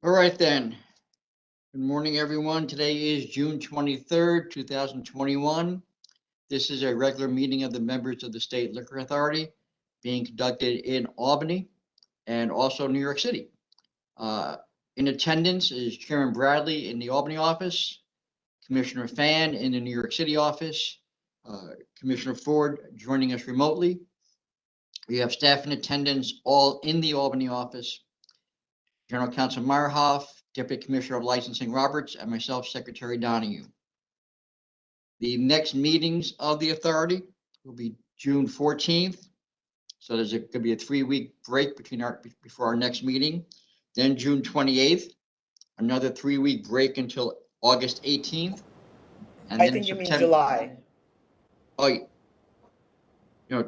All right then. Good morning, everyone. Today is June 23rd, 2021. This is a regular meeting of the members of the State Liquor Authority being conducted in Albany and also New York City. In attendance is Chairman Bradley in the Albany office, Commissioner Fan in the New York City office, Commissioner Ford joining us remotely. We have staff in attendance all in the Albany office. General Counsel Meyerhoff, Deputy Commissioner of Licensing Roberts, and myself, Secretary Donahue. The next meetings of the authority will be June 14th. So there's going to be a 3-week break before our next meeting. Then June 28th, another 3-week break until August 18th. And I then think you mean July. Oh,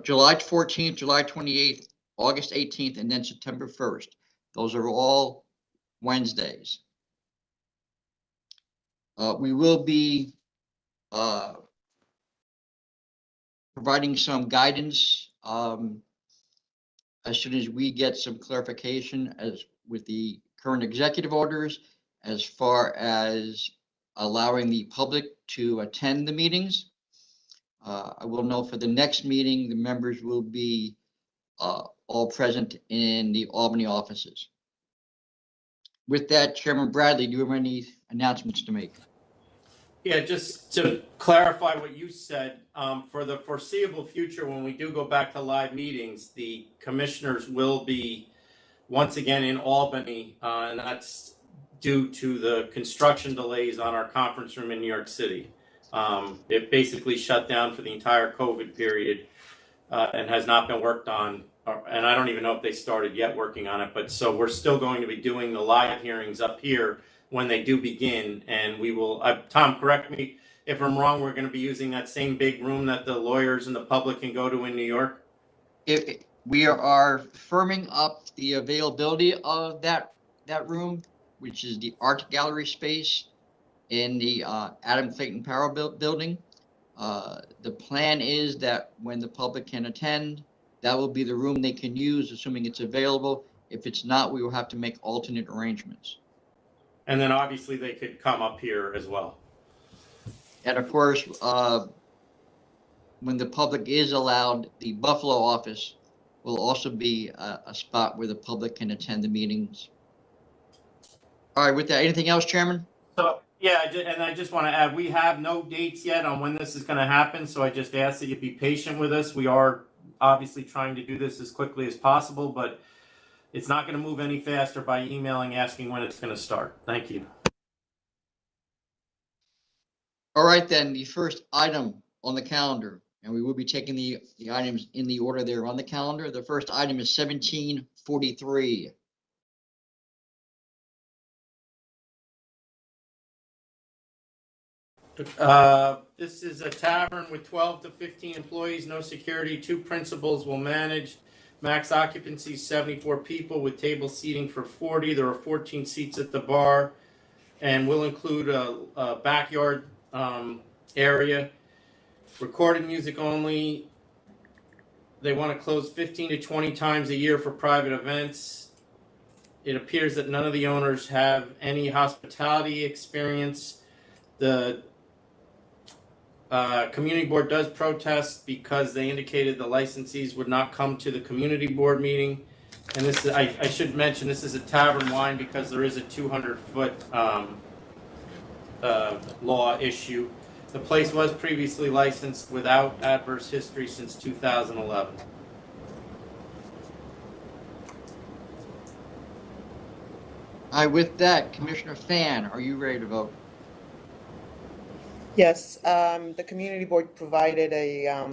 July 14th, July 28th, August 18th, and then September 1st. Those are all Wednesdays. We will be providing some guidance as soon as we get some clarification as with the current executive orders, as far as allowing the public to attend the meetings. I will know for the next meeting, the members will be all present in the Albany offices. With that, Chairman Bradley, do you have any announcements to make? Yeah, just to clarify what you said, for the foreseeable future, when we do go back to live meetings, the commissioners will be once again in Albany, and that's due to the construction delays on our conference room in New York City. It basically shut down for the entire COVID period and has not been worked on. And I don't even know if they started yet working on it, but so we're still going to be doing the live hearings up here when they do begin, and we will, Tom, correct me if I'm wrong, we're going to be using that same big room that the lawyers and the public can go to in New York? We are firming up the availability of that room, which is the art gallery space in the Adam Clayton Powell building. The plan is that when the public can attend, that will be the room they can use, assuming it's available. If it's not, we will have to make alternate arrangements. And then obviously they could come up here as well. And of course, when the public is allowed, the Buffalo office will also be a spot where the public can attend the meetings. All right, with that, anything else, Chairman? So, yeah, and I just want to add, we have no dates yet on when this is going to happen, so I just ask that you be patient with us. We are obviously trying to do this as quickly as possible, but it's not going to move any faster by emailing asking when it's going to start. Thank you. All right, then, the first item on the calendar, and we will be taking the items in the order they're on the calendar. The first item is 1743. This is a tavern with 12 to 15 employees, no security. 2 principals will manage. Max occupancy 74 people with table seating for 40. There are 14 seats at the bar, and will include a backyard area. Recorded music only. They want to close 15 to 20 times a year for private events. It appears that none of the owners have any hospitality experience. The community board does protest because they indicated the licensees would not come to the community board meeting. And this is, I should mention, this is a tavern wine because there is a 200-foot law issue. The place was previously licensed without adverse history since 2011. All right, with that, Commissioner Fan, are you ready to vote? Yes, the community board provided a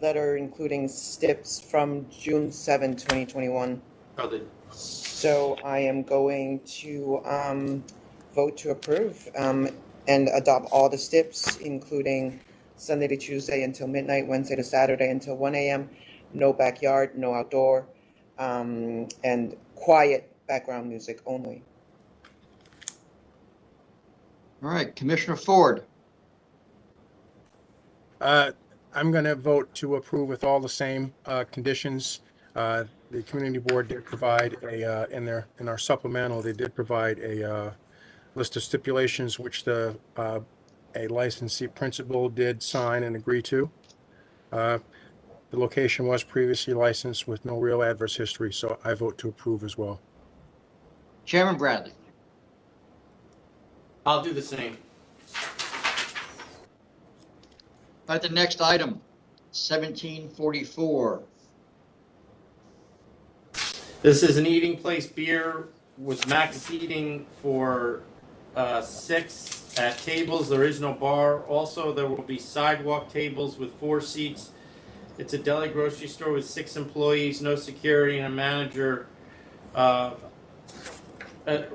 letter including STIPs from June 7, 2021. Oh, So I am going to vote to approve and adopt all the STIPs, including Sunday to Tuesday until midnight, Wednesday to Saturday until 1 a.m., no backyard, no outdoor, and quiet background music only. All right, Commissioner Ford. I'm going to vote to approve with all the same conditions. the community board did provide in our supplemental, they did provide a list of stipulations which a licensee principal did sign and agree to. The location was previously licensed with no real adverse history, so I vote to approve as well. Chairman Bradley. I'll do the same. All right, the next item, 1744. This is an eating place beer with max seating for 6 at tables. There is no bar. Also, there will be sidewalk tables with 4 seats. It's a deli grocery store with 6 employees, no security, and a manager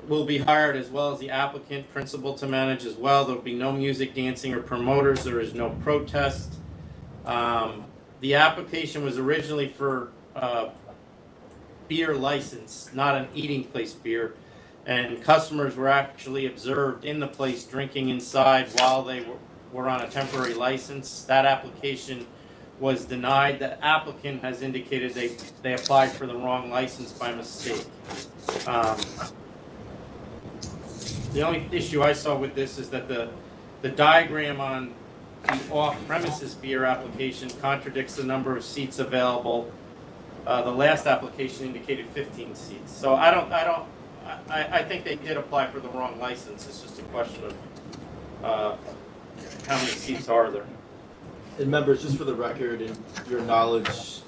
will be hired, as well as the applicant principal to manage as well. There will be no music, dancing, or promoters. There is no protest. The application was originally for beer license, not an eating place beer, and customers were actually observed in the place drinking inside while they were on a temporary license. That application was denied. The applicant has indicated they applied for the wrong license by mistake. The only issue I saw with this is that the diagram on the off-premises beer application contradicts the number of seats available. The last application indicated 15 seats. So I think they did apply for the wrong license. It's just a question of how many seats are there. And members, just for the record and your knowledge,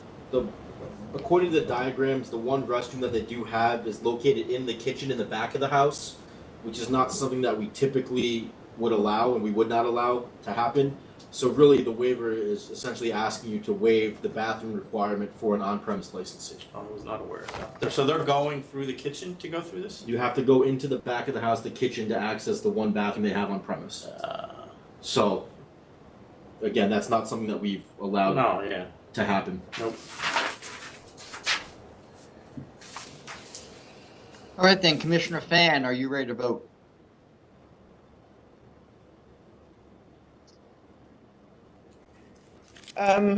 according to the diagrams, the one restroom that they do have is located in the kitchen in the back of the house, which is not something that we typically would allow and we would not allow to happen. So really, the waiver is essentially asking you to waive the bathroom requirement for an on-premise licensing. I was not aware of that. So they're going through the kitchen to go through this? You have to go into the back of the house, the kitchen, to access the one bathroom they have on premise. So, again, that's not something that we've allowed to happen. Nope. All right then, Commissioner Fan, are you ready to vote? I'm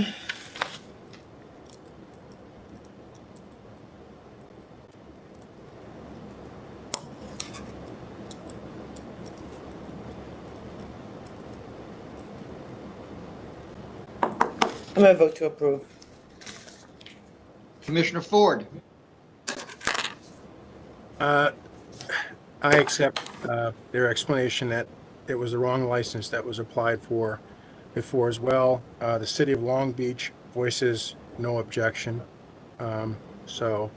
going to vote to approve. Commissioner Ford. I accept their explanation that it was the wrong license that was applied for before as well. The city of Long Beach voices no objection. So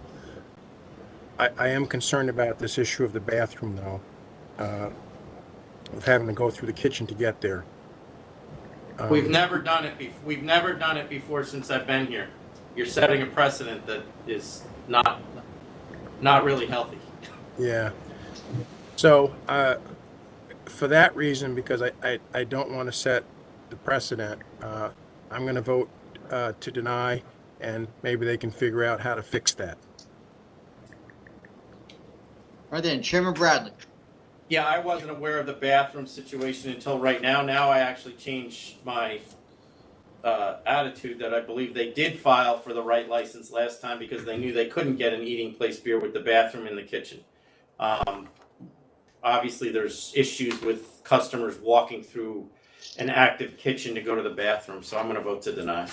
I am concerned about this issue of the bathroom, though, of having to go through the kitchen to get there. We've never done it before. We've never done it before since I've been here. You're setting a precedent that is not really healthy. Yeah. So for that reason, because I don't want to set the precedent, I'm going to vote to deny, and maybe they can figure out how to fix that. All right then, Chairman Bradley. Yeah, I wasn't aware of the bathroom situation until right now. Now I actually changed my attitude that I believe they did file for the right license last time because they knew they couldn't get an eating place beer with the bathroom in the kitchen. Obviously, there's issues with customers walking through an active kitchen to go to the bathroom, so I'm going to vote to deny.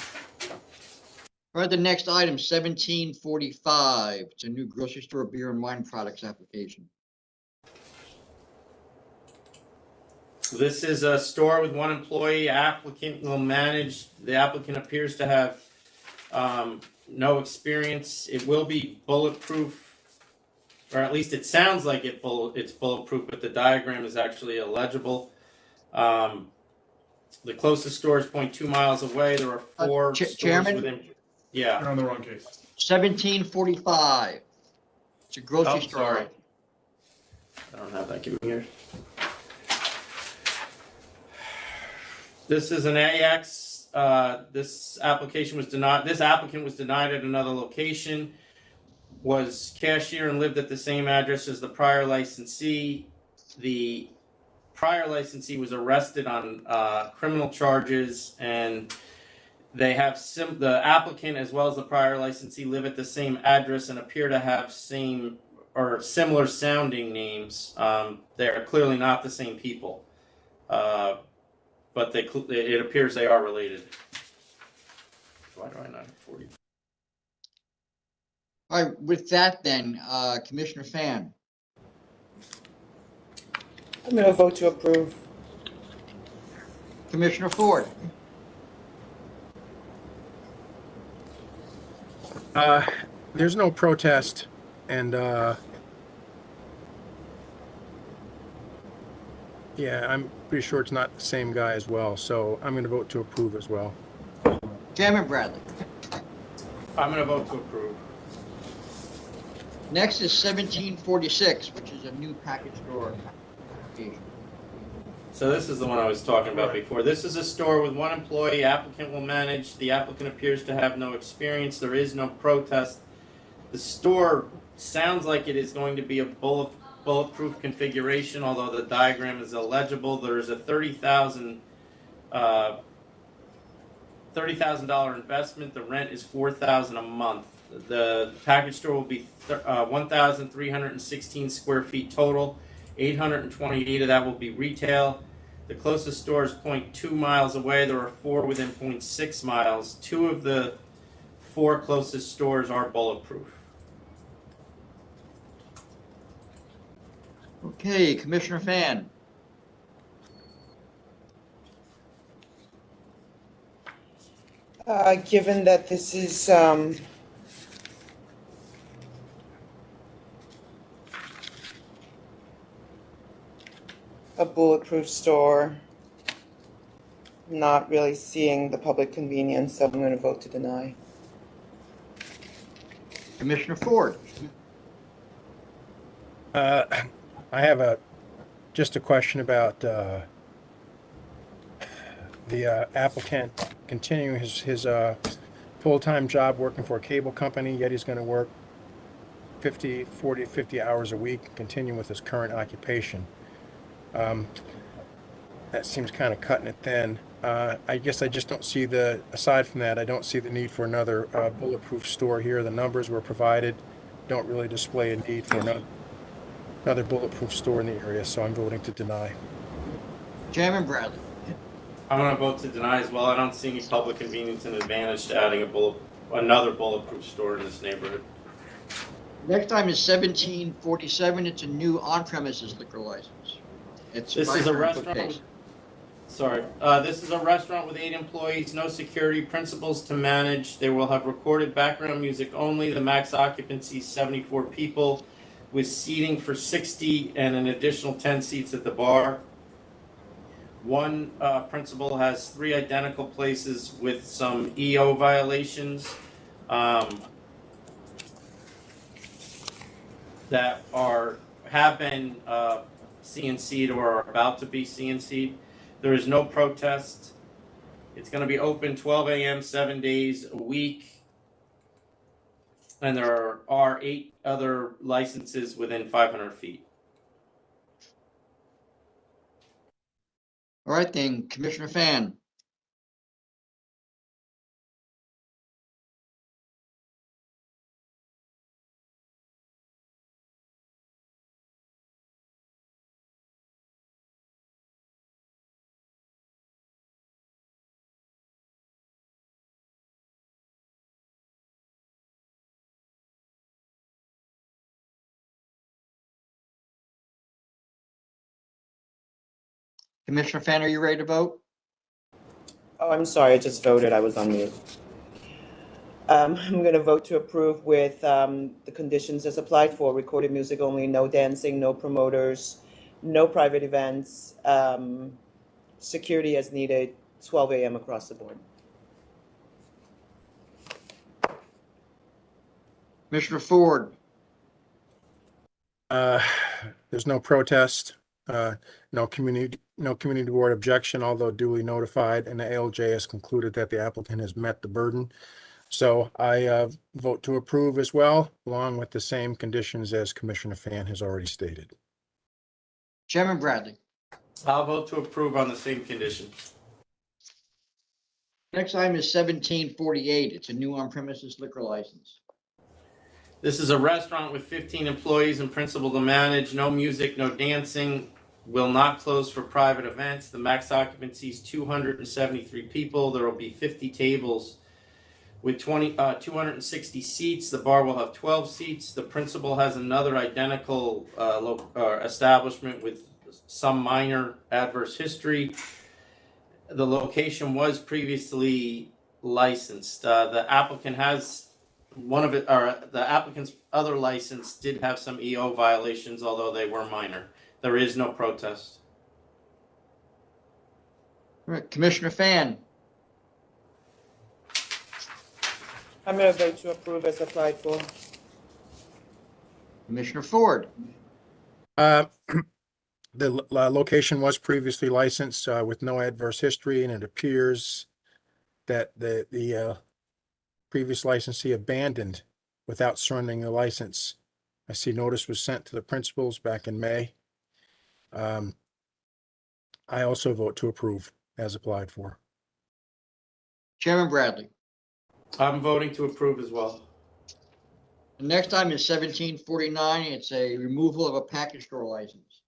All right, the next item, 1745. It's a new grocery store beer and wine products application. This is a store with one employee. Applicant will manage. The applicant appears to have no experience. It will be bulletproof, or at least it sounds like it's bulletproof, but the diagram is actually illegible. The closest store is 0.2 miles away. There are 4 stores Chairman? within. Yeah. You're on the wrong case. 1745. It's a grocery store. Sorry. I don't have that. Give me here. This is an AX. This application was denied. This applicant was denied at another location. Was cashier and lived at the same address as the prior licensee. The prior licensee was arrested on criminal charges, and They have the applicant as well as the prior licensee live at the same address and appear to have same or similar sounding names. They are clearly not the same people, but it appears they are related. Why do I not have 40? All right, with that then, Commissioner Fan, I'm going to vote to approve. Commissioner Ford, There's no protest, and yeah, I'm pretty sure it's not the same guy as well, so I'm going to vote to approve as well. Chairman Bradley. I'm going to vote to approve. Next is 1746, which is a new package store application. So this is the one I was talking about before. This is a store with one employee. Applicant will manage. The applicant appears to have no experience. There is no protest. The store sounds like it is going to be a bulletproof configuration, although the diagram is illegible. There is a $30,000 investment. The rent is $4,000 a month. The package store will be 1,316 square feet total. 828 of that will be retail. The closest store is 0.2 miles away. There are 4 within 0.6 miles. 2 of the 4 closest stores are bulletproof. Okay, Commissioner Fan, Given that this is a bulletproof store, not really seeing the public convenience, so I'm going to vote to deny. Commissioner Ford, I have just a question about the applicant continuing his full-time job working for a cable company, yet he's going to work 50 hours a week, continue with his current occupation. That seems kind of cutting it thin. I guess I just don't see aside from that, I don't see the need for another bulletproof store here. The numbers were provided don't really display a need for another bulletproof store in the area, so I'm voting to deny. Chairman Bradley. I'm going to vote to deny as well. I don't see any public convenience and advantage to adding another bulletproof store in this neighborhood. Next time is 1747. It's a new on-premises liquor license. This is a restaurant. This is a restaurant with 8 employees, no security, principals to manage. They will have recorded background music only. The max occupancy is 74 people with seating for 60 and an additional 10 seats at the bar. One principal has 3 identical places with some EO violations that have been CNC'd or are about to be CNC'd. There is no protest. It's going to be open 12 a.m. 7 days a week. And there are 8 other licenses within 500 feet. All right, then, Commissioner Fan. Commissioner Fan, are you ready to vote? Oh, I'm sorry, I just voted. I was on mute. I'm going to vote to approve with the conditions as applied for: recorded music only, no dancing, no promoters, no private events, security as needed, 12 a.m. across the board. Commissioner Ford, There's no protest, no community board objection, although duly notified, and the ALJ has concluded that the applicant has met the burden. So I vote to approve as well, along with the same conditions as Commissioner Fan has already stated. Chairman Bradley. I'll vote to approve on the same condition. Next item is 1748. It's a new on-premises liquor license. This is a restaurant with 15 employees and principal to manage. No music, no dancing. Will not close for private events. The max occupancy is 273 people. There will be 50 tables with 260 seats. The bar will have 12 seats. The principal has another identical establishment with some minor adverse history. The location was previously licensed. The applicant has the applicant's other license did have some EO violations, although they were minor. There is no protest. All right, Commissioner Fan, I'm going to vote to approve as applied for. Commissioner Ford, The location was previously licensed with no adverse history, and it appears that the previous licensee abandoned without surrendering the license. I see notice was sent to the principals back in May. I also vote to approve as applied for. Chairman Bradley. I'm voting to approve as well. The next item is 1749. It's a removal of a package store license.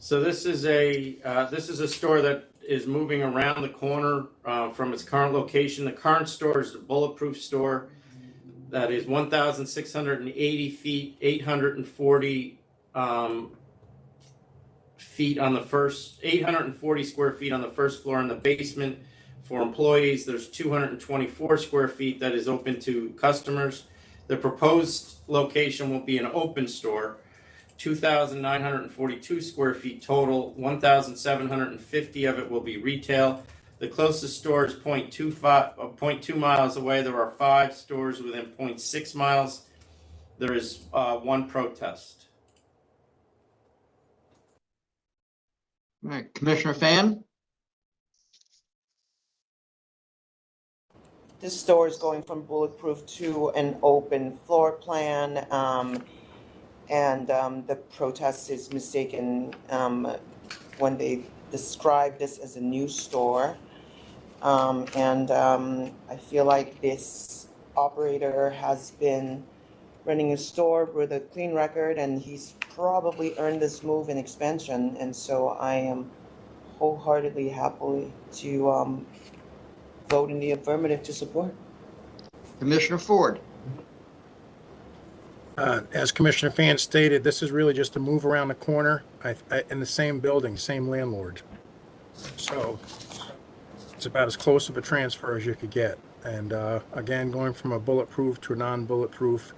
So this is a store that is moving around the corner from its current location. The current store is the Bulletproof store that is 1,680 feet, 840 feet on the first, 840 square feet on the first floor in the basement for employees. There's 224 square feet that is open to customers. The proposed location will be an open store. 2,942 square feet total, 1,750 of it will be retail. The closest store is 0.2 miles away. There are 5 stores within 0.6 miles. There is one protest. All right, Commissioner Fan, This store is going from bulletproof to an open floor plan, and the protest is mistaken when they describe this as a new store. I feel like this operator has been running a store with a clean record, and he's probably earned this move in expansion, and so I am wholeheartedly happy to vote in the affirmative to support. Commissioner Ford. As Commissioner Fan stated, this is really just a move around the corner in the same building, same landlord. So it's about as close of a transfer as you could get. And again, going from a bulletproof to a non-bulletproof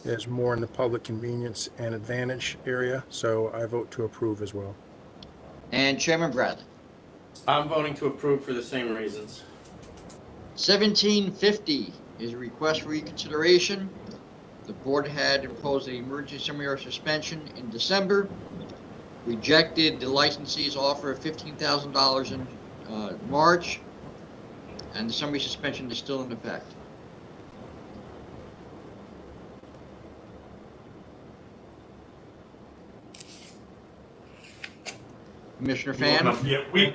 is more in the public convenience and advantage area. So I vote to approve as well. And Chairman Bradley. I'm voting to approve for the same reasons. 1750 is a request for reconsideration. The board had imposed an emergency summary suspension in December, rejected the licensee's offer of $15,000 in March, and the summary suspension is still in effect. Commissioner Fan? Yeah,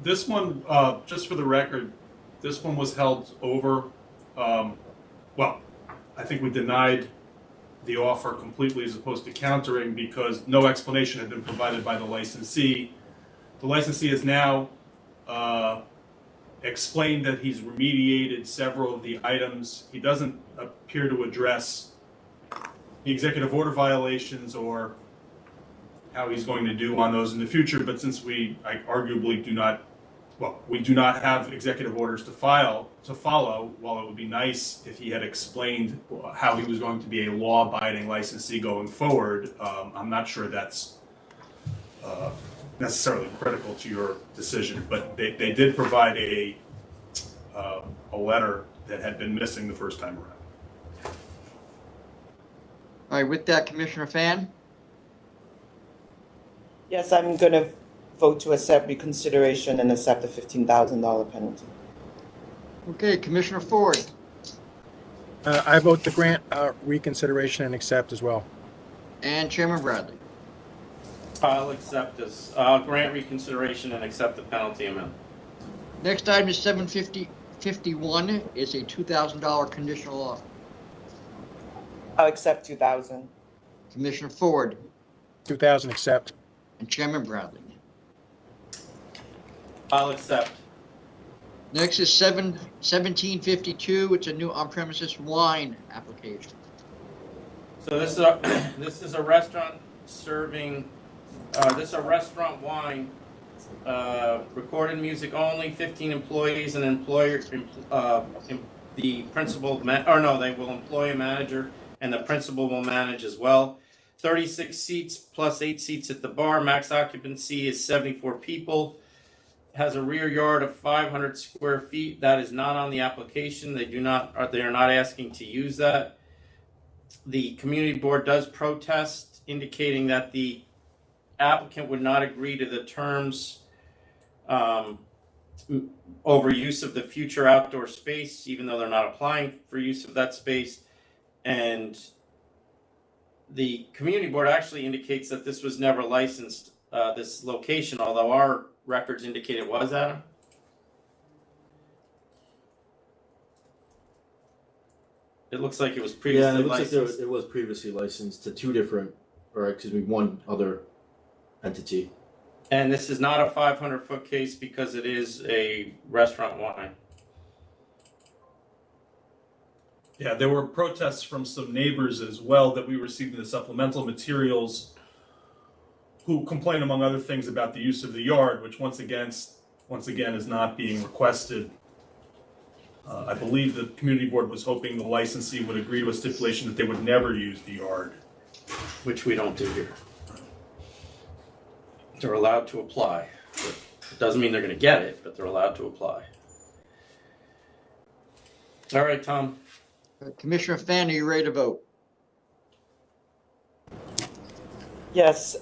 this one, just for the record, this one was held over, well, I think we denied the offer completely as opposed to countering because no explanation had been provided by the licensee. The licensee has now explained that he's remediated several of the items. He doesn't appear to address the executive order violations or how he's going to do on those in the future, but since we arguably do not have executive orders to follow, while it would be nice if he had explained how he was going to be a law-abiding licensee going forward, I'm not sure that's necessarily critical to your decision, but they did provide a letter that had been missing the first time around. All right, with that, Commissioner Fan? Yes, I'm going to vote to accept reconsideration and accept the $15,000 penalty. Okay, Commissioner Ford. I vote to grant reconsideration and accept as well. And Chairman Bradley. I'll accept this. I'll grant reconsideration and accept the penalty amendment. Next item is 751 is a $2,000 conditional offer. I'll accept 2,000. Commissioner Ford 2,000 accept. and Chairman Bradley. I'll accept. Next is 1752. It's a new on-premises wine application. So this is a this is a restaurant serving this is a restaurant wine, recorded music only, 15 employees, and employer the principal they will employ a manager and the principal will manage as well. 36 seats plus 8 seats at the bar. Max occupancy is 74 people. Has a rear yard of 500 square feet. That is not on the application. They are not asking to use that. The community board does protest, indicating that the applicant would not agree to the terms over use of the future outdoor space, even though they're not applying for use of that space. And the community board actually indicates that this was never licensed, this location, although our records indicate it was, Adam. It looks like it was previously Yeah, it looks licensed. like it was previously licensed to one other entity. And this is not a 500-foot case because it is a restaurant wine. Yeah, there were protests from some neighbors as well that we received in the supplemental materials, who complain, among other things, about the use of the yard, which once again is not being requested. I believe the community board was hoping the licensee would agree to a stipulation that they would never use the yard. Which we don't do here. They're allowed to apply. It doesn't mean they're going to get it, but they're allowed to apply. All right, Tom. Commissioner Fan, are you ready to vote? Yes.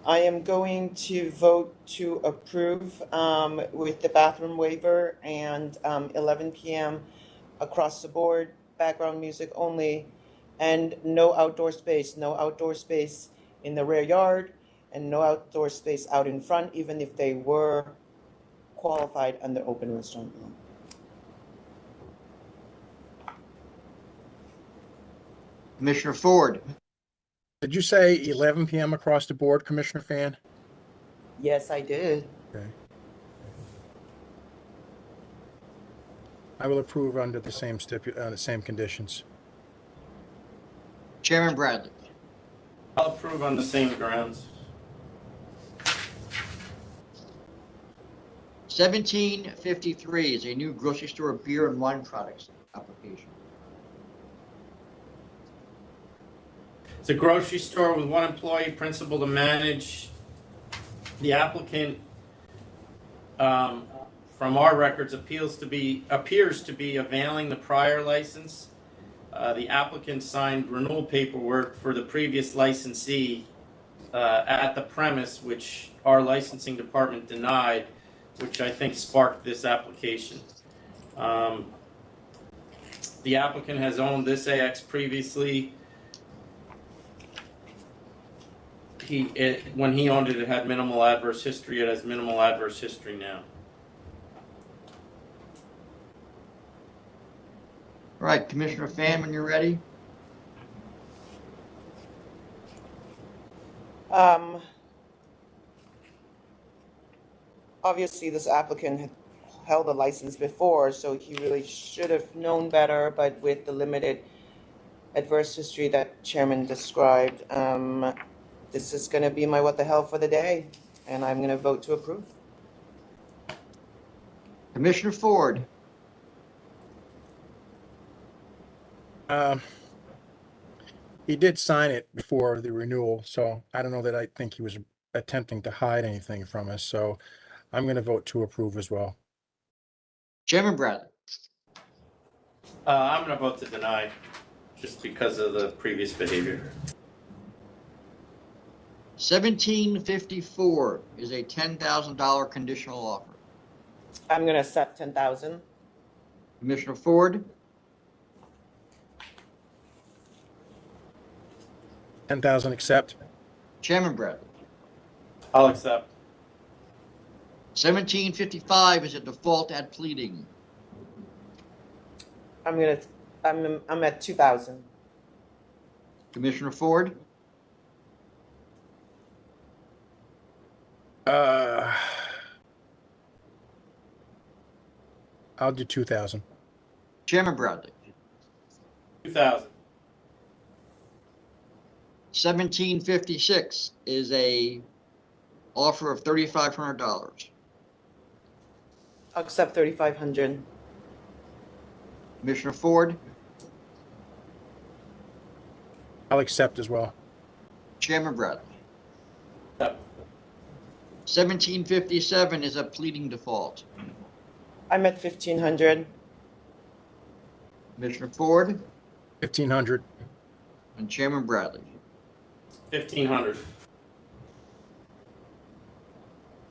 I am going to vote to approve with the bathroom waiver and 11 p.m. across the board, background music only, and no outdoor space in the rear yard, and no outdoor space out in front, even if they were qualified under open restaurant law. Commissioner Ford Did you say 11 p.m. across the board, Commissioner Fan? Yes, I did. Okay. I will approve under the same same conditions. Chairman Bradley. I'll approve on the same grounds. 1753 is a new grocery store beer and wine products application. It's a grocery store with one employee, principal to manage. The applicant, from our records, appears to be availing the prior license. The applicant signed renewal paperwork for the previous licensee at the premise, which our licensing department denied, which I think sparked this application. The applicant has owned this AX previously. When he owned it, it had minimal adverse history. It has minimal adverse history now. All right, Commissioner Fan, when you're ready. Obviously, this applicant had held a license before, so he really should have known better, but with the limited adverse history that Chairman described, this is going to be my what the hell for the day, and I'm going to vote to approve. Commissioner Ford. He did sign it before the renewal, so I don't know that I think he was attempting to hide anything from us. So I'm going to vote to approve as well. Chairman Bradley. I'm going to vote to deny, just because of the previous behavior. 1754 is a $10,000 conditional offer. I'm going to accept 10,000. 10,000 accept. Chairman Bradley. I'll accept. 1755 is a default at pleading. I'm at 2,000. Commissioner Ford, I'll do 2,000. Chairman Bradley. 2,000. 1756 is a offer of $3,500. I'll accept 3,500. Commissioner Ford, I'll accept as well. Chairman Bradley. Accept. 1757 is a pleading default. I'm at 1,500. Commissioner Ford 1,500. and Chairman Bradley. 1,500.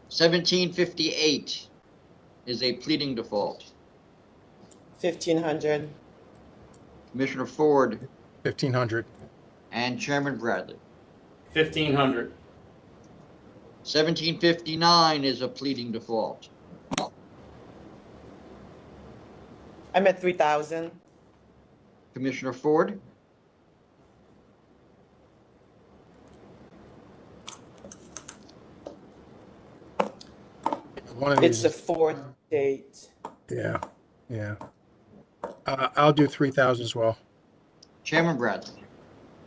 1758 is a pleading default. 1,500. Commissioner Ford 1,500. and Chairman Bradley. 1,500. 1759 is a pleading default. I'm at 3,000. Commissioner Ford, One of It's these. the fourth date. Yeah, yeah. I'll do 3,000 as well. Chairman Bradley.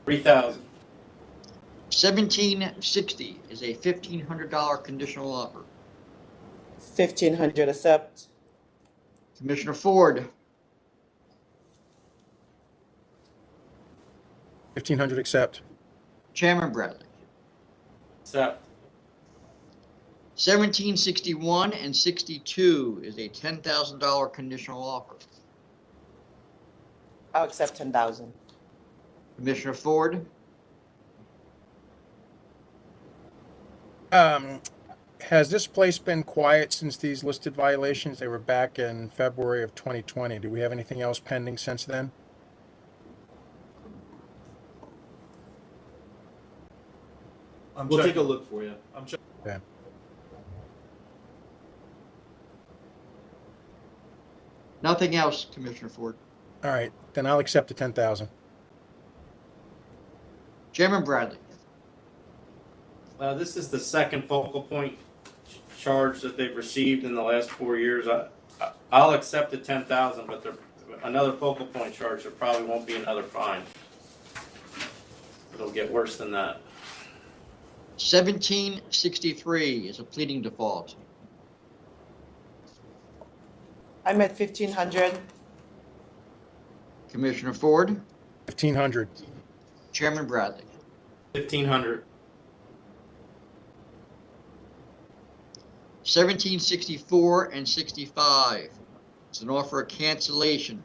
3,000. 1760 is a $1,500 conditional offer. 1,500 accept. Commissioner Ford, 1,500 accept. Chairman Bradley. Accept. 1761 and 62 is a $10,000 conditional offer. I'll accept 10,000. Commissioner Ford, Has this place been quiet since these listed violations? They were back in February of 2020. Do we have anything else pending since then? I'm We'll take checking. a look for you. I'm checking. Okay. nothing else, Commissioner Ford. All right, then I'll accept the 10,000. Chairman Bradley. This is the second focal point charge that they've received in the last 4 years. I'll accept the 10,000, but another focal point charge. There probably won't be another fine. It'll get worse than that. 1763 is a pleading default. I'm at 1,500. Commissioner Ford, 1,500. Chairman Bradley. 1,500. 1764 and 65. It's an offer of cancellation.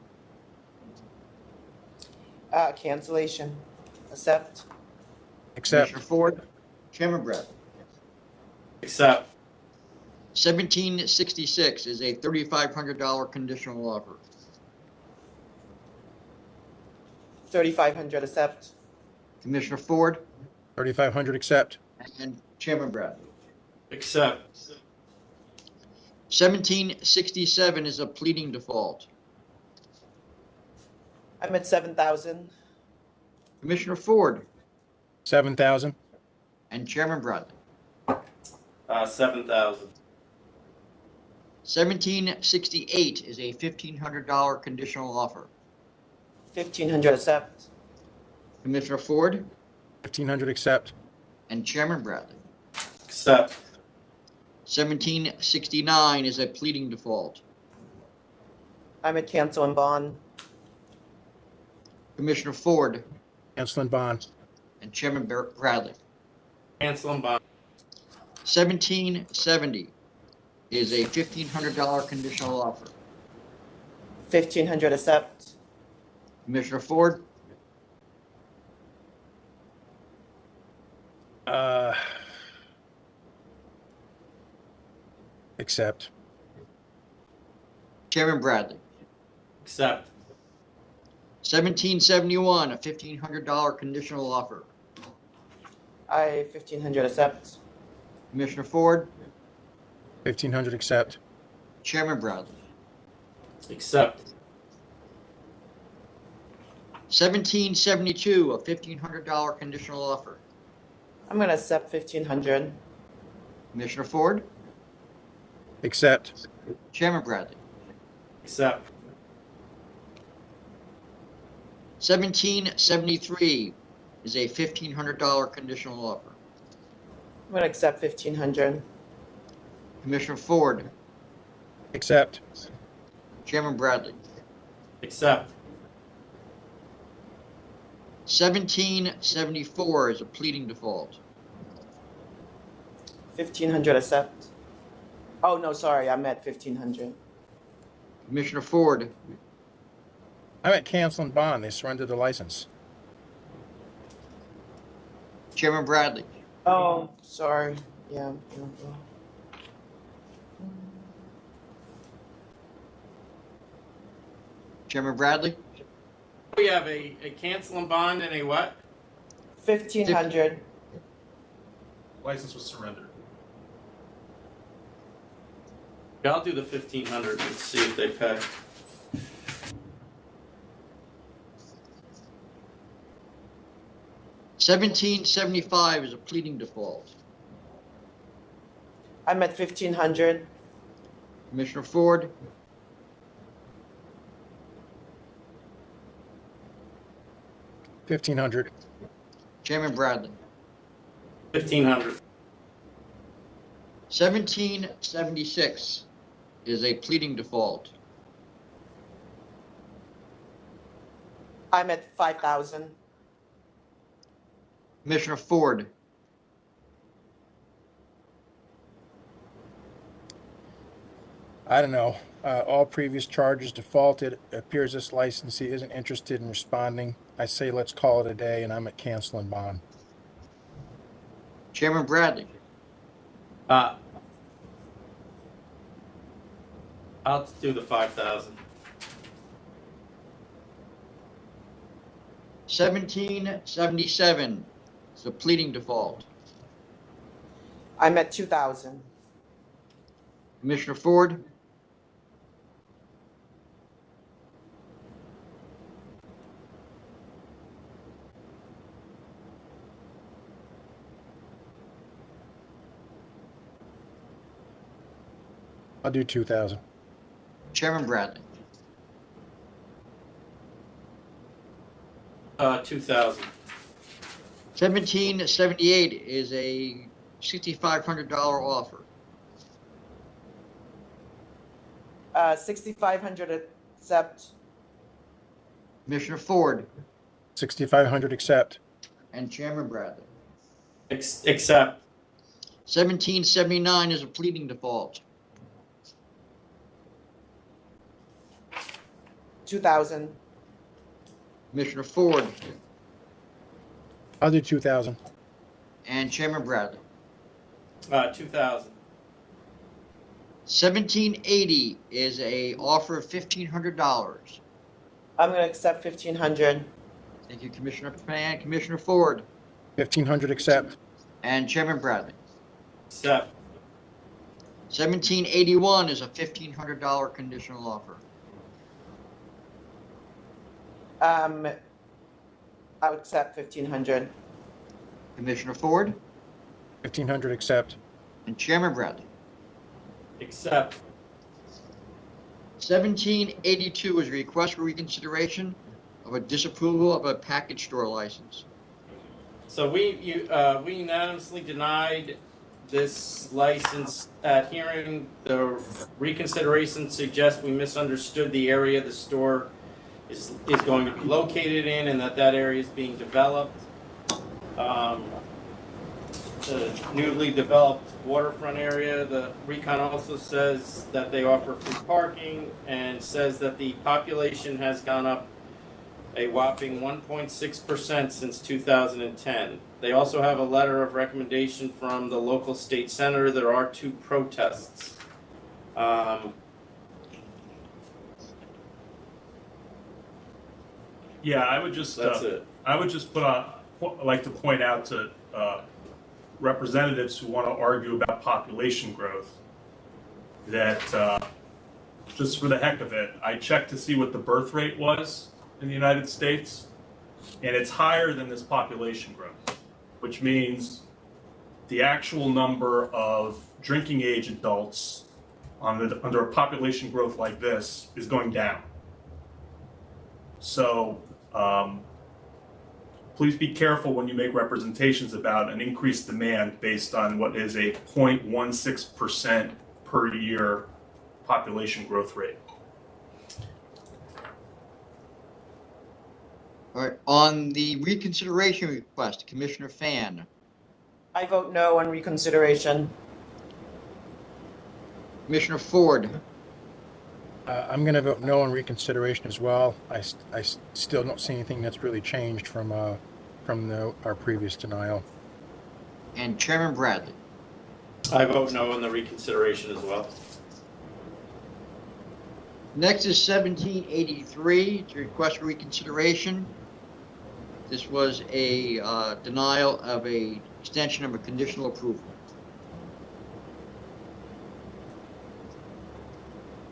Cancellation. Accept. Accept. Commissioner Ford, Chairman Bradley. Accept. 1766 is a $3,500 conditional offer. 3,500 accept. Commissioner Ford 3,500 accept. and Chairman Bradley. Accept. 1767 is a pleading default. I'm at 7,000. Commissioner Ford 7,000. and Chairman Bradley. 7,000. 1768 is a $1,500 conditional offer. 1,500 accept. Commissioner Ford 1,500 accept. and Chairman Bradley. Accept. 1769 is a pleading default. I'm at cancel and bond. Commissioner Ford Cancel and bond. and Chairman Bradley. Cancel and bond. 1770 is a $1,500 conditional offer. 1,500 accept. Commissioner Ford Accept. Chairman Bradley. Accept. 1771, a $1,500 conditional offer. I 1500 accept. Commissioner Ford, 1,500 accept. Chairman Bradley. Accept. 1772, a $1,500 conditional offer. I'm gonna accept 1500. Commissioner Ford, Accept. Chairman Bradley. Accept. 1773 is a $1,500 conditional offer. I'm gonna accept 1500. Commissioner Ford, Accept. Chairman Bradley. Accept. 1774 is a pleading default. 1500 accept. Oh no, sorry, I'm at 1500. Commissioner Ford, I'm at cancel and bond. They surrendered the license. Chairman Bradley. Oh, sorry. Yeah. Chairman Bradley, We have a cancel and bond and a what? 1500. License was surrendered. Yeah, I'll do the 1,500 and see if they pay. $1775 is a pleading default. I'm at 1500. Commissioner Ford, $1,500. Chairman Bradley. 1,500. 1776 is a pleading default. I'm at 5000. Commissioner Ford, I don't know. All previous charges defaulted. It appears this licensee isn't interested in responding. I say let's call it a day, and I'm at cancel and bond. Chairman Bradley. I'll do the 5,000. 1777 is a pleading default. I'm at 2000. Commissioner Ford, I'll do 2,000. Chairman Bradley. 2,000. 1778 is a $6,500 offer. 6500 accept. Commissioner Ford 6,500 accept. and Chairman Bradley. Accept. 1779 is a pleading default. 2000. Commissioner Ford I'll do 2,000. and Chairman Bradley. 2,000. 1780 is a offer of $1,500. I'm gonna accept 1500. Thank you, Commissioner Pan, Commissioner Ford 1,500 accept. and Chairman Bradley. Accept. 1781 is a $1,500 conditional offer. I would accept 1500. Commissioner Ford 1,500 accept. and Chairman Bradley. Accept. 1782 is a request for reconsideration of a disapproval of a package store license. So we unanimously denied this license at hearing. The reconsideration suggests we misunderstood the area the store is going to be located in, and that area is being developed. The newly developed waterfront area, the recon also says that they offer free parking and says that the population has gone up a whopping 1.6% since 2010. They also have a letter of recommendation from the local state senator. There are 2 protests. Yeah, I would just That's it. I would just like to point out to representatives who want to argue about population growth that just for the heck of it, I checked to see what the birth rate was in the United States, and it's higher than this population growth, which means the actual number of drinking age adults under a population growth like this is going down. So please be careful when you make representations about an increased demand based on what is a 0.16% per year population growth rate. All right, on the reconsideration request, Commissioner Fan, I vote no on reconsideration. Commissioner Ford, I'm going to vote no on reconsideration as well. I still don't see anything that's really changed from our previous denial. and Chairman Bradley. I vote no on the reconsideration as well. Next is 1783, to request reconsideration. This was a denial of a extension of a conditional approval.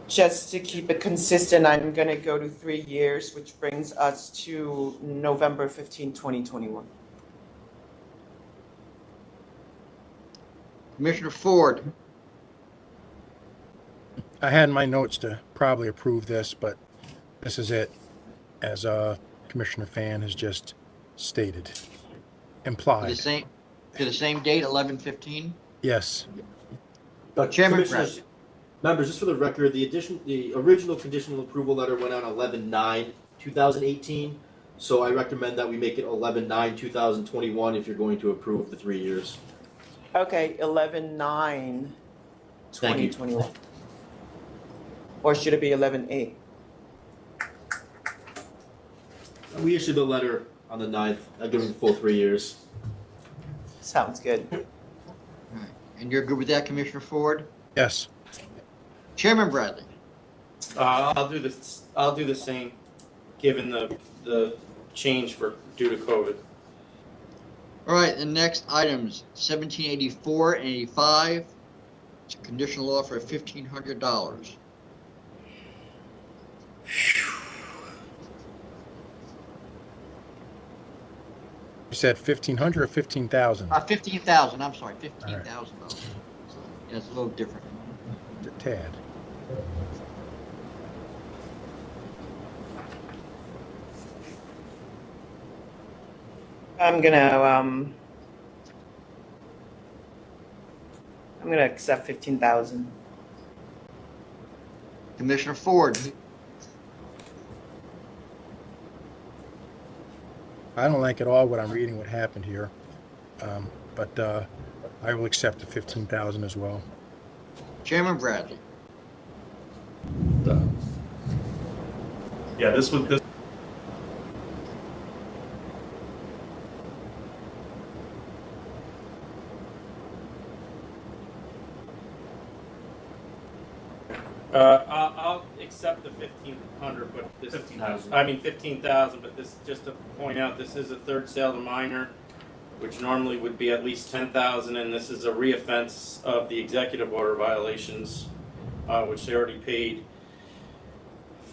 Just to keep it consistent, I'm going to go to 3 years, which brings us to November 15, 2021. Commissioner Ford, I had in my notes to probably approve this, but this is it, as Commissioner Fan has just stated. to Implied. the same date, 11/15. Yes. Chairman Commissioners, members, just for the record, the original conditional approval letter went out 11/9/2018. So I recommend that we make it 11/9/2021 if you're going to approve the 3 years. Okay, 11/9, Thank you. 2021. Or should it be 11/8? We issued the letter on the 9th, giving the full 3 years. Sounds good. All right. And you're good with that, Commissioner Ford? Yes. Chairman Bradley. I'll do this. I'll do the same, given the change due to COVID. All right, the next items, 1784 and 85. It's a conditional offer of $1,500. You said 1,500 or 15,000? 15,000, I'm sorry, $15,000. Yeah, it's a little different. Tad. I'm gonna accept 15,000. Commissioner Ford, I don't like at all what I'm reading, what happened here. But I will accept the 15,000 as well. Chairman Bradley. Yeah, this was this. I'll accept the 1,500, but this 15,000. I mean 15,000, but this, just to point out, this is a third sale to minor, which normally would be at least 10,000, and this is a reoffense of the executive order violations, which they already paid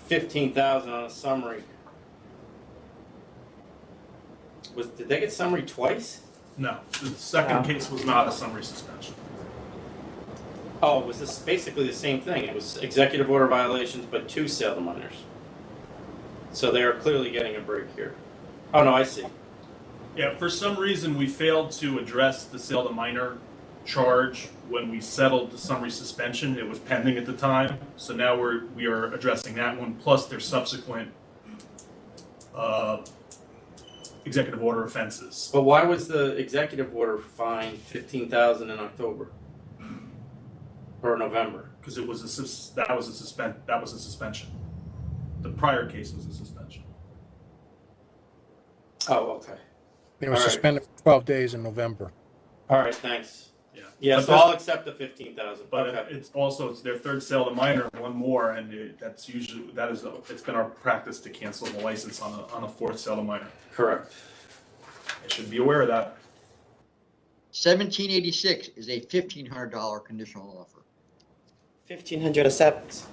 15,000 on a summary. Did they get summary twice? No, the second No. case was not a summary suspension. Oh, it was this basically the same thing. It was executive order violations, but 2 sale to minors. So they are clearly getting a break here. Oh no, I see. Yeah, for some reason we failed to address the sale to minor charge when we settled the summary suspension. It was pending at the time, so now we are addressing that one plus their subsequent executive order offenses. But why was the executive order fine 15,000 in October or November? Because it was that was a suspension. The prior case was a suspension. Oh, okay. They were All right. suspended for 12 days in November. All right, thanks. Yeah. Yeah, But so this- I'll accept the 15,000. But Okay. it's their third sale to minor, one more, and it's been our practice to cancel the license on a fourth sale to minor. Correct. I should be aware of that. 1786 is a $1,500 conditional offer. 1,500 accept.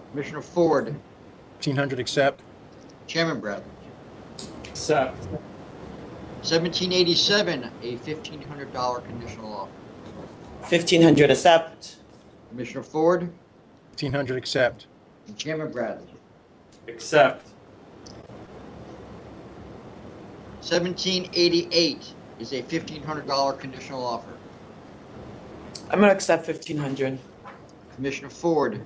Commissioner Ford, 1,500 accept. Chairman Bradley. Accept. 1787, a $1,500 conditional offer. 1,500 accept. Commissioner Ford 1,500 accept. and Chairman Bradley. Accept. 1788 is a $1,500 conditional offer. I'm gonna accept 1,500. Commissioner Ford,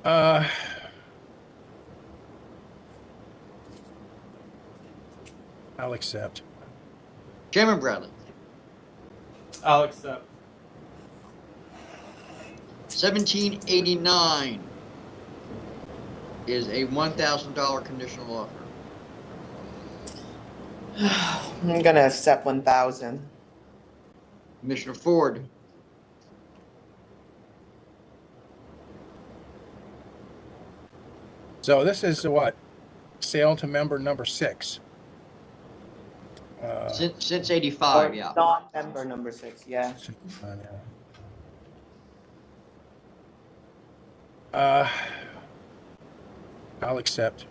I'll accept. Chairman Bradley. I'll accept. 1789 is a $1,000 conditional offer. I'm gonna accept 1,000. Commissioner Ford, So this is what? Sale to member number 6. since 85, Or yeah. non-member number 6, yeah. I'll accept.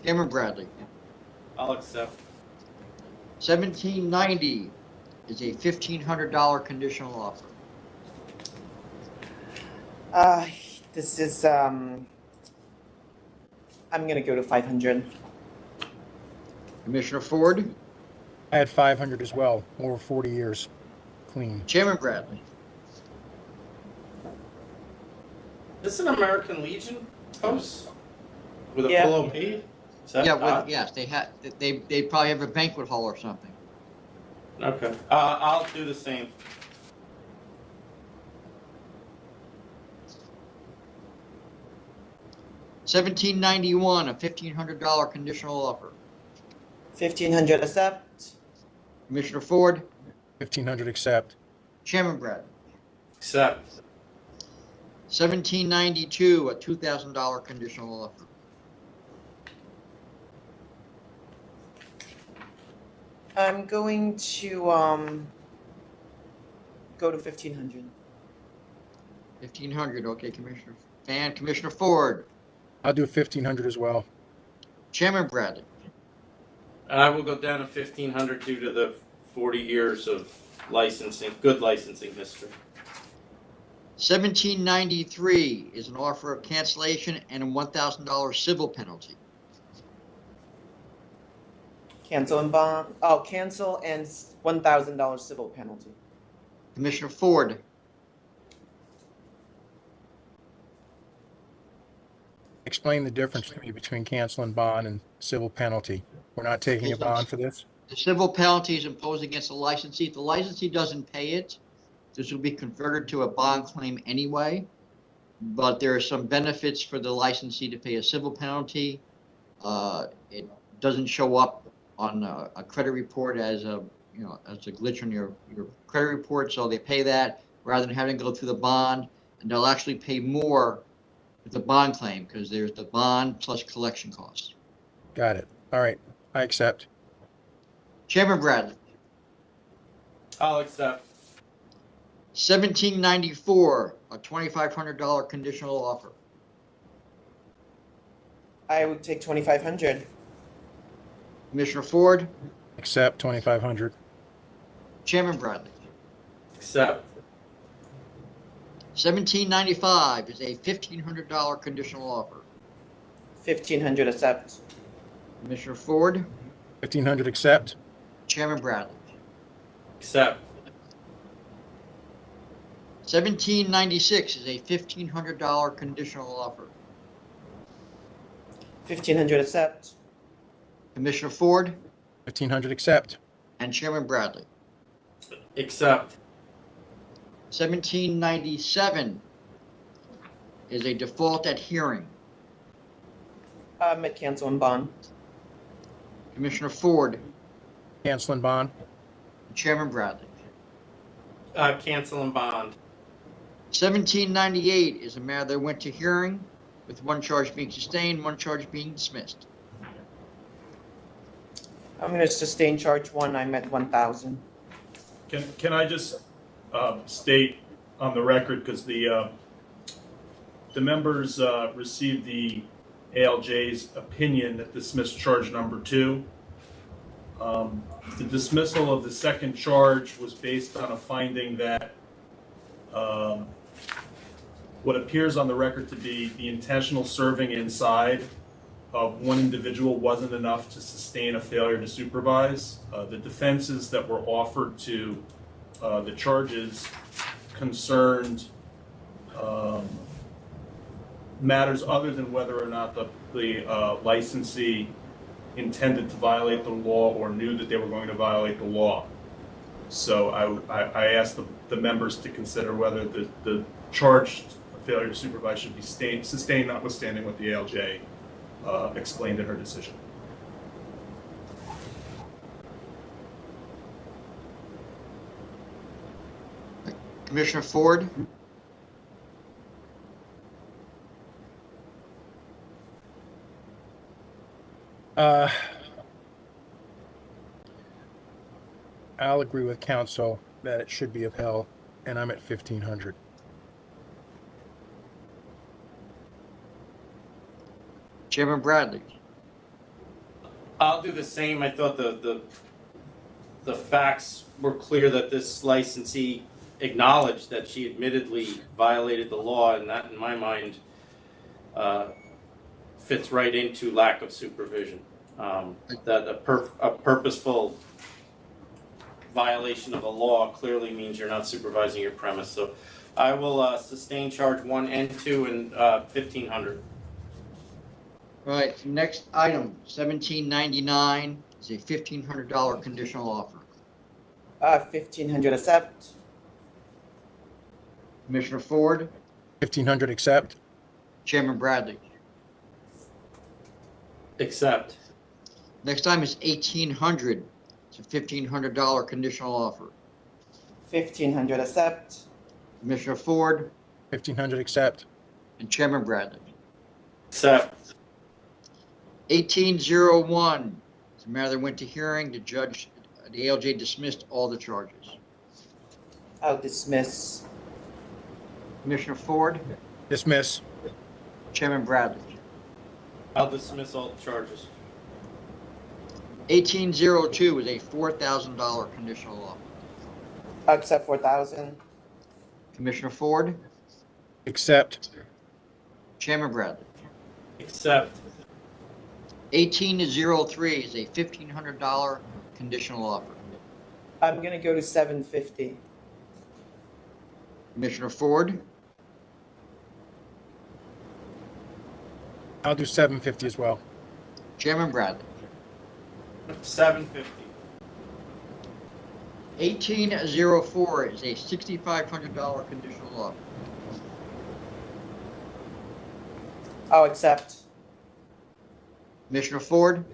Chairman Bradley. I'll accept. 1790 is a $1,500 conditional offer. This is, I'm gonna go to 500. Commissioner Ford, I had 500 as well, over 40 years, clean. Chairman Bradley. This is an American Legion house with a Yeah. full OP. Is that Yeah, odd? yes, they probably have a banquet hall or something. Okay. I'll do the same. $1791, a $1,500 conditional offer. 1,500 accept. Commissioner Ford, 1,500 accept. Chairman Bradley. Accept. 1792, a $2,000 conditional offer. I'm going to go to 1,500. 1,500, okay, Commissioner. And Commissioner Ford, I'll do 1,500 as well. Chairman Bradley. I will go down to 1,500 due to the 40 years of licensing, good licensing history. 1793 is an offer of cancellation and a $1,000 civil penalty. Cancel and bond. Oh, cancel and $1,000 civil penalty. Commissioner Ford, Explain the difference to me between cancel and bond and civil penalty. We're not taking a bond for this? the civil penalty is imposed against the licensee. If the licensee doesn't pay it, this will be converted to a bond claim anyway. But there are some benefits for the licensee to pay a civil penalty. It doesn't show up on a credit report as a glitch on your credit report, so they pay that rather than having to go through the bond, and they'll actually pay more with the bond claim because there's the bond plus collection costs. Got it. All right. I accept. Chairman Bradley. I'll accept. 1794, a $2,500 conditional offer. I would take 2,500. Commissioner Ford, Accept 2,500. Chairman Bradley. Accept. 1795 is a $1,500 conditional offer. 1,500 accept. Commissioner Ford, 1,500 accept. Chairman Bradley. Accept. 1796 is a $1,500 conditional offer. 1,500 accept. Commissioner Ford 1,500 accept. and Chairman Bradley. Accept. 1797 is a default at hearing. At cancel and bond. Commissioner Ford Cancel and bond. and Chairman Bradley. Cancel and bond. 1798 is a matter that went to hearing with one charge being sustained, one charge being dismissed. I'm gonna sustain charge 1, I'm at 1,000. Can I just state on the record, because the members received the ALJ's opinion that dismissed charge number 2. The dismissal of the second charge was based on a finding that what appears on the record to be the intentional serving inside of one individual wasn't enough to sustain a failure to supervise. The defenses that were offered to the charges concerned matters other than whether or not the licensee intended to violate the law or knew that they were going to violate the law. So I asked the members to consider whether the charged failure to supervise should be sustained, notwithstanding what the ALJ explained in her decision. Commissioner Ford? I'll agree with counsel that it should be upheld, and I'm at 1,500. Chairman Bradley? I'll do the same. I thought the facts were clear that this licensee acknowledged that she admittedly violated the law, and that, in my mind, fits right into lack of supervision. That a purposeful violation of a law clearly means you're not supervising your premise. So I will sustain charge 1 and 2 and 1,500. All right, next item, 1799 is a $1,500 conditional offer. 1,500 accept. Commissioner Ford? 1,500 accept. Chairman Bradley? Accept. Next item is 1800. It's a $1,500 conditional offer. 1,500 accept. Commissioner Ford 1,500 accept. and Chairman Bradley. Accept. 1801. It's a matter that went to hearing. The ALJ dismissed all the charges. I'll dismiss. Commissioner Ford, Dismiss. Chairman Bradley. I'll dismiss all the charges. 1802 is a $4,000 conditional offer. I'll accept 4,000. Commissioner Ford, Accept. Chairman Bradley. Accept. 1803 is a $1,500 conditional offer. I'm gonna go to 750. Commissioner Ford, I'll do 750 as well. Chairman Bradley. 750. 1804 is a $6,500 conditional offer. I'll accept. Commissioner Ford,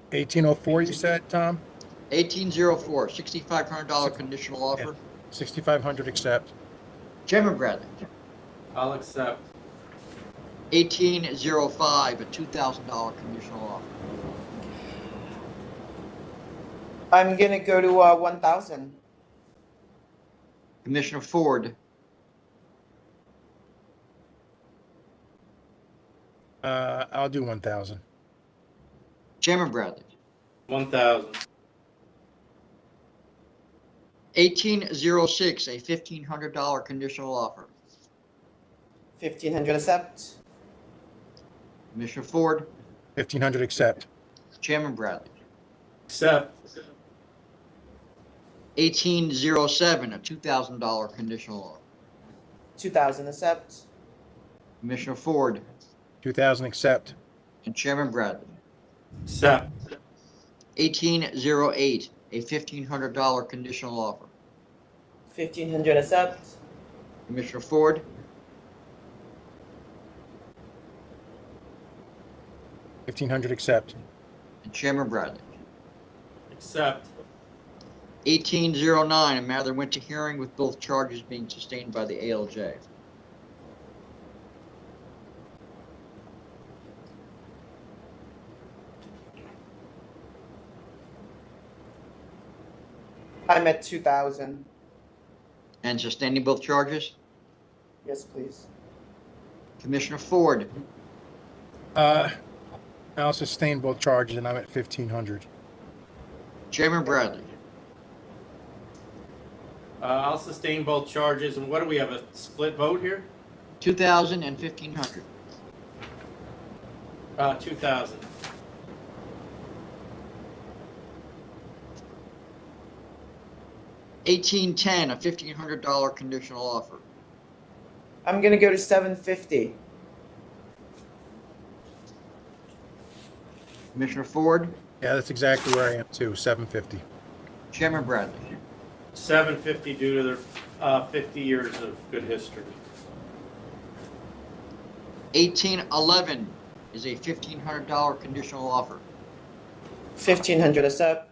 1804 you said, Tom? 1804, $6,500 conditional offer. 6,500 accept. Chairman Bradley. I'll accept. 1805, a $2,000 conditional offer. I'm gonna go to 1,000. Commissioner Ford, I'll do 1,000. Chairman Bradley. 1,000. 1806, a $1,500 conditional offer. 1,500 accept. Commissioner Ford, 1,500 accept. Chairman Bradley. Accept. 1807, a $2,000 conditional offer. 2,000 accept. Commissioner Ford 2,000 accept. and Chairman Bradley. Accept. 1808, a $1,500 conditional offer. 1,500 accept. Commissioner Ford, 1,500 accept. and Chairman Bradley. Accept. 1809, a matter that went to hearing with both charges being sustained by the ALJ. I'm at 2,000. And sustaining both charges? Yes, please. Commissioner Ford, I'll sustain both charges and I'm at 1,500. Chairman Bradley, I'll sustain both charges. And what do we have, a split vote here? 2,000 and 1,500. 2,000. $1810, a $1,500 conditional offer. I'm gonna go to 750. Commissioner Ford, Yeah, that's exactly where I am too, 750. Chairman Bradley. 750 due to their 50 years of good history. 1811 is a $1,500 conditional offer. 1,500 accept.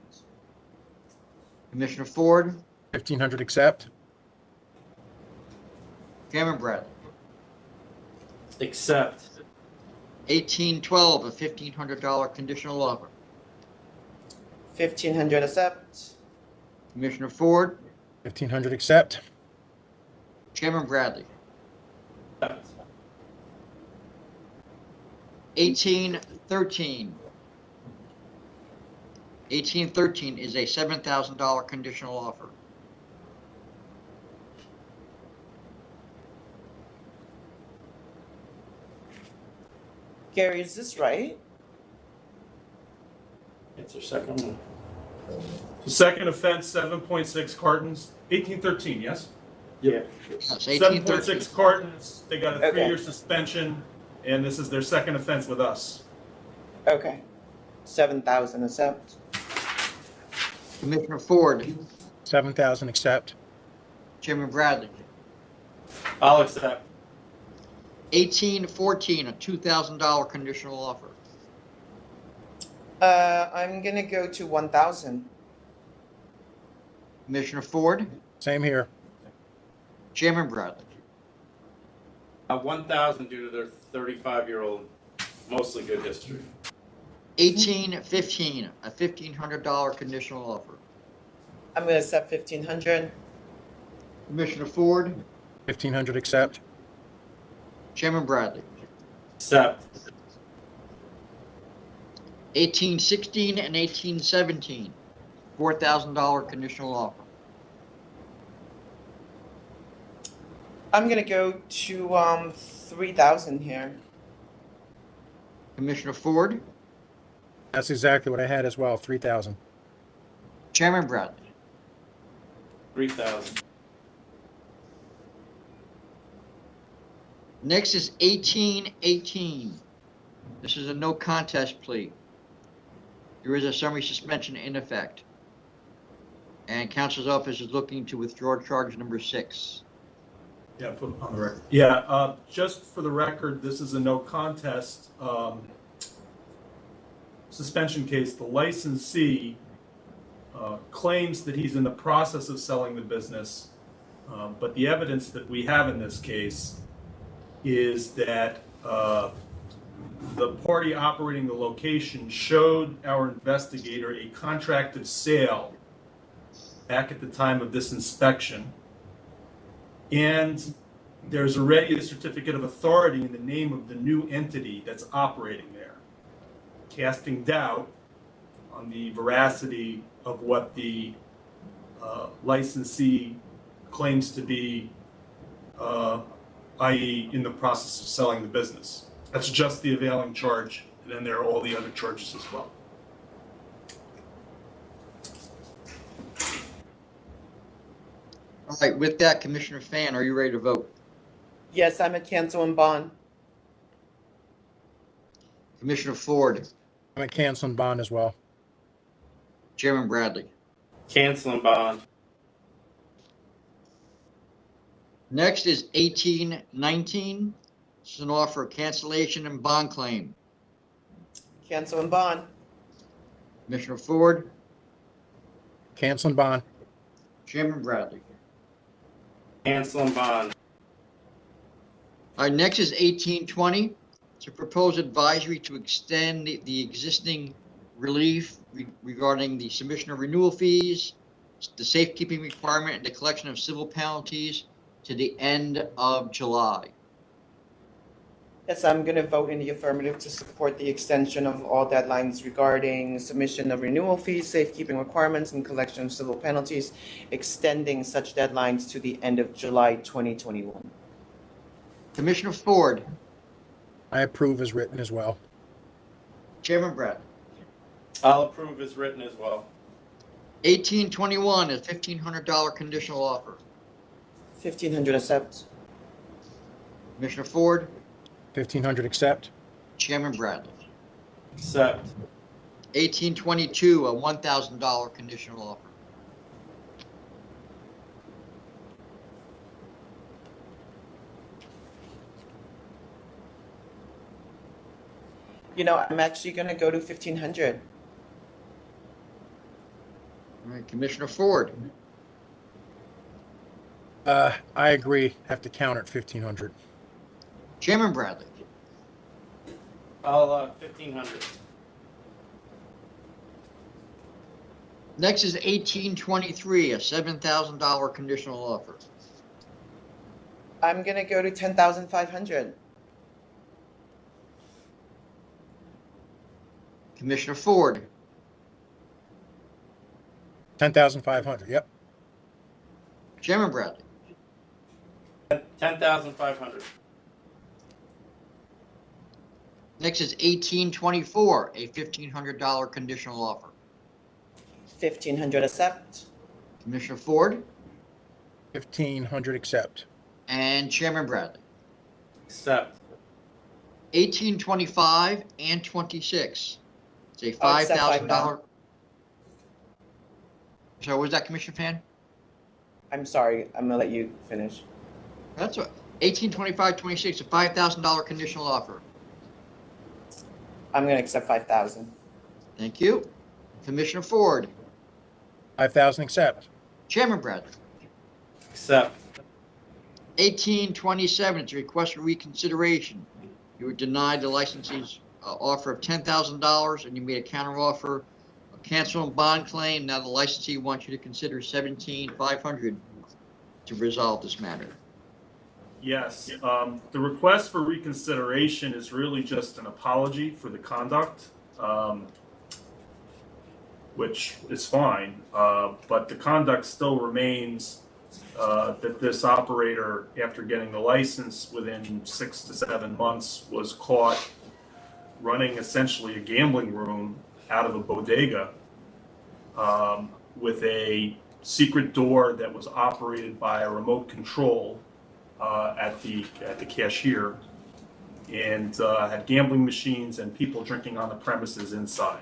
Commissioner Ford, 1,500 accept. Chairman Bradley. Accept. 1812, a $1,500 conditional offer. 1,500 accept. Commissioner Ford, 1,500 accept. Chairman Bradley. Accept. 1813. 1813 is a $7,000 conditional offer. Gary, is this right? It's their second one. The second offense, 7.6 cartons, 1813, yes? Yeah. That's 7.6 1813. cartons, they got a Okay. 3-year suspension, and this is their second offense with us. Okay. 7,000 accept. Commissioner Ford, 7,000 accept. Chairman Bradley. I'll accept. 1814, a $2,000 conditional offer. I'm gonna go to 1,000. Commissioner Ford, Same here. Chairman Bradley. 1,000 due to their 35-year-old, mostly good history. 1815, a $1,500 conditional offer. I'm gonna accept 1,500. Commissioner Ford, 1,500 accept. Chairman Bradley. Accept. 1816 and 1817, $4,000 conditional offer. I'm gonna go to 3,000 here. Commissioner Ford, That's exactly what I had as well, 3,000. Chairman Bradley. 3,000. Next is 1818. This is a no contest plea. There is a summary suspension in effect. And counsel's office is looking to withdraw charge number 6. Yeah, put it on the record. Yeah, just for the record, this is a no contest suspension case. The licensee claims that he's in the process of selling the business, but the evidence that we have in this case is that the party operating the location showed our investigator a contract of sale back at the time of this inspection. And there's already a certificate of authority in the name of the new entity that's operating there, casting doubt on the veracity of what the licensee claims to be, i.e. in the process of selling the business. That's just the availing charge, and then there are all the other charges as well. All right, with that, Commissioner Fan, are you ready to vote? Yes, I'm at cancel and bond. Commissioner Ford, I'm at cancel and bond as well. Chairman Bradley. Cancel and bond. Next is 1819. This is an offer of cancellation and bond claim. Cancel and bond. Commissioner Ford, Cancel and bond. Chairman Bradley. Cancel and bond. All right, next is 1820. It's a proposed advisory to extend the existing relief regarding the submission of renewal fees the safekeeping requirement and the collection of civil penalties to the end of July. Yes, I'm going to vote in the affirmative to support the extension of all deadlines regarding submission of renewal fees, safekeeping requirements, and collection of civil penalties, extending such deadlines to the end of July 2021. Commissioner Ford, I approve as written as well. Chairman Brett. I'll approve as written as well. 1821 is $1,500 conditional offer. 1,500 accept. Commissioner Ford, 1,500 accept. Chairman Bradley. Accept. 1822, a $1,000 conditional offer. You know, I'm actually going to go to 1,500. All right, Commissioner Ford, I agree. Have to counter at 1,500. Chairman Bradley. I'll 1,500. Next is 1823, a $7,000 conditional offer. I'm going to go to 10,500. Commissioner Ford, 10,500. Yep. Chairman Bradley. 10,500. Next is 1824, a $1,500 conditional offer. 1,500 accept. Commissioner Ford 1,500 accept. and Chairman Bradley. Accept. 1825 and 26. It's a I'll accept $5,000. So was that Commissioner Fan? I'm sorry, I'm going to let you finish. That's what. 1825-26, a $5,000 conditional offer. I'm going to accept 5,000. Thank you. Commissioner Ford, 5,000 accept. Chairman Bradley. Accept. 1827, it's a request for reconsideration. You were denied the licensee's offer of $10,000 and you made a counteroffer, a cancel and bond claim. Now the licensee wants you to consider $17,500 to resolve this matter. Yes, the request for reconsideration is really just an apology for the conduct, which is fine, but the conduct still remains that this operator, after getting the license within 6 to 7 months, was caught running essentially a gambling room out of a bodega with a secret door that was operated by a remote control at the cashier, and had gambling machines and people drinking on the premises inside.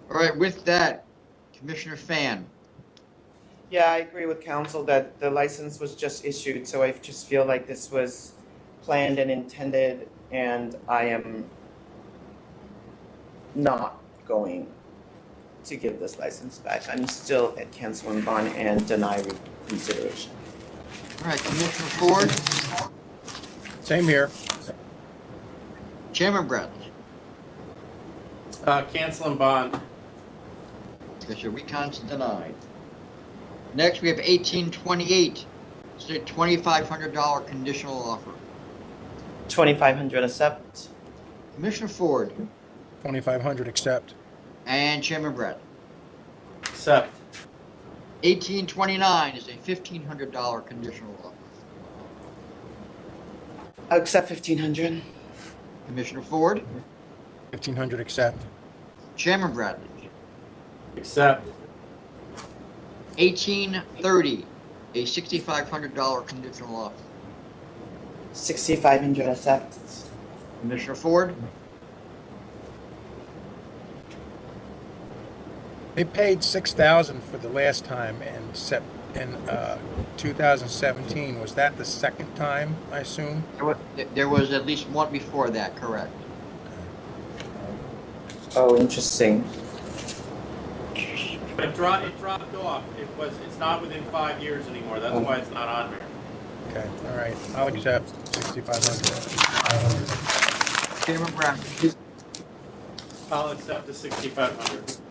All right, with that, Commissioner Fan. Yeah, I agree with council that the license was just issued, so I just feel like this was planned and intended, and I am not going to give this license back. I'm still at cancel and bond and deny reconsideration. All right, Commissioner Ford, Same here. Chairman Bradley. Cancel and bond. Because your recon's denied. Next, we have 1828. It's a $2,500 conditional offer. 2,500 accept. Commissioner Ford 2,500 accept. and Chairman Bradley. Accept. 1829 is a $1,500 conditional offer. I'll accept 1,500. Commissioner Ford, 1,500 accept. Chairman Bradley. Accept. 1830, a $6,500 conditional offer. 6,500 accept. Commissioner Ford, They paid 6,000 for the last time in 2017. Was that the second time, I assume? there was at least one before that, correct? Oh, interesting. It dropped off. It's not within 5 years anymore. That's why it's not on here. Okay, all right. I'll accept 6,500. Chairman Bradley. I'll accept the 6,500.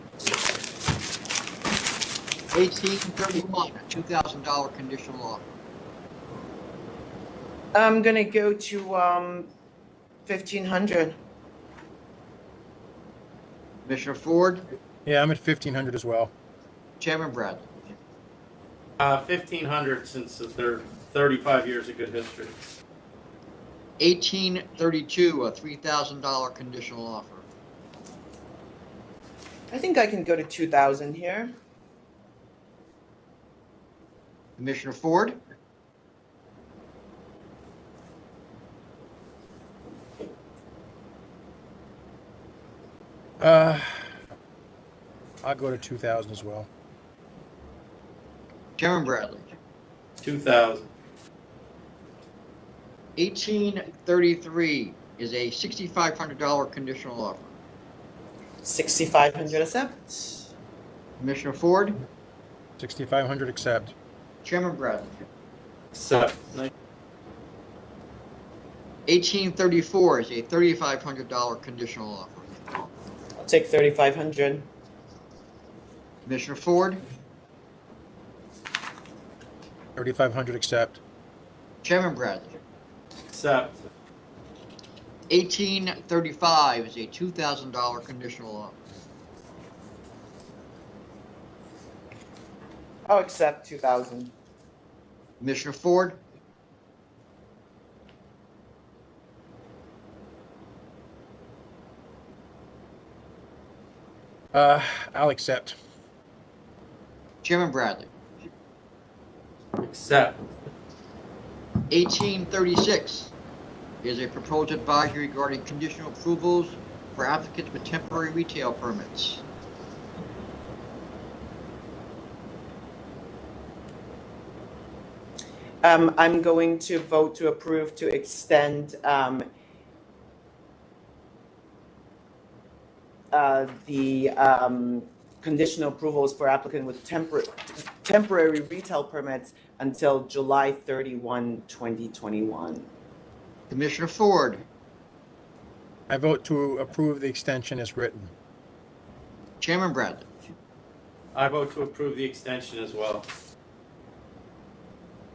1831, a $2,000 conditional offer. I'm gonna go to 1,500. Commissioner Ford, Yeah, I'm at 1,500 as well. Chairman Bradley. 1,500 since they're 35 years of good history. 1832, a $3,000 conditional offer. I think I can go to 2,000 here. Commissioner Ford, I'll go to 2,000 as well. Chairman Bradley. 2,000. 1833 is a $6,500 conditional offer. 6,500 accept. Commissioner Ford, 6,500 accept. Chairman Bradley. Accept. 1834 is a $3,500 conditional offer. I'll take 3,500. Commissioner Ford, 3,500 accept. Chairman Bradley. Accept. 1835 is a $2,000 conditional offer. I'll accept 2,000. Commissioner Ford, I'll accept. Chairman Bradley. Accept. 1836 is a proposed advisory regarding conditional approvals for applicants with temporary retail permits. I'm going to vote to approve to extend the conditional approvals for applicant with temporary retail permits until July 31, 2021. Commissioner Ford, I vote to approve the extension as written. Chairman Bradley. I vote to approve the extension as well.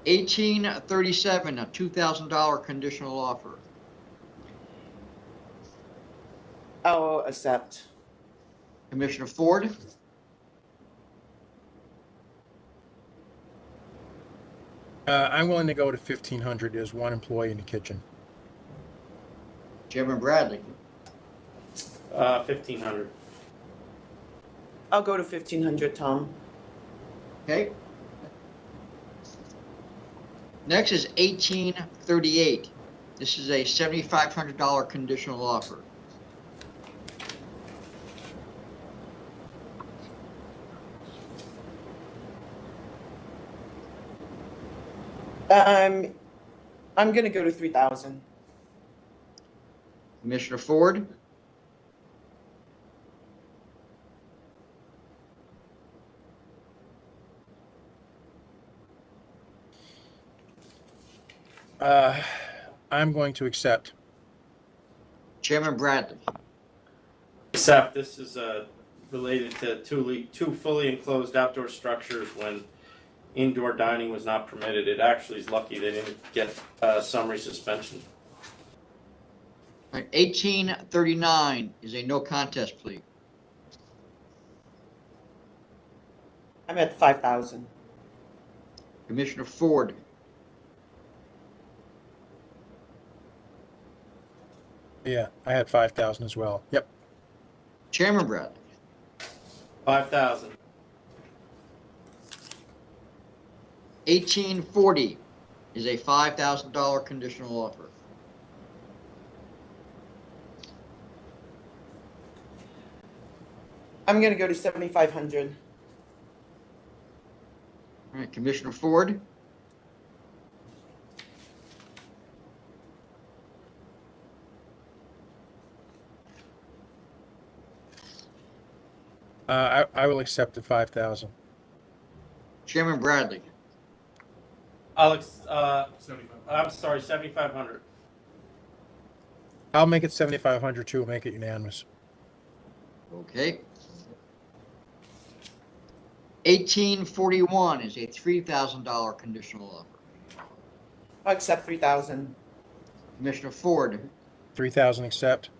1837, a $2,000 conditional offer. I'll accept. Commissioner Ford, I'm willing to go to 1,500. There's one employee in the kitchen. Chairman Bradley. 1,500. I'll go to 1,500, Tom. Okay. Next is 1838. This is a $7,500 conditional offer. I'm gonna go to 3,000. Commissioner Ford, I'm going to accept. Chairman Bradley. Accept. This is related to two fully enclosed outdoor structures when indoor dining was not permitted. It actually is lucky they didn't get summary suspension. All right, 1839 is a no contest plea. I'm at 5,000. Commissioner Ford, Yeah, I had 5,000 as well. Yep. Chairman Bradley. 5,000. 1840 is a $5,000 conditional offer. I'm gonna go to 7,500. All right, Commissioner Ford, I will accept the 5,000. Chairman Bradley. Alex, 75. I'm sorry, 7,500. I'll make it 7,500 too. Make it unanimous. Okay. 1841 is a $3,000 conditional offer. I'll accept 3,000. Commissioner Ford 3,000 accept.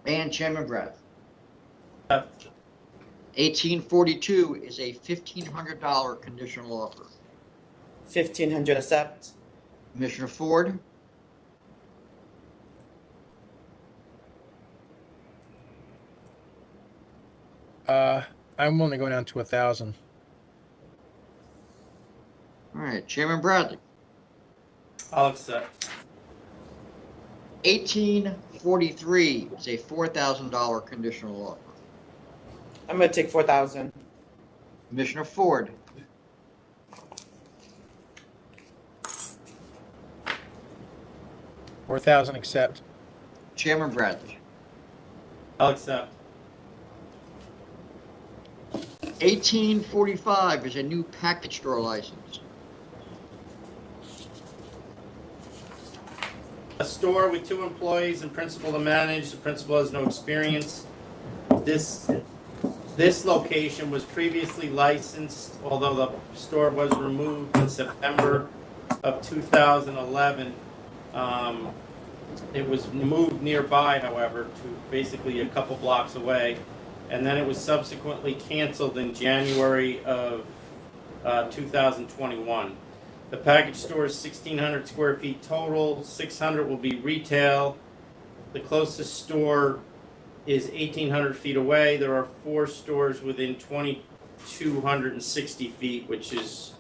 and Chairman Brad. Accept. 1842 is a $1,500 conditional offer. 1,500 accept. Commissioner Ford I'm willing to go down to 1,000. All right, Chairman Bradley. I'll accept. 1843 is a $4,000 conditional offer. I'm going to take 4,000. Commissioner Ford 4,000 accept. Chairman Bradley. I'll accept. 1845 is a new package store license. A store with 2 employees and principal to manage. The principal has no experience. This location was previously licensed, although the store was removed in September of 2011. It was moved nearby, however, to basically a couple blocks away, and then it was subsequently canceled in January of 2021. The package store is 1,600 square feet total, 600 will be retail. The closest store is 1,800 feet away. There are 4 stores within 2,260 feet, which is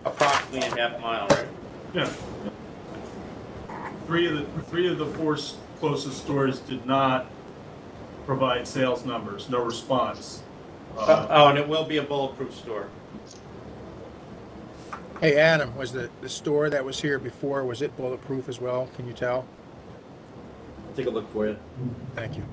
approximately a half mile, right? Yeah. Three of the 4 closest stores did not provide sales numbers, no response. And it will be a bulletproof store. Hey, Adam, was the store that was here before, was it bulletproof as well? Can you tell? I'll take a look for you. Thank you.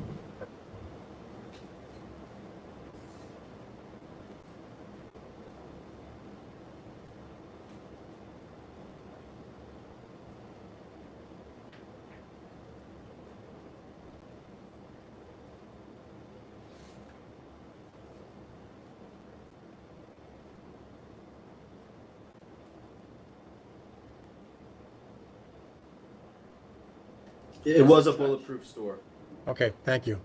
It was a bulletproof store. Okay, thank you.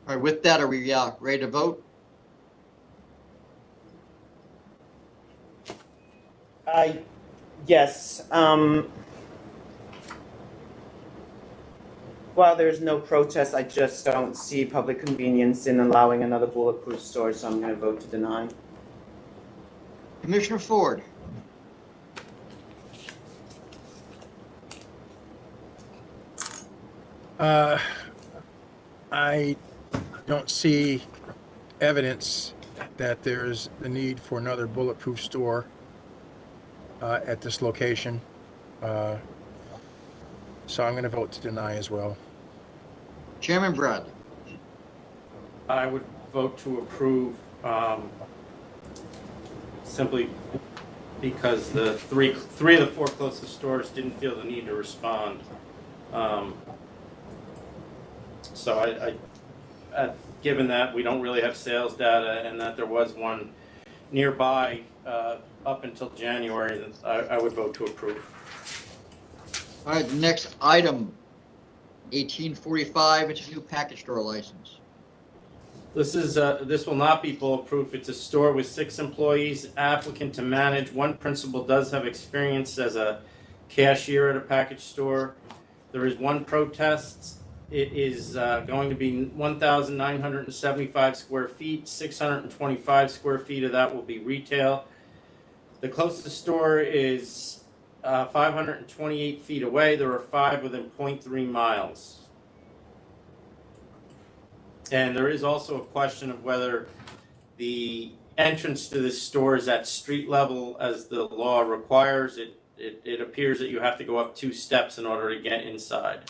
All right, with that, are we ready to vote? Yes. While there's no protest, I just don't see public convenience in allowing another bulletproof store, so I'm going to vote to deny. Commissioner Ford I don't see evidence that there's the need for another bulletproof store at this location. So I'm going to vote to deny as well. Chairman Bradley. I would vote to approve, simply because the three of the 4 closest stores didn't feel the need to respond. So I given that we don't really have sales data and that there was one nearby up until January, I would vote to approve. All right, the next item, 1845, it's a new package store license. This will not be bulletproof. It's a store with 6 employees, applicant to manage. One principal does have experience as a cashier at a package store. There is 1 protest. It is going to be 1,975 square feet. 625 square feet of that will be retail. The closest store is 528 feet away. There are 5 within 0.3 miles. And there is also a question of whether the entrance to this store is at street level as the law requires. It appears that you have to go up 2 steps in order to get inside.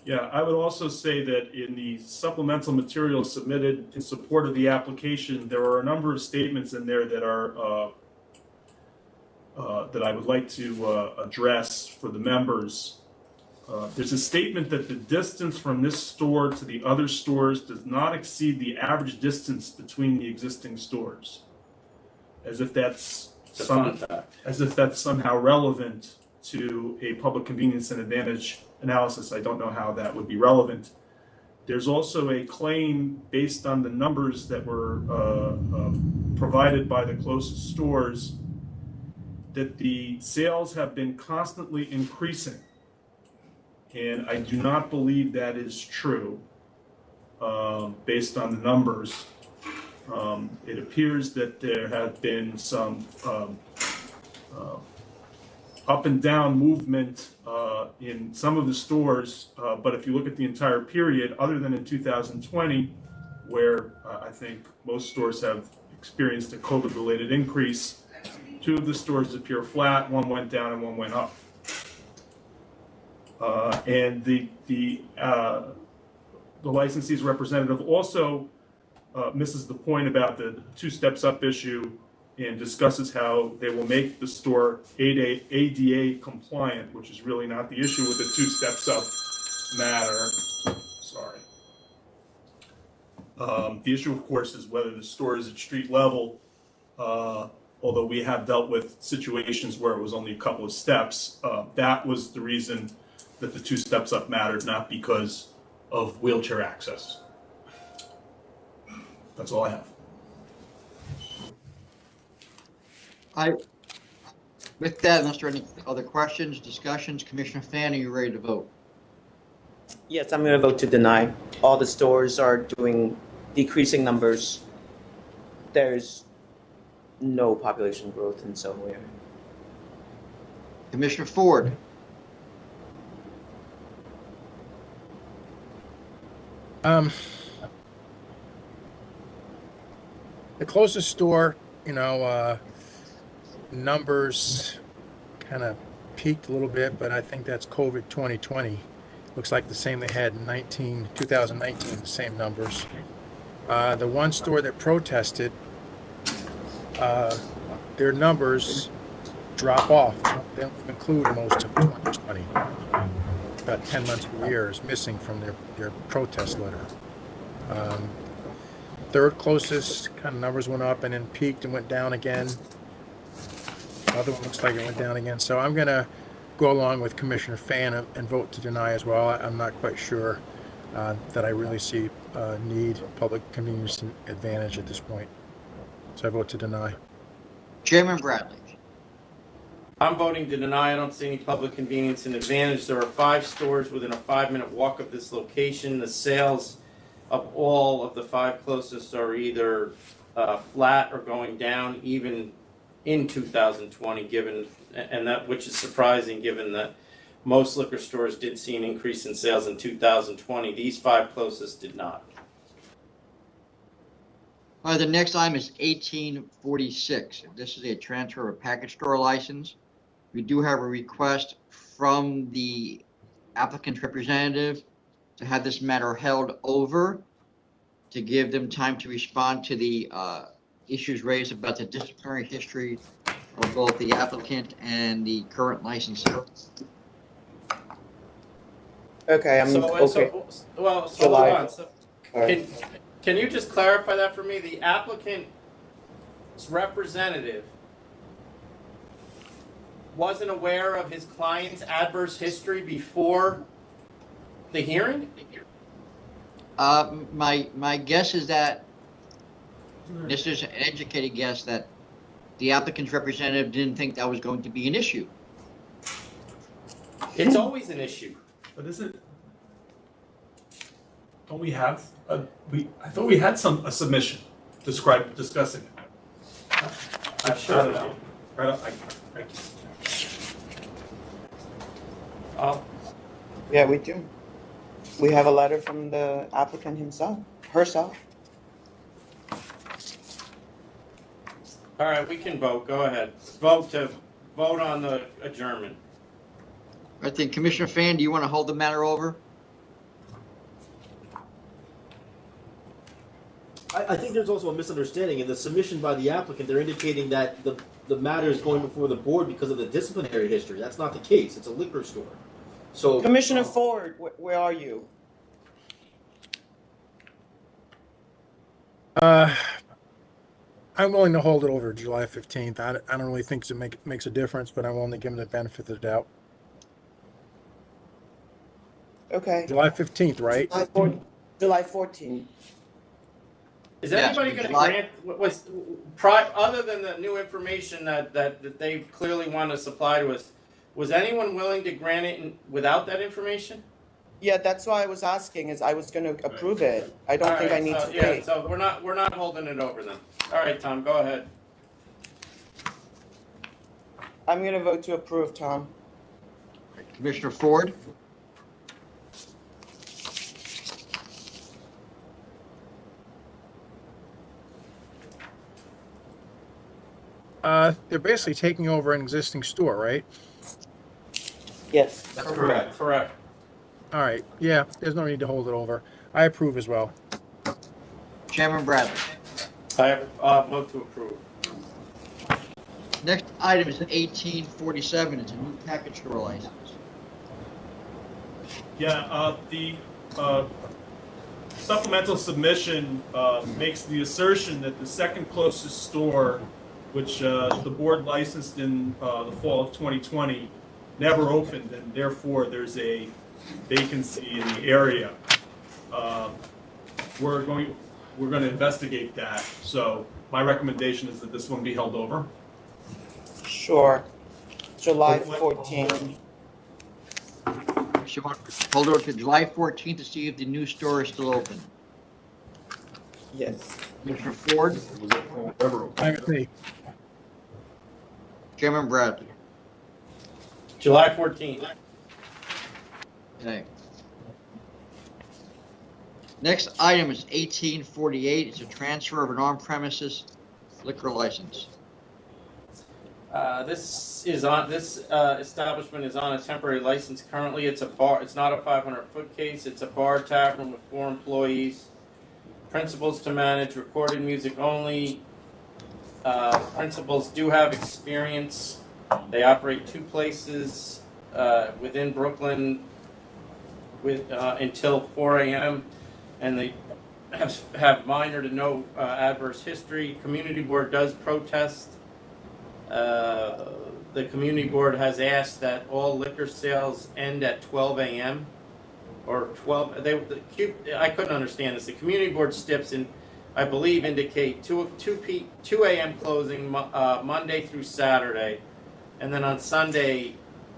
Yeah, I would also say that in the supplemental materials submitted in support of the application, there are a number of statements in there that are that I would like to address for the members. there's a statement that the distance from this store to the other stores does not exceed the average distance between the existing stores. As if that's It's a fun fact. as if that's somehow relevant to a public convenience and advantage analysis. I don't know how that would be relevant. There's also a claim based on the numbers that were provided by the closest stores that the sales have been constantly increasing. And I do not believe that is true based on the numbers. It appears that there have been some up and down movement in some of the stores, but if you look at the entire period, other than in 2020, where I think most stores have experienced a COVID-related increase, 2 of the stores appear flat, 1 went down and 1 went up. And the licensee's representative also misses the point about the 2 steps up issue and discusses how they will make the store ADA compliant, which is really not the issue with the 2 steps up matter. Sorry. The issue, of course, is whether the store is at street level, although we have dealt with situations where it was only a couple of steps. That was the reason that the 2 steps up mattered, not because of wheelchair access. That's all I have. With that, unless there are any other questions, discussions, Commissioner Fan, are you ready to vote? Yes, I'm going to vote to deny. All the stores are doing decreasing numbers. There's no population growth in Soho area. Commissioner Ford, The closest store, numbers kind of peaked a little bit, but I think that's COVID 2020. Looks like the same they had in 2019, the same numbers. The one store that protested, their numbers drop off. They don't include most of 2020. About 10 months of the year is missing from their protest letter. Third closest kind of numbers went up and then peaked and went down again. Other one looks like it went down again. So I'm going to go along with Commissioner Fan and vote to deny as well. I'm not quite sure that I really see need public convenience and advantage at this point. So I vote to deny. Chairman Bradley. I'm voting to deny. I don't see any public convenience and advantage. There are 5 stores within a 5-minute walk of this location. The sales of all of the 5 closest are either flat or going down, even in 2020, which is surprising given that most liquor stores did see an increase in sales in 2020. These 5 closest did not. All right, the next item is 1846. This is a transfer of a package store license. We do have a request from the applicant's representative to have this matter held over to give them time to respond to the issues raised about the disciplinary history of both the applicant and the current licensor. Okay, okay. Well, hold July. on. So, can you just clarify that for me? The applicant's representative wasn't aware of his client's adverse history before the hearing? My guess is that, this is an educated guess, that the applicant's representative didn't think that was going to be an issue. It's always an issue. But don't we have I thought we had a submission discussing it. I'm sure. I don't know. Yeah, we do. We have a letter from the applicant herself. All right, we can vote. Go ahead. Vote on the adjournment. I think Commissioner Fan, do you want to hold the matter over? I think there's also a misunderstanding in the submission by the applicant. They're indicating that the matter is going before the board because of the disciplinary history. That's not the case. It's a liquor store. So Commissioner Ford, where are you? I'm willing to hold it over July 15th. I don't really think it makes a difference, but I'm willing to give them the benefit of the doubt. Okay. July 15th, right? July 14th. Is Yes, anybody going to July- grant, other than the new information that they clearly want to supply to us, was anyone willing to grant it without that information? Yeah, that's why I was asking, is I was gonna approve it. I don't think I need to Yeah, wait. so we're not holding it over then. All right, Tom, go ahead. I'm gonna vote to approve, Tom. Commissioner Ford, They're basically taking over an existing store, right? Yes. that's correct. Correct. All right. Yeah, there's no need to hold it over. I approve as well. Chairman Bradley. I vote to approve. Next item is 1847. It's a new package store license. Yeah, the supplemental submission makes the assertion that the second closest store, which the board licensed in the fall of 2020, never opened, and therefore there's a vacancy in the area. We're going to investigate that. So my recommendation is that this one be held over. Sure. July 14th. She wants to hold over to July 14th to see if the new store is still open. Yes. Commissioner Ford, I'm with me. Chairman Bradley. July 14th. Okay. Next item is 1848. It's a transfer of an on-premises liquor license. This establishment is on a temporary license currently. It's a bar. It's not a 500-foot case. It's a bar tavern with 4 employees. Principals to manage. Recorded music only. Principals do have experience. They operate 2 places within Brooklyn with until 4 a.m. and they have minor to no adverse history. Community board does protest. The community board has asked that all liquor sales end at 12 a.m. or 12. I couldn't understand this. The community board steps in, I believe, indicate 2 a.m. closing Monday through Saturday, and then on Sunday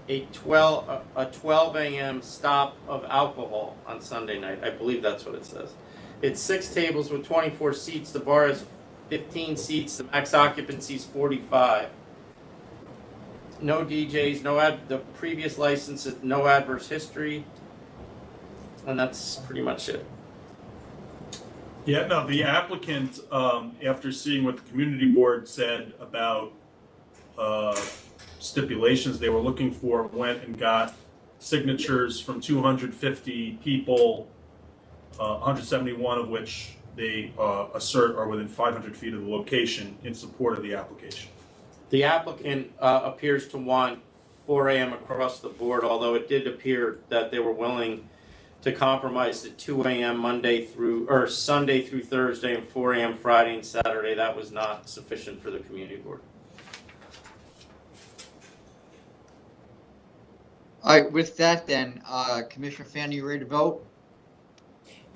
a 12 a.m. stop of alcohol on Sunday night. I believe that's what it says. It's 6 tables with 24 seats. The bar is 15 seats. The max occupancy is 45. No DJs, the previous license, no adverse history, and that's pretty much it. Yeah, no, the applicant, after seeing what the community board said about stipulations they were looking for, went and got signatures from 250 people, 171 of which they assert are within 500 feet of the location in support of the application. The applicant appears to want 4 a.m. across the board, although it did appear that they were willing to compromise at 2 a.m. Sunday through Thursday and 4 a.m. Friday and Saturday. That was not sufficient for the community board. All right, with that then, Commissioner Fanny, you ready to vote?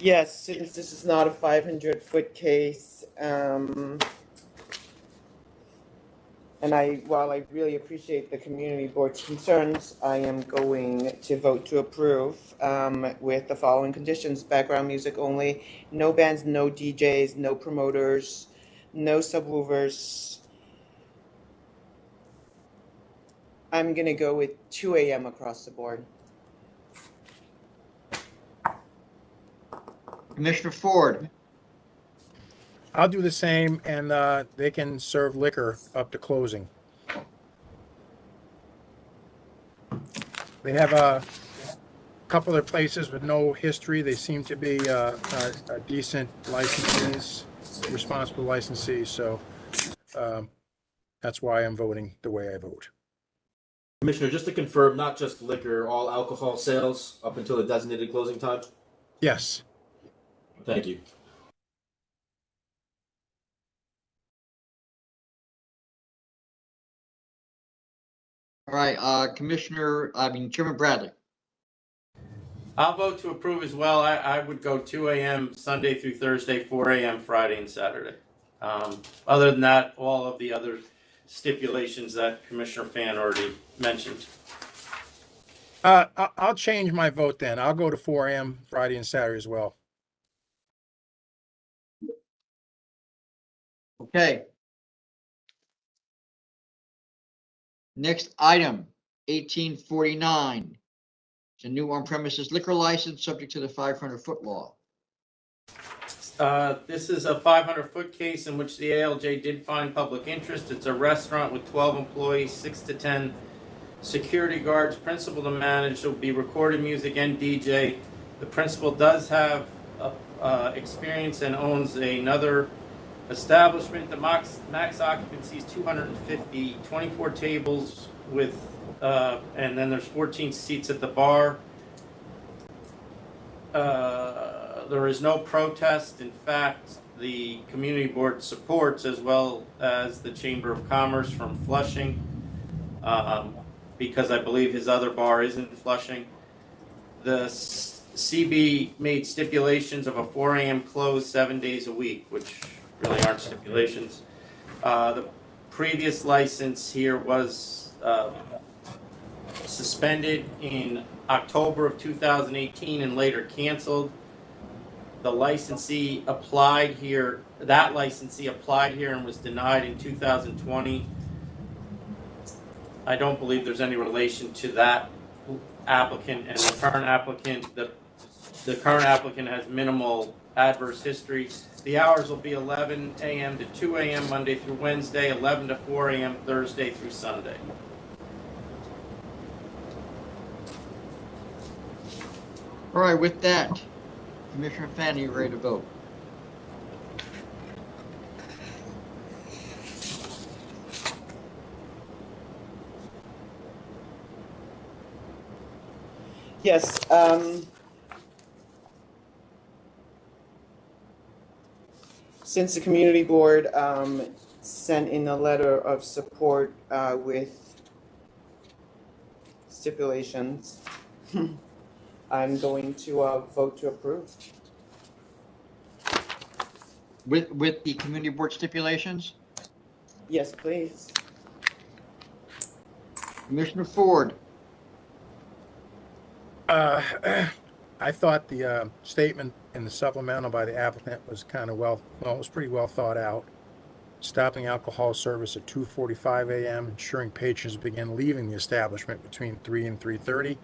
Yes, since this is not a 500-foot case, and while I really appreciate the community board's concerns, I am going to vote to approve with the following conditions: background music only, no bands, no DJs, no promoters, no subwoofers. I'm going to go with 2 a.m. across the board. Commissioner Ford, I'll do the same, and they can serve liquor up to closing. They have a couple of places with no history. They seem to be decent licensees, responsible licensees, so that's why I'm voting the way I vote. Commissioner, just to confirm, not just liquor, all alcohol sales up until the designated closing time? Yes. Thank you. All right, Chairman Bradley. I'll vote to approve as well. I would go 2 a.m. Sunday through Thursday, 4 a.m. Friday and Saturday. Other than that, all of the other stipulations that Commissioner Fan already mentioned. I'll change my vote then. I'll go to 4 a.m. Friday and Saturday as well. Okay. Next item, 1849. It's a new on-premises liquor license subject to the 500-foot law. This is a 500-foot case in which the ALJ did find public interest. It's a restaurant with 12 employees, 6 to 10 security guards, principal to manage. There will be recorded music and DJ. The principal does have experience and owns another establishment. The max occupancy is 250, 24 tables with, and then there's 14 seats at the bar. There is no protest. In fact, the community board supports, as well as the Chamber of Commerce from Flushing, because I believe his other bar is in Flushing. The CB made stipulations of a 4 a.m. close 7 days a week, which really aren't stipulations. The previous license here was suspended in October of 2018 and later canceled. The licensee applied here, that licensee applied here and was denied in 2020. I don't believe there's any relation to that applicant and the current applicant. The current applicant has minimal adverse history. The hours will be 11 a.m. to 2 a.m. Monday through Wednesday, 11 to 4 a.m. Thursday through Sunday. All right, with that, Commissioner Fan, are you ready to vote? Yes, since the community board sent in a letter of support with stipulations, I'm going to vote to approve. With the community board stipulations? Yes, please. Commissioner Ford. I thought the statement in the supplemental by the applicant was kind of it was pretty well thought out. Stopping alcohol service at 2:45 a.m., ensuring patrons begin leaving the establishment between 3 and 3:30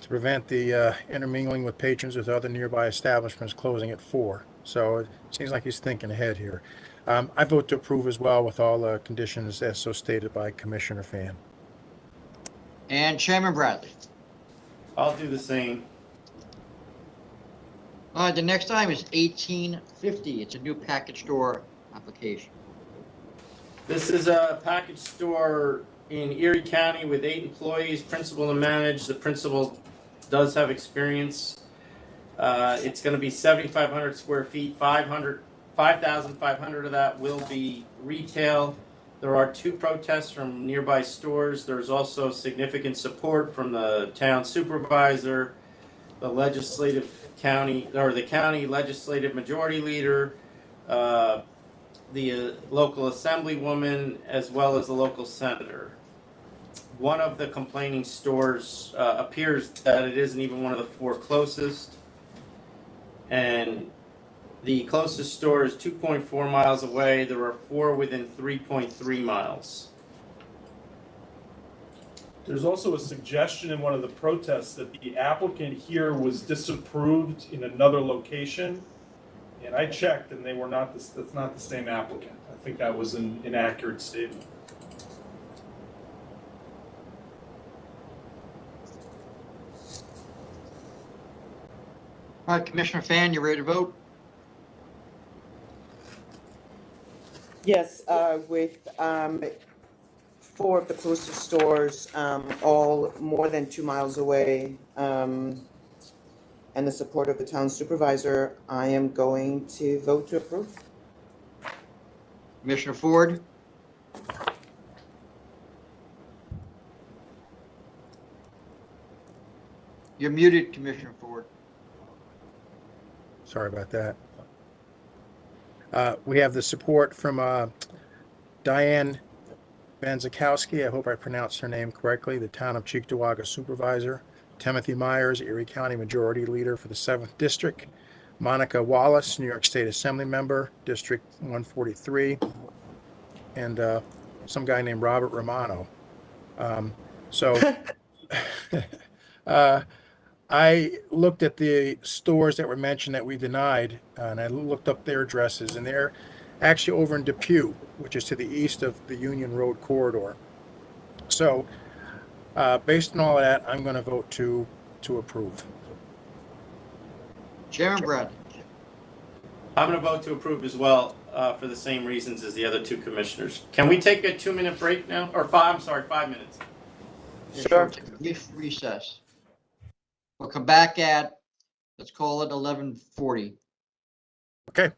to prevent the intermingling with patrons with other nearby establishments closing at 4. So it seems like he's thinking ahead here. I vote to approve as well with all the conditions as so stated by Commissioner Fan. And Chairman Bradley. I'll do the same. All right, the next item is 1850. It's a new package store application. This is a package store in Erie County with 8 employees, principal to manage. The principal does have experience. It's going to be 7,500 square feet. 5,500 of that will be retail. There are 2 protests from nearby stores. There's also significant support from the town supervisor, the county legislative majority leader, the local assemblywoman, as well as the local senator. One of the complaining stores appears that it isn't even one of the 4 closest, and the closest store is 2.4 miles away. There are 4 within 3.3 miles. There's also a suggestion in one of the protests that the applicant here was disapproved in another location. And I checked and they were not that's not the same applicant. I think that was an inaccurate statement. All right, Commissioner Fan, you ready to vote? Yes, with four of the closest stores, all more than 2 miles away, and the support of the town supervisor, I am going to vote to approve. Commissioner Ford, you're muted, Commissioner Ford. Sorry about that. We have the support from Diane Banzakowski, I hope I pronounced her name correctly, the Town of Cheektowaga Supervisor, Timothy Myers, Erie County Majority Leader for the 7th District, Monica Wallace, New York State Assembly Member, District 143, and some guy named Robert Romano. So I looked at the stores that were mentioned that we denied, and I looked up their addresses, and they're actually over in Depew, which is to the east of the Union Road corridor. So, based on all of that, I'm going to vote to approve. Chairman Bradley. I'm going to vote to approve as well, for the same reasons as the other two commissioners. Can we take a 2-minute break now? Or 5 minutes. Sure. Take a brief recess. We'll come back at, let's call it 11:40. Okay.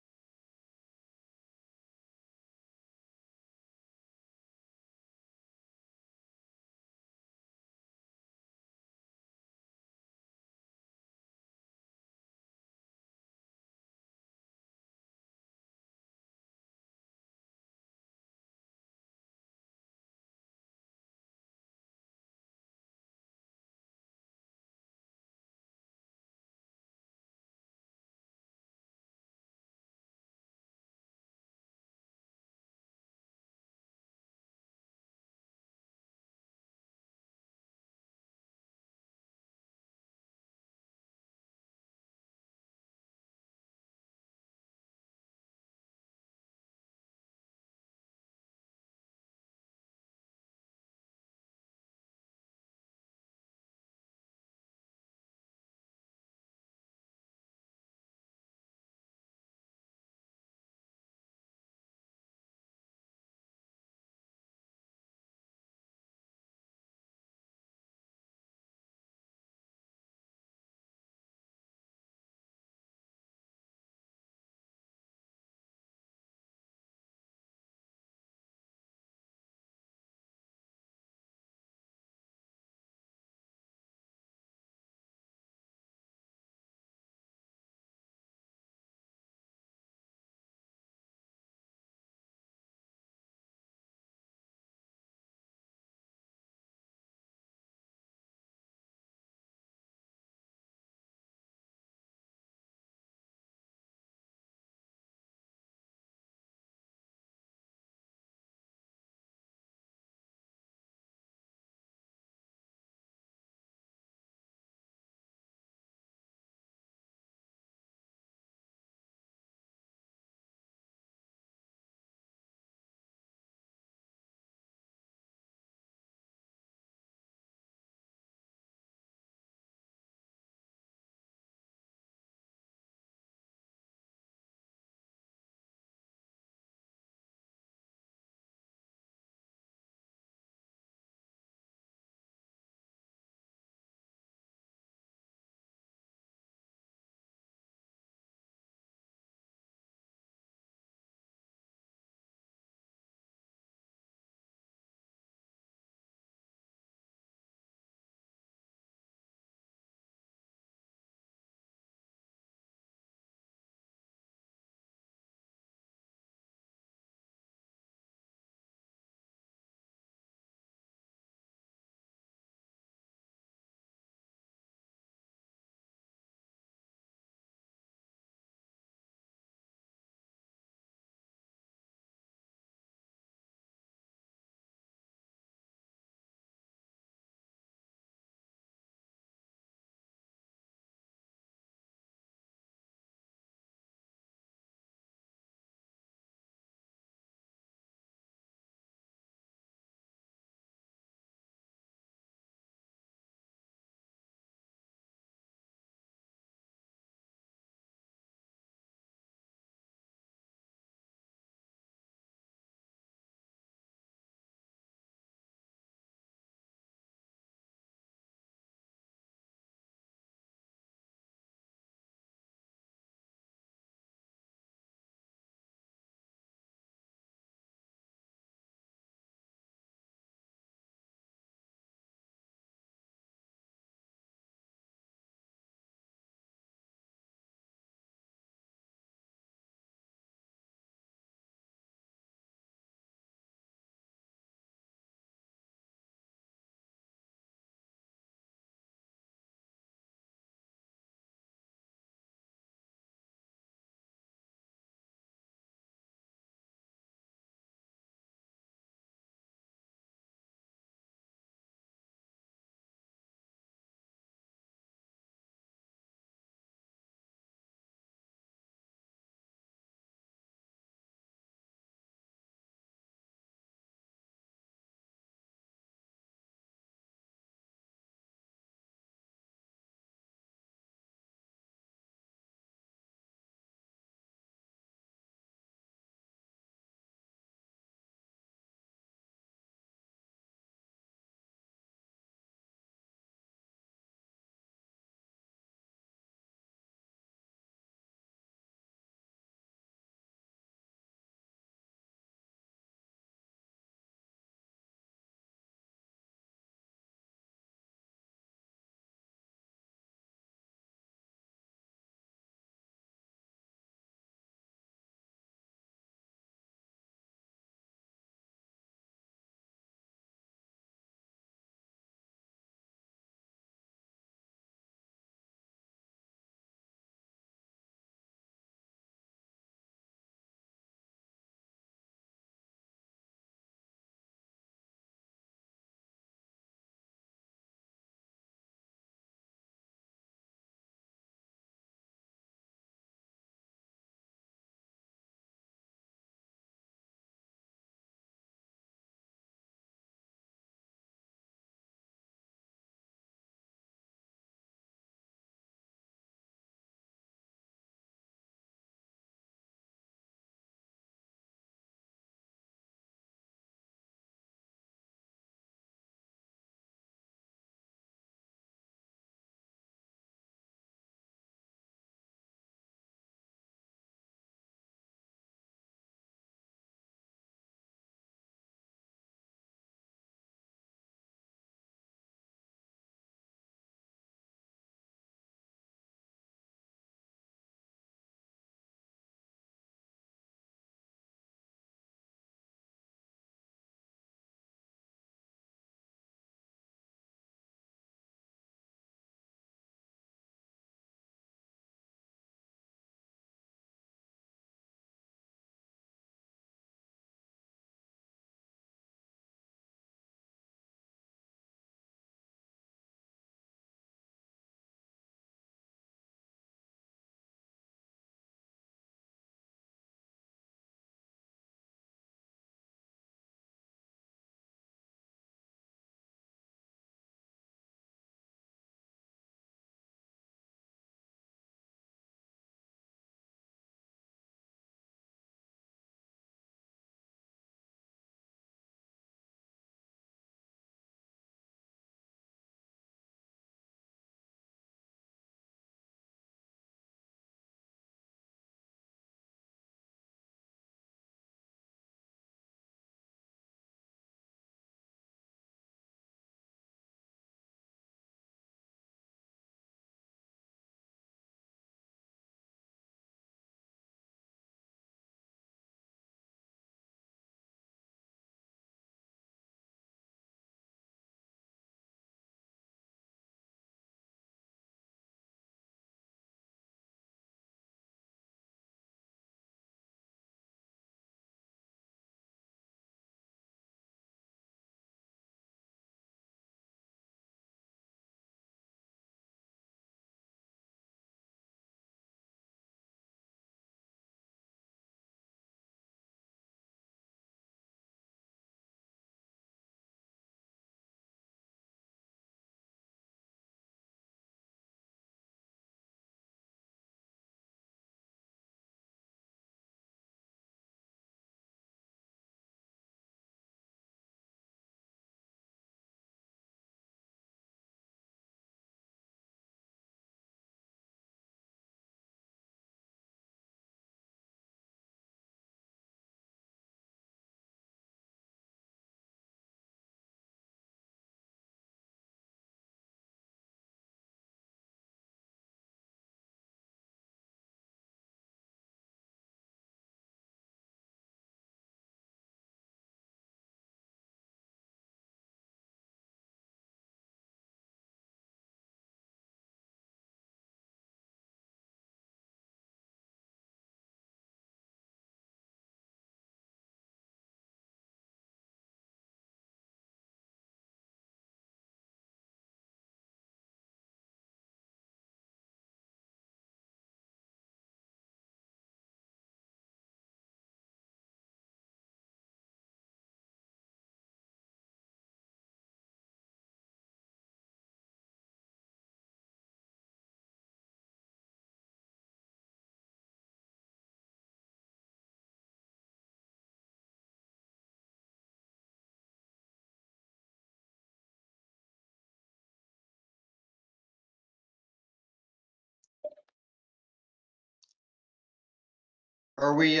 Are we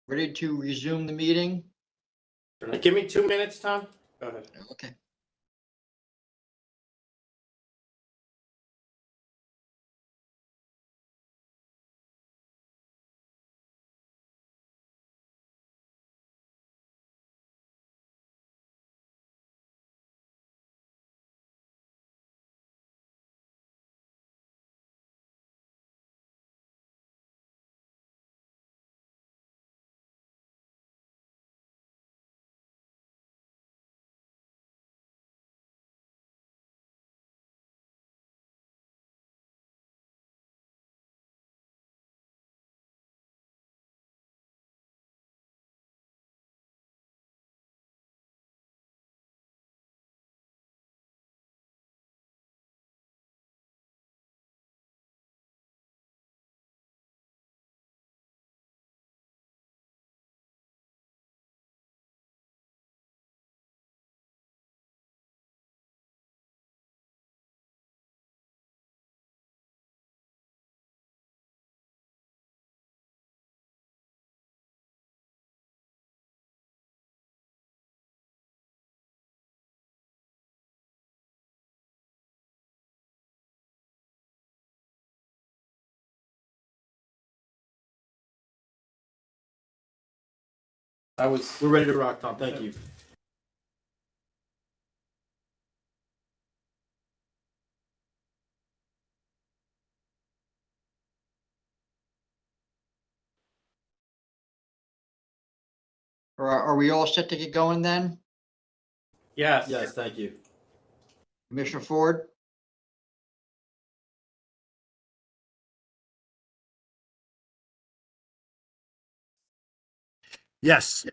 ready to resume the meeting? Give me 2 minutes, Tom. Go ahead. Okay. We're ready to rock, Tom. Thank you. Are we all set to get going then? Yes. Yes, thank you. Commissioner Ford? Yes.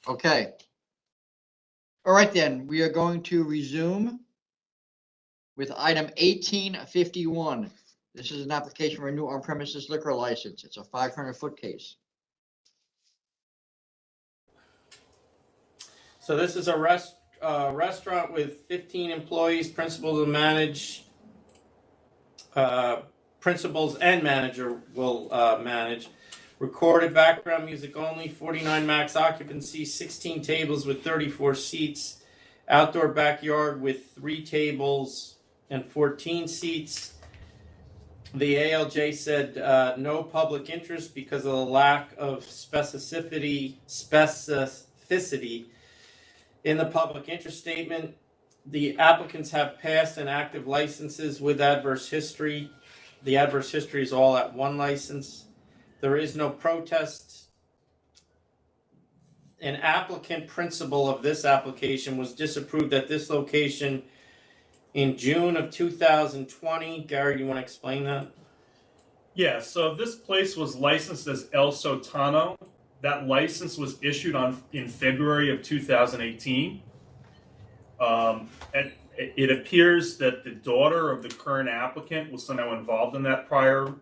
Okay. All right, then, we are going to resume with item 1851. This is an application for a new on-premises liquor license. It's a 500-foot case. So this is a restaurant with 15 employees, principals and manager will manage. Recorded background music only, 49 max occupancy, 16 tables with 34 seats, outdoor backyard with 3 tables and 14 seats. The ALJ said no public interest because of the lack of specificity in the public interest statement. The applicants have passed and active licenses with adverse history. The adverse history is all at 1 license. There is no protest. An applicant principal of this application was disapproved at this location in June of 2020. Gary, do you want to explain that? Yeah, so this place was licensed as El Sotano. That license was issued in February of 2018. It appears that the daughter of the current applicant was somehow involved in that prior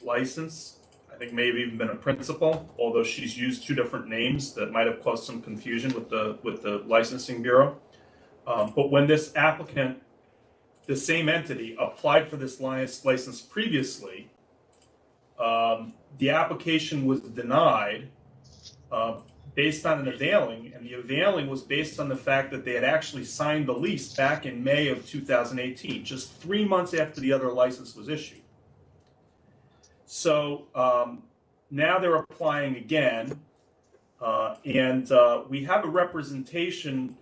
license. I think maybe even been a principal, although she's used 2 different names that might have caused some confusion with the licensing bureau. But when this applicant, the same entity, applied for this license previously, the application was denied based on an availing, and the availing was based on the fact that they had actually signed the lease back in May of 2018, just 3 months after the other license was issued. So now they're applying again, and we have a representation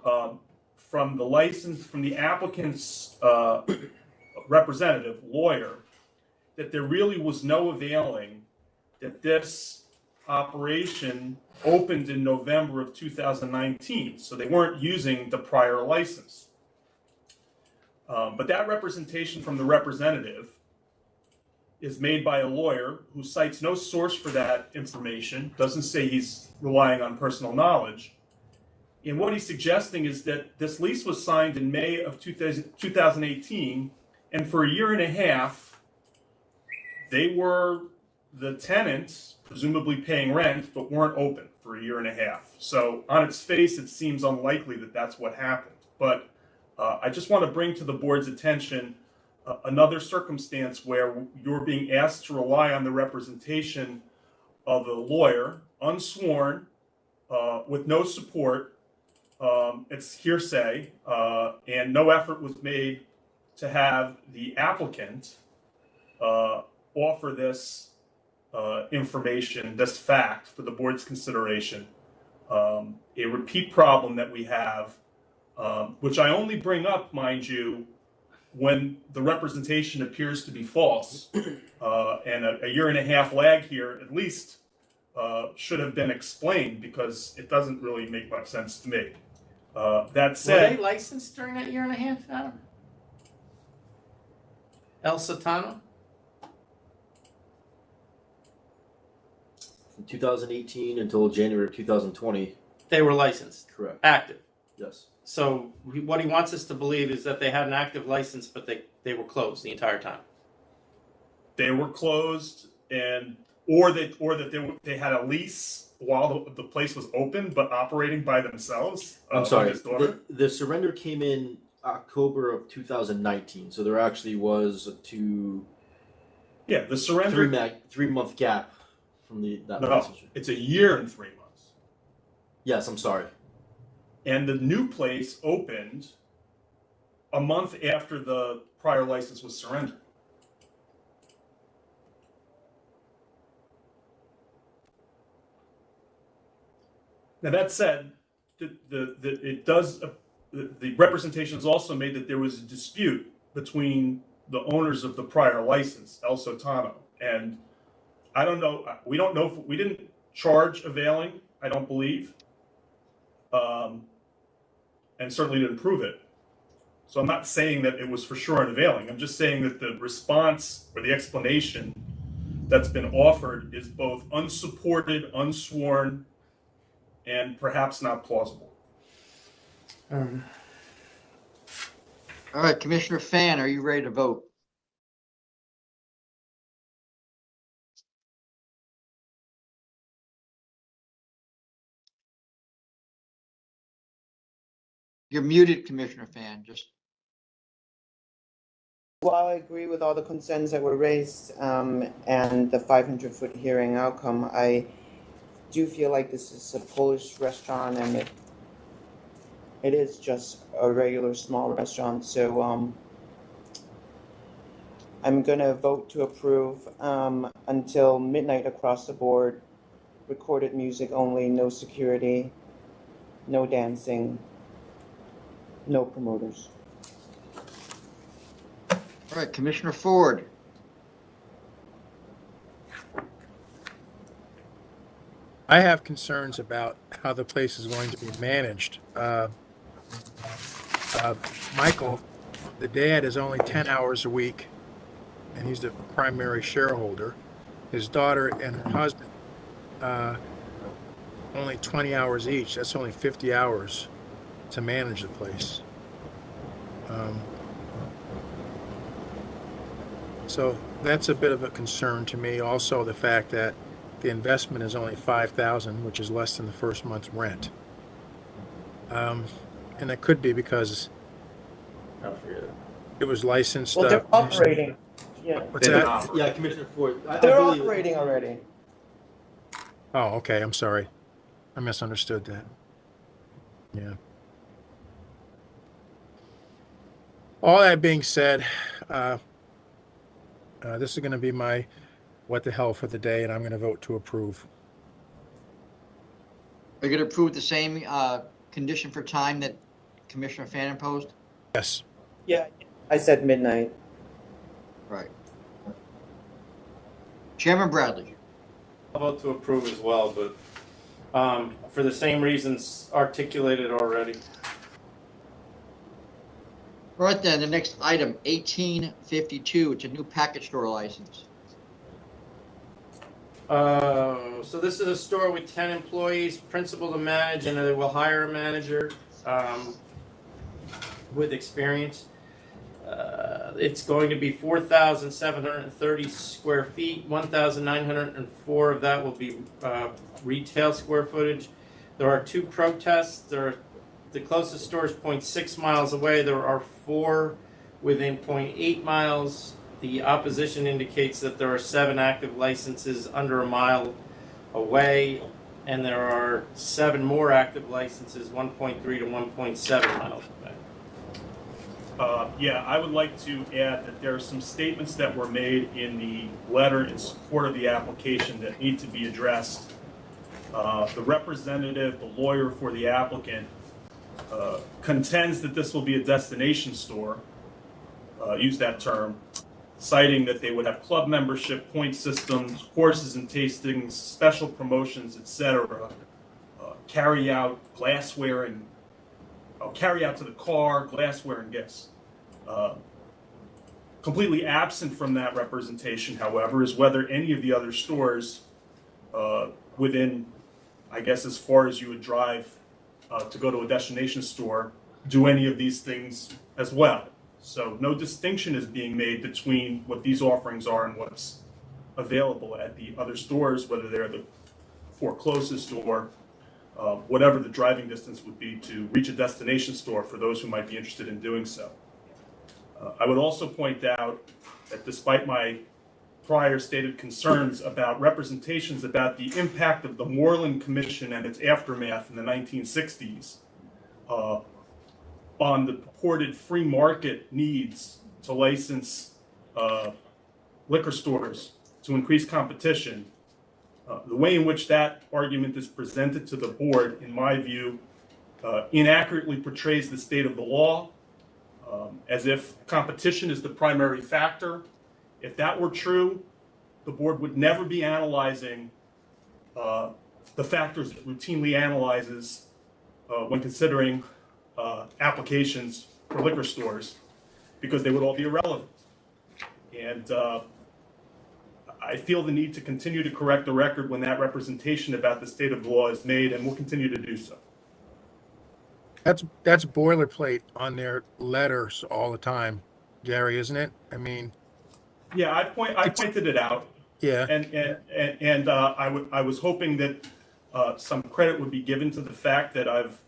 from the applicant's representative, lawyer, that there really was no availing, that this operation opened in November of 2019, so they weren't using the prior license. But that representation from the representative is made by a lawyer who cites no source for that information, doesn't say he's relying on personal knowledge. And what he's suggesting is that this lease was signed in May of 2018, and for a year and a half, they were the tenants, presumably paying rent, but weren't open for a year and a half. So on its face, it seems unlikely that that's what happened. But I just want to bring to the board's attention another circumstance where you're being asked to rely on the representation of a lawyer, unsworn, with no support. It's hearsay, and no effort was made to have the applicant offer this information, this fact, for the board's consideration. A repeat problem that we have, which I only bring up, mind you, when the representation appears to be false, and a year and a half lag here at least should have been explained, because it doesn't really make much sense to me. That Were said, they licensed during that year and a half, Adam? El Satano? From 2018 until January of 2020. They were licensed, Correct. active. Yes. So what he wants us to believe is that they had an active license, but they were closed the entire time. they were closed, and or that they had a lease while the place was open but operating by themselves. I'm sorry. His daughter. The surrender came in October of 2019, so there actually was The surrender. 3-month gap from that No, licensure. it's a year and 3 months. Yes, I'm sorry. And the new place opened a month after the prior license was surrendered. Now that said, the representation is also made that there was a dispute between the owners of the prior license, El Sotano, and I don't know. We don't know if we didn't charge availing. I don't believe, and certainly didn't prove it. So I'm not saying that it was for sure unavailing. I'm just saying that the response or the explanation that's been offered is both unsupported, unsworn, and perhaps not plausible. All right, Commissioner Fan, are you ready to vote? You're muted, Commissioner Fan. Just While I agree with all the concerns that were raised and the 500-foot hearing outcome, I do feel like this is a Polish restaurant and it is just a regular small restaurant. So I'm going to vote to approve until midnight across the board. Recorded music only, no security, no dancing, no promoters. all right, Commissioner Ford. I have concerns about how the place is going to be managed. Michael, the dad, is only 10 hours a week, and he's the primary shareholder. His daughter and her husband, only 20 hours each. That's only 50 hours to manage the place. So that's a bit of a concern to me. Also, the fact that the investment is only $5,000, which is less than the first month's rent. And it could be because it was licensed. Well, they're operating. Yeah, What's that? Yeah, Commissioner Ford. they're operating already. Oh, okay. I'm sorry. I misunderstood that. Yeah. All that being said, this is going to be my what the hell for the day, and I'm going to vote to approve. Are you going to approve the same condition for time that Commissioner Fan imposed? Yes. Yeah, I said midnight. Right. Chairman Bradley. I'll vote to approve as well, but for the same reasons articulated already. All right then, the next item, 1852. It's a new package store license. So this is a store with 10 employees, principal to manage, and they will hire a manager with experience. It's going to be 4,730 square feet. 1,904 of that will be retail square footage. There are 2 protests. The closest store is 0.6 miles away. There are 4 within 0.8 miles. The opposition indicates that there are 7 active licenses under a mile away, and there are 7 more active licenses 1.3 to 1.7 miles away. Yeah, I would like to add that there are some statements that were made in the letter in support of the application that need to be addressed. The representative, the lawyer for the applicant, contends that this will be a destination store, use that term, citing that they would have club membership, point systems, courses and tastings, special promotions, etc. Carry out glassware and carry out to the car, glassware and gifts. Completely absent from that representation, however, is whether any of the other stores within, I guess, as far as you would drive to go to a destination store, do any of these things as well. So no distinction is being made between what these offerings are and what's available at the other stores, whether they're the 4 closest or whatever the driving distance would be to reach a destination store for those who might be interested in doing so. I would also point out that despite my prior stated concerns about representations about the impact of the Moreland Commission and its aftermath in the 1960s on the purported free market needs to license liquor stores to increase competition, the way in which that argument is presented to the board, in my view, inaccurately portrays the state of the law, as if competition is the primary factor. If that were true, the board would never be analyzing the factors it routinely analyzes when considering applications for liquor stores, because they would all be irrelevant. And I feel the need to continue to correct the record when that representation about the state of the law is made, and will continue to do so. That's boilerplate on their letters all the time, Gary, isn't it? I mean, yeah, I pointed it out. Yeah, and I was hoping that some credit would be given to the fact that I've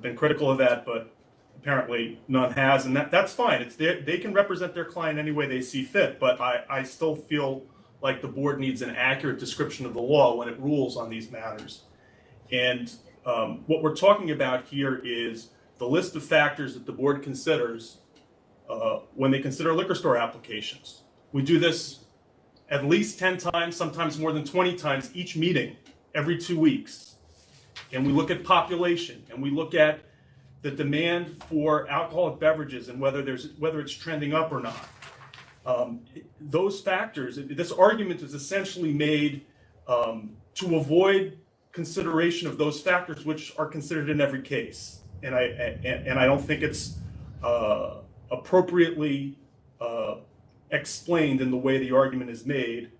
been critical of that, but apparently none has, and that's fine. It's they can represent their client any way they see fit, but I still feel like the board needs an accurate description of the law when it rules on these matters. And what we're talking about here is the list of factors that the board considers when they consider liquor store applications. We do this at least 10 times, sometimes more than 20 times each meeting, every 2 weeks. And we look at population, and we look at the demand for alcoholic beverages and whether it's trending up or not. Those factors, this argument is essentially made to avoid consideration of those factors which are considered in every case. And I don't think it's appropriately explained in the way the argument is made,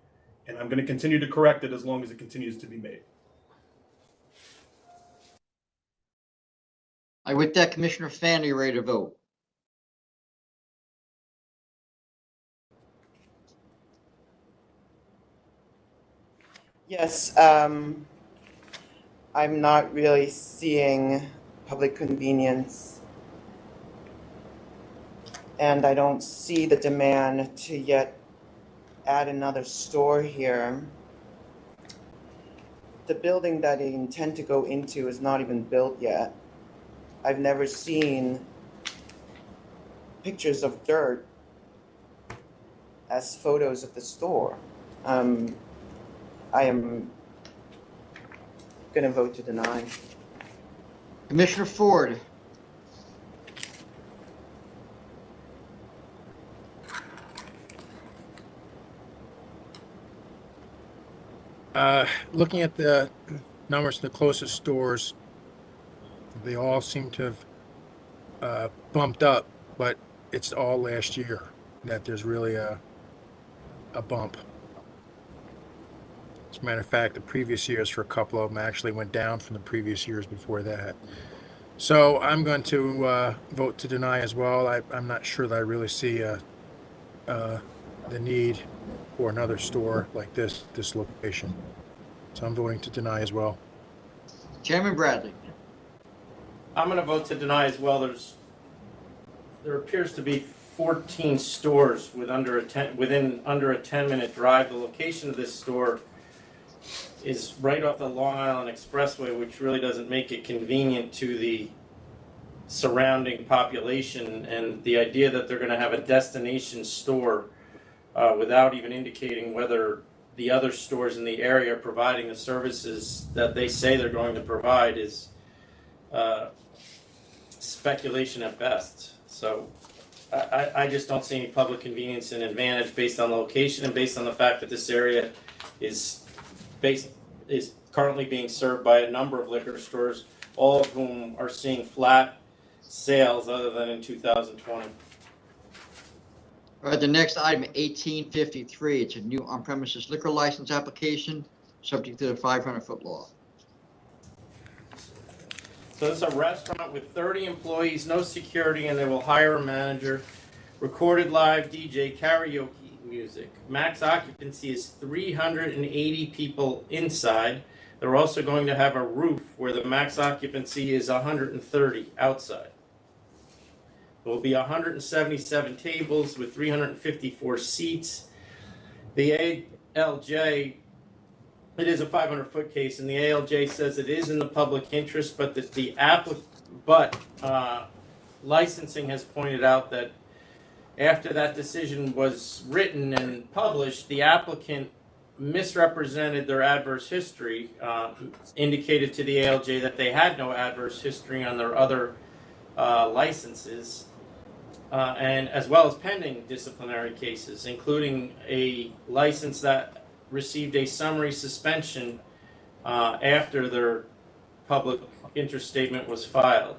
and I'm going to continue to correct it as long as it continues to be made. With that, Commissioner Fan, are you ready to vote? Yes, I'm not really seeing public convenience, and I don't see the demand to yet add another store here. The building that they intend to go into is not even built yet. I've never seen pictures of dirt as photos of the store. I am going to vote to deny. Commissioner Ford, looking at the numbers of the closest stores, they all seem to have bumped up, but it's all last year that there's really a bump. As a matter of fact, the previous years for a couple of them actually went down from the previous years before that. So I'm going to vote to deny as well. I'm not sure that I really see the need for another store like this location. So I'm voting to deny as well. Chairman Bradley. I'm going to vote to deny as well. There appears to be 14 stores within under a 10-minute drive. The location of this store is right off the Long Island Expressway, which really doesn't make it convenient to the surrounding population. And the idea that they're going to have a destination store without even indicating whether the other stores in the area are providing the services that they say they're going to provide is speculation at best. So I just don't see any public convenience and advantage based on the location and based on the fact that this area is currently being served by a number of liquor stores, all of whom are seeing flat sales other than in 2020. All right, the next item, 1853, it's a new on-premises liquor license application, subject to the 500-foot law. So this is a restaurant with 30 employees, no security, and they will hire a manager. Recorded live DJ, karaoke music. Max occupancy is 380 people inside. They're also going to have a roof where the max occupancy is 130 outside. There will be 177 tables with 354 seats. The ALJ, it is a 500-foot case, and the ALJ says it is in the public interest, but that licensing has pointed out that after that decision was written and published, the applicant misrepresented their adverse history, indicated to the ALJ that they had no adverse history on their other licenses, and as well as pending disciplinary cases, including a license that received a summary suspension after their public interest statement was filed.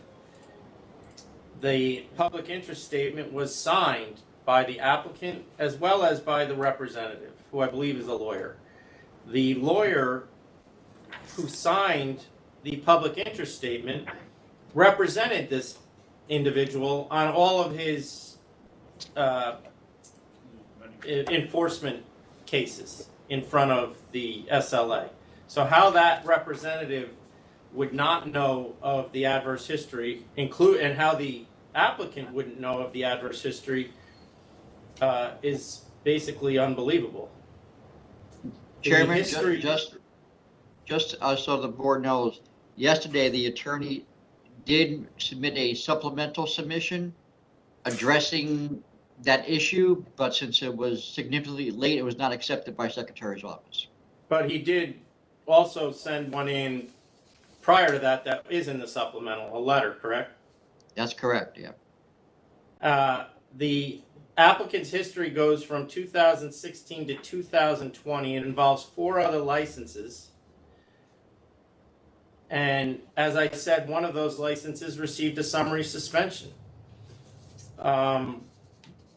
The public interest statement was signed by the applicant as well as by the representative, who I believe is a lawyer. The lawyer who signed the public interest statement represented this individual on all of his enforcement cases in front of the SLA. So how that representative would not know of the adverse history, and how the applicant wouldn't know of the adverse history, is basically unbelievable. Chairman, history- just so the board knows, yesterday the attorney did submit a supplemental submission addressing that issue, but since it was significantly late, it was not accepted by Secretary's office. But he did also send one in prior to that that is in the supplemental, a letter, correct? That's correct, yeah. The applicant's history goes from 2016 to 2020. It involves 4 other licenses. And as I said, one of those licenses received a summary suspension.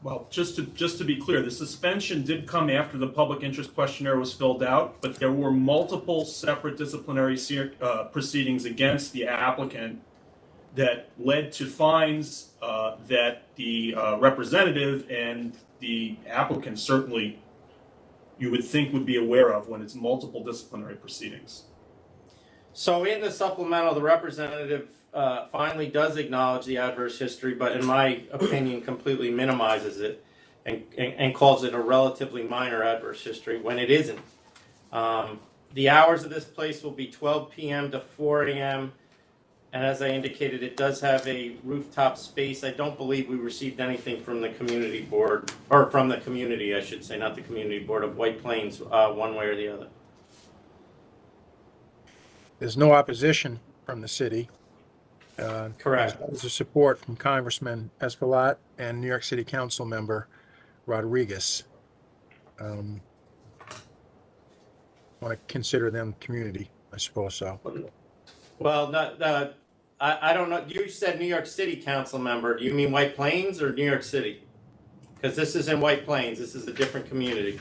Well, just to be clear, the suspension did come after the public interest questionnaire was filled out, but there were multiple separate disciplinary proceedings against the applicant that led to fines that the representative and the applicant certainly, you would think, would be aware of when it's multiple disciplinary proceedings. So in the supplemental, the representative finally does acknowledge the adverse history, but in my opinion, completely minimizes it and calls it a relatively minor adverse history when it isn't. The hours of this place will be 12 p.m. to 4 a.m. And as I indicated, it does have a rooftop space. I don't believe we received anything from the community board, or from the community, I should say, not the community board of White Plains, one way or the other. There's no opposition from the city. Correct. There's a support from Congressman Espaillat and New York City Council member Rodriguez. Want to consider them community, I suppose so. Well, I don't know. You said New York City Council member. Do you mean White Plains or New York City? Because this is in White Plains. This is a different community,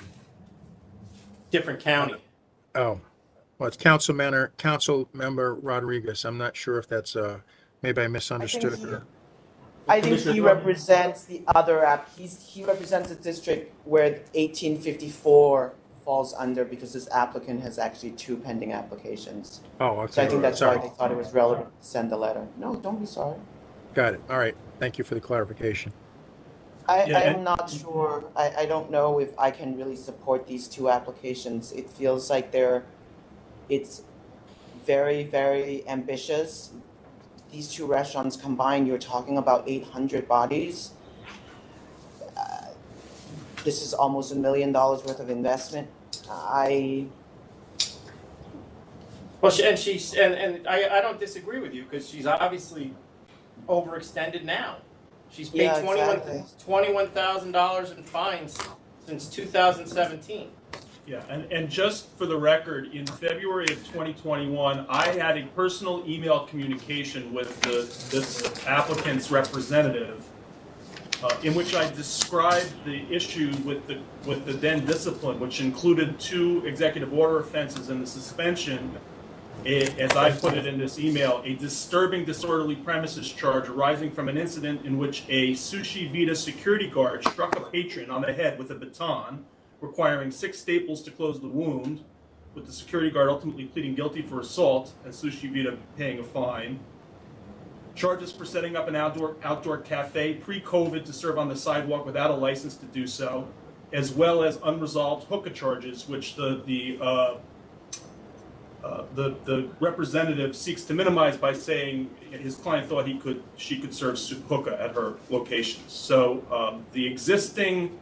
different county. Oh, well, it's Council member Rodriguez. I'm not sure if that's maybe I misunderstood it. I think he represents the other app. He represents a district where 1854 falls under, because this applicant has actually 2 pending applications. Oh, okay. So I think that's Sorry. why they thought it was relevant to send the letter. No, don't be sorry. Got it. All right. Thank you for the clarification. Yeah, I'm and- not sure. I don't know if I can really support these two applications. It feels like it's very, very ambitious. These two restaurants combined, you're talking about 800 bodies. This is almost $1 million worth of investment. Well, I don't disagree with you because she's obviously overextended now. She's paid Yeah, exactly. $21,000 in fines since 2017. Yeah, and just for the record, in February of 2021, I had a personal email communication with this applicant's representative, in which I described the issue with the then discipline, which included 2 executive order offenses and the suspension, as I put it in this email, a disturbing disorderly premises charge arising from an incident in which a Sushi Vita security guard struck a patron on the head with a baton, requiring 6 staples to close the wound, with the security guard ultimately pleading guilty for assault and Sushi Vita paying a fine. Charges for setting up an outdoor cafe pre-COVID to serve on the sidewalk without a license to do so, as well as unresolved hookah charges, which the representative seeks to minimize by saying his client thought she could serve hookah at her locations. So the existing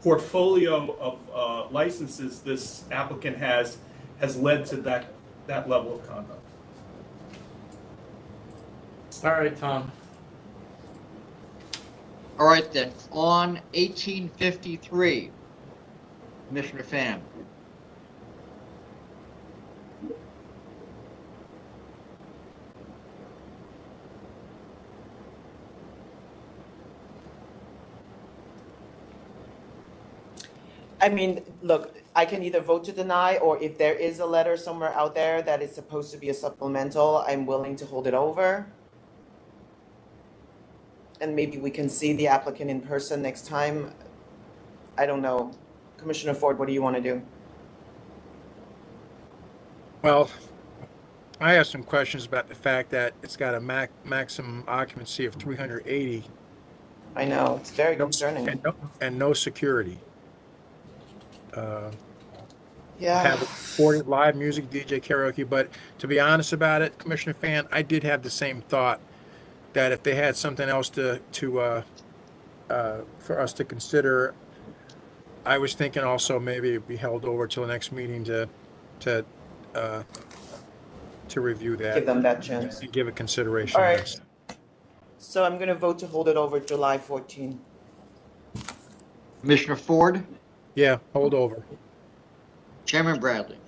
portfolio of licenses this applicant has led to that level of conduct. All right, Tom. All right then, on 1853, Commissioner Pham. I mean, look, I can either vote to deny, or if there is a letter somewhere out there that is supposed to be a supplemental, I'm willing to hold it over. And maybe we can see the applicant in person next time. I don't know. Commissioner Ford, what do you want to do? Well, I have some questions about the fact that it's got a maximum occupancy of 380. I know, it's very concerning. And no security. Yeah. Have recorded live music, DJ karaoke, but to be honest about it, Commissioner Fan, I did have the same thought that if they had something else for us to consider, I was thinking also maybe it'd be held over till the next meeting to review that. Give them that chance. And give it consideration. All right. So I'm going to vote to hold it over July 14. Commissioner Ford, Yeah, hold over. Chairman Bradley.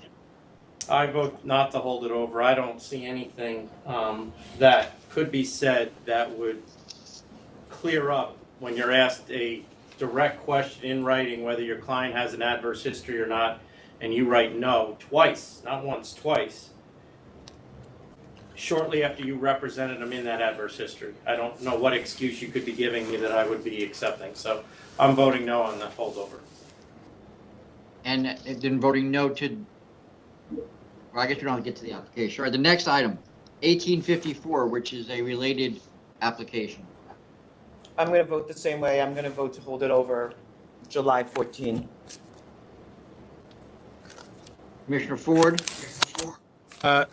I vote not to hold it over. I don't see anything that could be said that would clear up when you're asked a direct question in writing whether your client has an adverse history or not, and you write no twice, not once, twice, shortly after you represented them in that adverse history. I don't know what excuse you could be giving me that I would be accepting. So I'm voting no on that holdover. And then voting no to, well, I guess we don't have to get to the application. All right, the next item, 1854, which is a related application. I'm going to vote the same way. I'm going to vote to hold it over July 14. Commissioner Ford,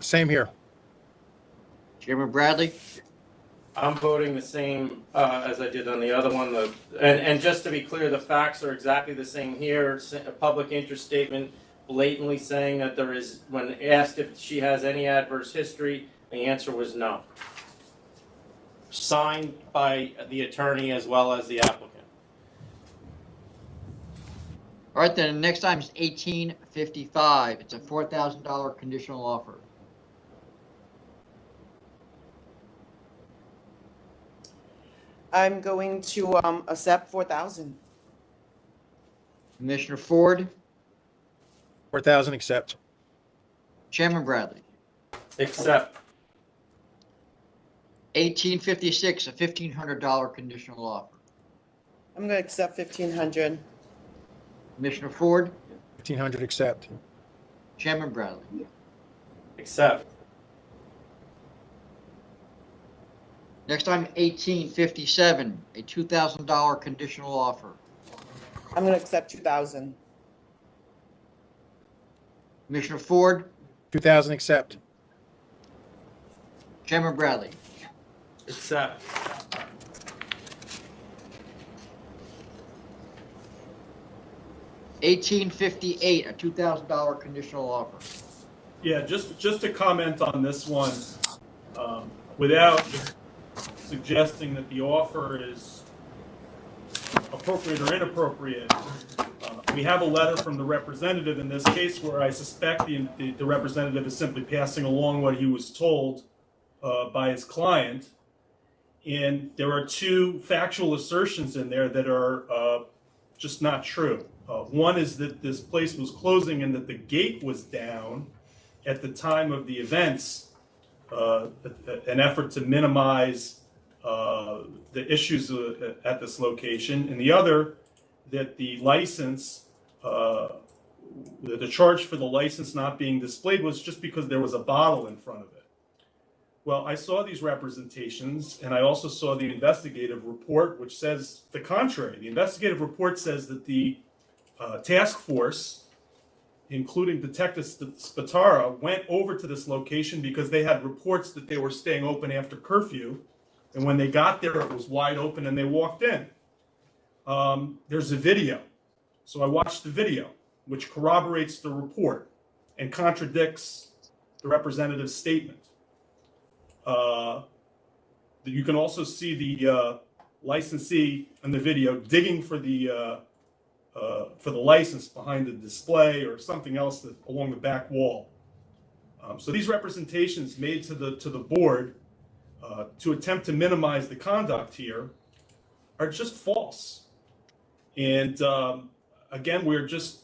Same here. Chairman Bradley. I'm voting the same as I did on the other one. And just to be clear, the facts are exactly the same here. A public interest statement blatantly saying that there is, when asked if she has any adverse history, the answer was no. Signed by the attorney as well as the applicant. All right, then the next item is 1855. It's a $4,000 conditional offer. I'm going to accept 4,000. Commissioner Ford, 4,000 accept. Chairman Bradley. Accept. 1856, a $1,500 conditional offer. I'm going to accept 1,500. Commissioner Ford, 1,500 accept. Chairman Bradley. Accept. Next item, 1857, a $2,000 conditional offer. I'm going to accept 2,000. Commissioner Ford, 2,000 accept. Chairman Bradley. Accept. 1858, a $2,000 conditional offer. Yeah, just to comment on this one, without suggesting that the offer is appropriate or inappropriate, we have a letter from the representative in this case where I suspect the representative is simply passing along what he was told by his client. And there are two factual assertions in there that are just not true. One is that this place was closing and that the gate was down at the time of the events, an effort to minimize the issues at this location. And the other, that the license, the charge for the license not being displayed was just because there was a bottle in front of it. Well, I saw these representations, and I also saw the investigative report, which says the contrary. The investigative report says that the task force, including Detective Spatara, went over to this location because they had reports that they were staying open after curfew. And when they got there, it was wide open and they walked in. There's a video. So I watched the video, which corroborates the report and contradicts the representative's statement. You can also see the licensee in the video digging for the license behind the display or something else along the back wall. So these representations made to the board to attempt to minimize the conduct here are just false. And again, we're just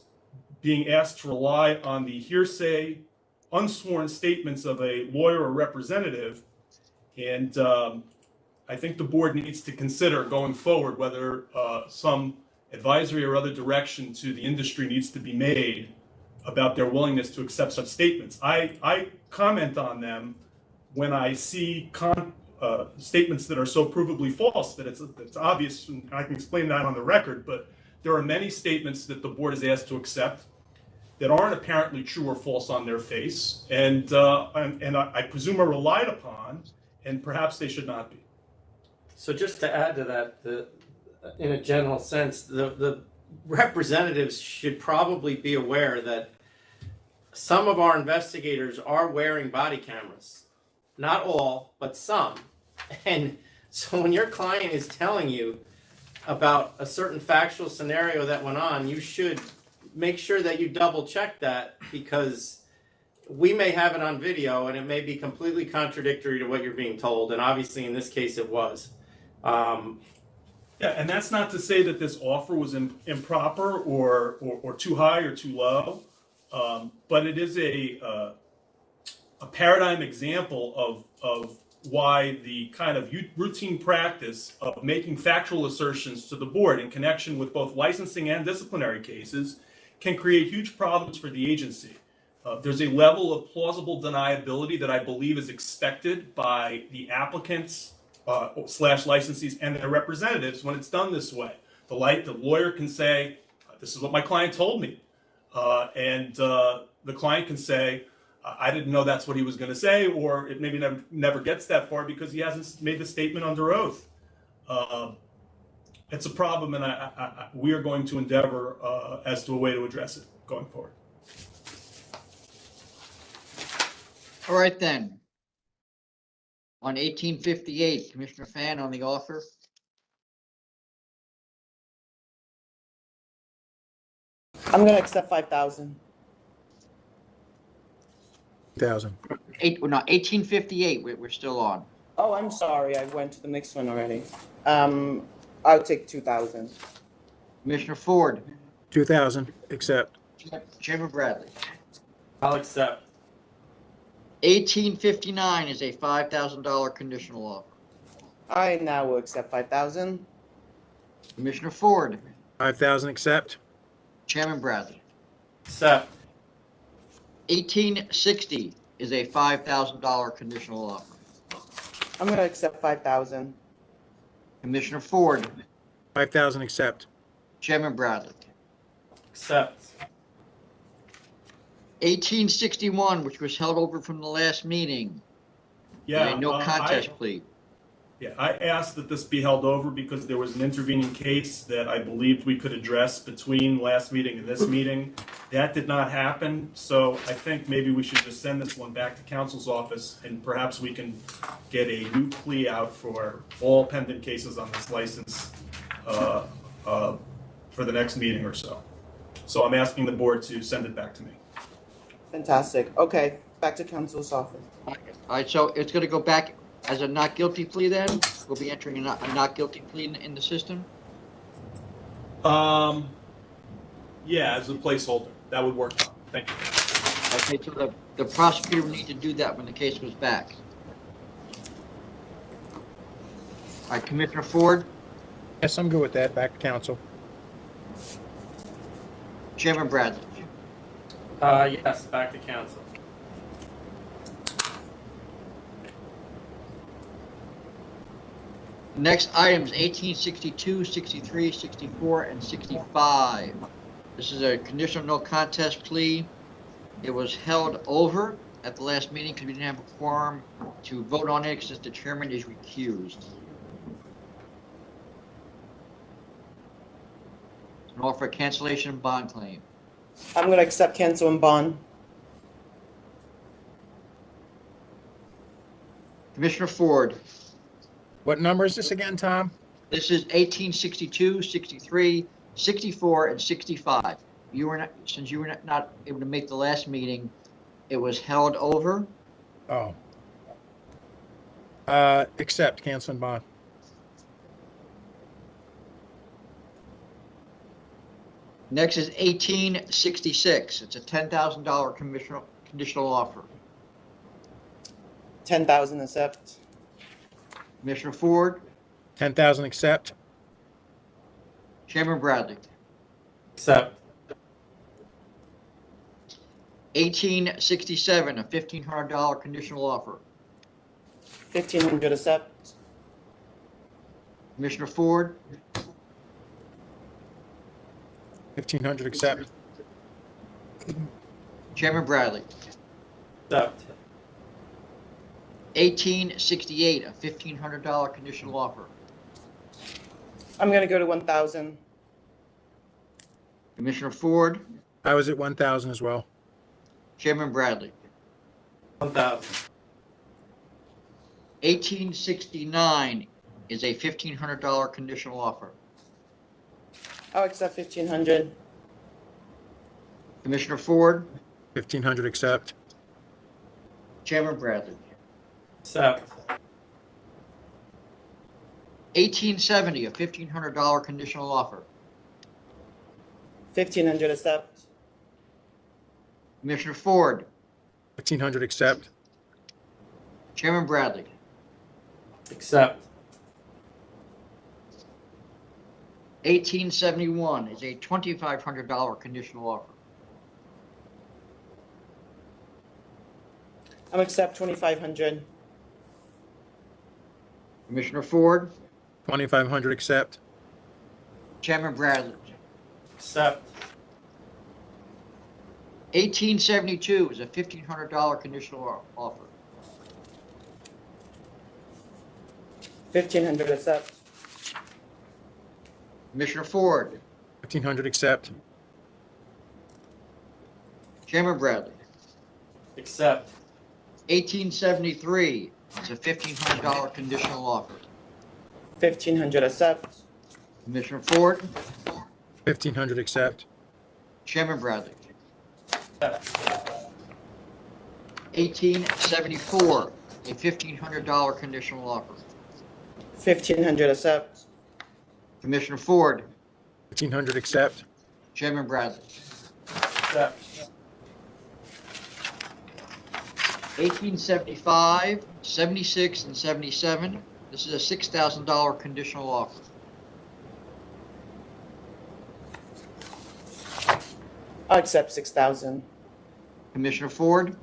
being asked to rely on the hearsay, unsworn statements of a lawyer or representative. And I think the board needs to consider going forward whether some advisory or other direction to the industry needs to be made about their willingness to accept such statements. I comment on them when I see statements that are so provably false that it's obvious, and I can explain that on the record, but there are many statements that the board is asked to accept that aren't apparently true or false on their face, and I presume are relied upon, and perhaps they should not be. So just to add to that, in a general sense, the representatives should probably be aware that some of our investigators are wearing body cameras. Not all, but some. And so when your client is telling you about a certain factual scenario that went on, you should make sure that you double check that, because we may have it on video and it may be completely contradictory to what you're being told. And obviously in this case it was. Yeah, and that's not to say that this offer was improper or too high or too low, but it is a paradigm example of why the kind of routine practice of making factual assertions to the board in connection with both licensing and disciplinary cases can create huge problems for the agency. There's a level of plausible deniability that I believe is expected by the applicants / licensees and their representatives when it's done this way. The lawyer can say, this is what my client told me. And the client can say, I didn't know that's what he was going to say, or it maybe never gets that far because he hasn't made the statement under oath. It's a problem, and we are going to endeavor as to a way to address it going forward. All right, then. On 1858, Commissioner Fan on the offer. I'm going to accept 5,000. 1,000. 1858, we're still on. Oh, I'm sorry. I went to the next one already. I'll take 2,000. Commissioner Ford. 2,000 accept. Chairman Bradley. I'll accept. 1859 is a $5,000 conditional offer. I now will accept 5,000. Commissioner Ford. 5,000 accept. Chairman Bradley. Accept. 1860 is a $5,000 conditional offer. I'm gonna accept 5,000. Commissioner Ford, 5,000 accept. Chairman Bradley. Accept. 1861, which was held over from the last meeting. Yeah, No contest plea. I asked that this be held over because there was an intervening case that I believed we could address between last meeting and this meeting. That did not happen, so I think maybe we should just send this one back to counsel's office, and perhaps we can get a new plea out for all pending cases on this license for the next meeting or so. So I'm asking the board to send it back to me. Fantastic. Okay, back to council's office. All right, so it's going to go back as a not guilty plea then? We'll be entering a not guilty plea in the system? Yeah, as a placeholder, that would work. Thank you. Okay, so the prosecutor will need to do that when the case goes back. All right, Commissioner Ford, Yes, I'm good with that. Back to council. Chairman Bradley. Yes, back to council. Next items 1862, 63, 64, and 65. This is a conditional no contest plea. It was held over at the last meeting because we didn't have a quorum to vote on it since the chairman is recused. An offer of cancellation and bond claim. I'm gonna accept cancel and bond. Commissioner Ford, What number is this again, Tom? this is 1862, 63, 64, and 65. You were not, since you were not able to make the last meeting, it was held over. Oh. Accept, cancel and bond. Next is 1866. It's a $10,000 conditional offer. 10,000 accept. Commissioner Ford, 10,000 accept. Chairman Bradley. Accept. 1867, a $1,500 conditional offer. 1,500 accept. Commissioner Ford, 1,500 accept. Chairman Bradley. Accept. 1868, a $1,500 conditional offer. I'm gonna go to 1,000. Commissioner Ford, I was at 1,000 as well. Chairman Bradley. 1,000. 1869 is a $1,500 conditional offer. I'll accept 1,500. Commissioner Ford, 1,500 accept. Chairman Bradley. Accept. 1870, a $1,500 conditional offer. 1,500 accept. Commissioner Ford, 1,500 accept. Chairman Bradley. Accept. 1871 is a $2,500 conditional offer. I'm accept 2,500. Commissioner Ford, 2,500 accept. Chairman Bradley. Accept. 1872 is a $1,500 conditional offer. 1,500 accept. Commissioner Ford, 1,500 accept. Chairman Bradley. Accept. 1873 is a $1,500 conditional offer. 1,500 accept. Commissioner Ford, 1,500 accept. Chairman Bradley. Accept. 1874, a $1,500 conditional offer. 1,500 accept. Commissioner Ford, 1,500 accept. Chairman Bradley. Accept. 1875, 76, and 77. This is a $6,000 conditional offer. I'll accept 6,000. Commissioner Ford,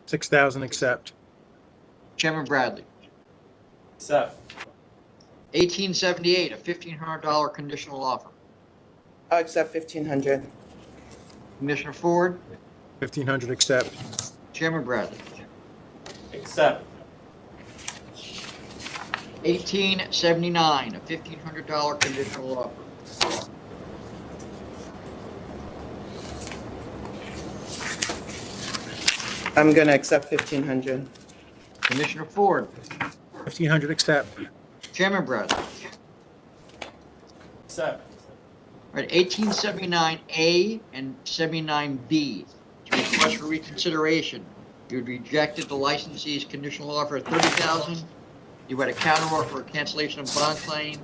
6,000 accept. Chairman Bradley. Accept. 1878, a $1,500 conditional offer. I'll accept 1,500. Commissioner Ford, 1,500 accept. Chairman Bradley. Accept. 1879, a $1,500 conditional offer. I'm going to accept 1,500. Commissioner Ford, 1,500 accept. Chairman Bradley. Accept. All right, 1879A and 79B, to request for reconsideration. You had rejected the licensee's conditional offer at $30,000. You had a counter offer for cancellation of bond claim.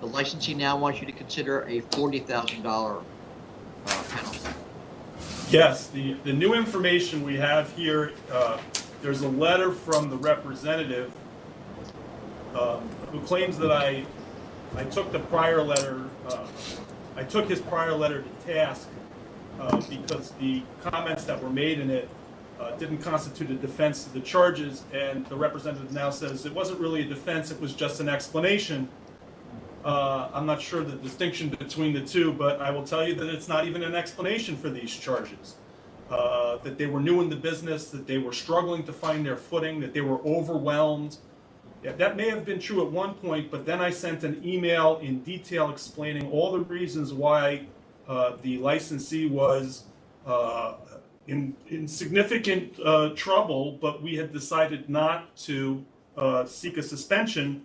The licensee now wants you to consider a $40,000 penalty. Yes, the new information we have here, there's a letter from the representative who claims that I took the prior letter, I took his prior letter to task because the comments that were made in it didn't constitute a defense to the charges, and the representative now says it wasn't really a defense, it was just an explanation. I'm not sure the distinction between the two, but I will tell you that it's not even an explanation for these charges. That they were new in the business, that they were struggling to find their footing, that they were overwhelmed. Yeah, that may have been true at one point, but then I sent an email in detail explaining all the reasons why the licensee was in significant trouble, but we had decided not to seek a suspension.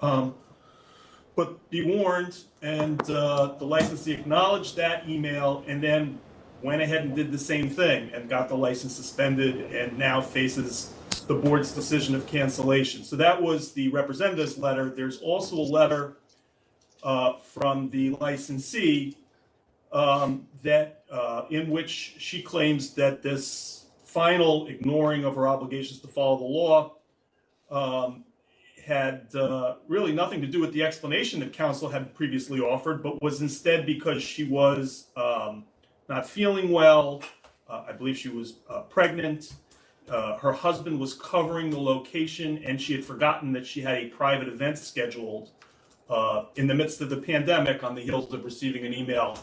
But be warned, and the licensee acknowledged that email and then went ahead and did the same thing and got the license suspended and now faces the board's decision of cancellation. So that was the representative's letter. There's also a letter from the licensee that in which she claims that this final ignoring of her obligations to follow the law had really nothing to do with the explanation that counsel had previously offered, but was instead because she was not feeling well. I believe she was pregnant. Her husband was covering the location, and she had forgotten that she had a private event scheduled in the midst of the pandemic on the heels of receiving an email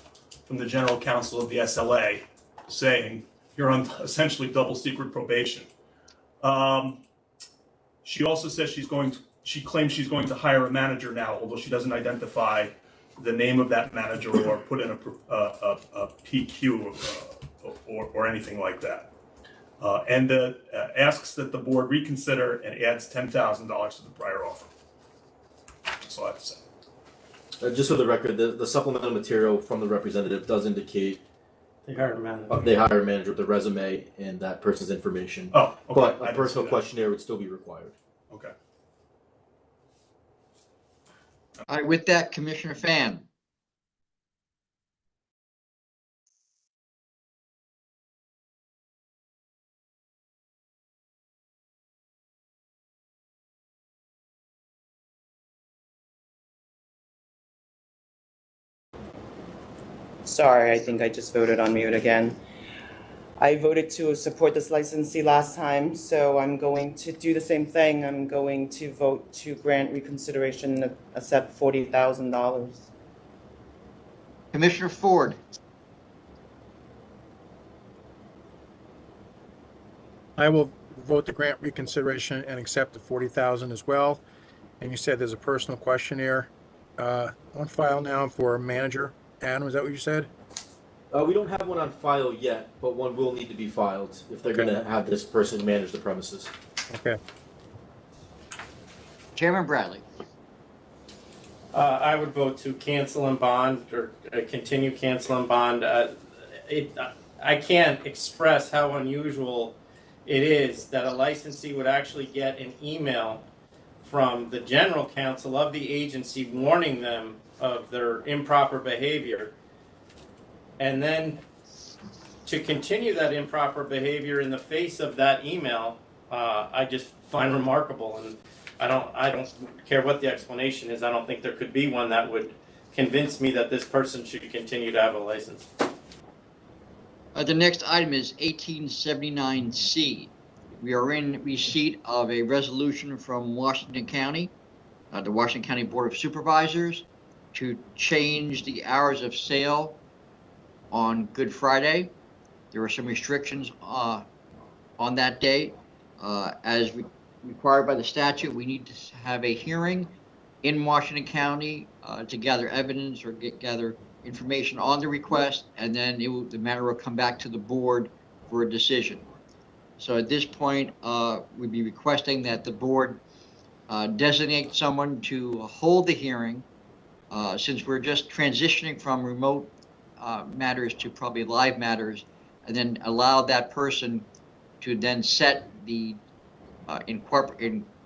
from the general counsel of the SLA saying, you're on essentially double secret probation. She also says she claims she's going to hire a manager now, although she doesn't identify the name of that manager or put in a PQ or anything like that. And asks that the board reconsider and adds $10,000 to the prior offer. That's all I have to say. Just for the record, the supplemental material from the representative does indicate They hire a manager. they hire a manager with the resume and that person's information. Oh, okay. But I a didn't see personal that. questionnaire would still be required. Okay. All right, with that, Commissioner Fan. Sorry, I think I just voted on mute again. I voted to support this licensee last time, so I'm going to do the same thing. I'm going to vote to grant reconsideration and accept $40,000. Commissioner Ford, I will vote to grant reconsideration and accept the 40,000 as well. And you said there's a personal questionnaire on file now for a manager. Adam, is that what you said? We don't have one on file yet, but one will need to be filed if they're Okay. going to have this person manage the premises. Okay. Chairman Bradley. I would vote to cancel and bond or continue cancel and bond. I can't express how unusual it is that a licensee would actually get an email from the general counsel of the agency warning them of their improper behavior, and then to continue that improper behavior in the face of that email, I just find remarkable. And I don't care what the explanation is. I don't think there could be one that would convince me that this person should continue to have a license. The next item is 1879C, We are in receipt of a resolution from Washington County, the Washington County Board of Supervisors, to change the hours of sale on Good Friday. There are some restrictions on that day. As required by the statute, we need to have a hearing in Washington County to gather evidence or gather information on the request, and then the matter will come back to the board for a decision. So at this point, we'd be requesting that the board designate someone to hold the hearing, since we're just transitioning from remote matters to probably live matters, and then allow that person to then set the, in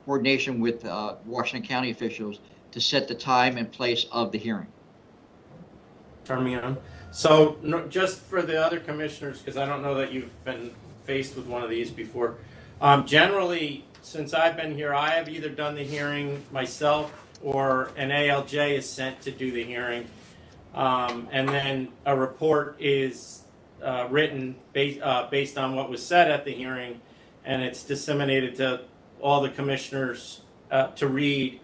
coordination with Washington County officials, to set the time and place of the hearing. Turn me on. So just for the other commissioners, because I don't know that you've been faced with one of these before. Generally, since I've been here, I have either done the hearing myself or an ALJ is sent to do the hearing. And then a report is written based on what was said at the hearing, and it's disseminated to all the commissioners to read.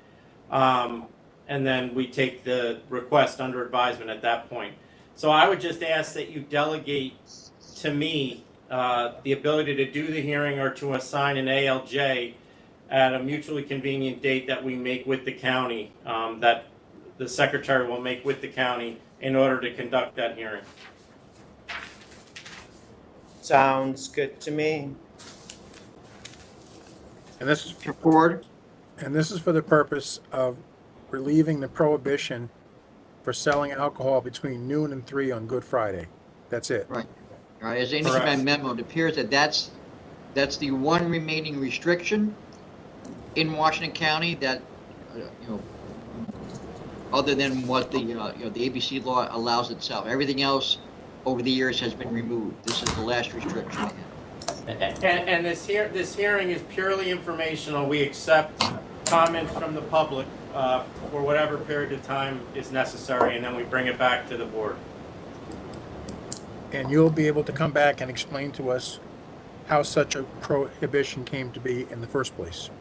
And then we take the request under advisement at that point. So I would just ask that you delegate to me the ability to do the hearing or to assign an ALJ at a mutually convenient date that we make with the county, that the secretary will make with the county in order to conduct that hearing. Sounds good to me. And this is Board, And this is for the purpose of relieving the prohibition for selling alcohol between noon and 3 on Good Friday. That's it. right. All right, as indicated by memo, it appears that that's the one remaining restriction in Washington County that, other than what the, the ABC law allows itself. Everything else over the years has been removed. This is the last restriction. And this hearing is purely informational. We accept comments from the public for whatever period of time is necessary, and then we bring it back to the board. And you'll be able to come back and explain to us how such a prohibition came to be in the first place.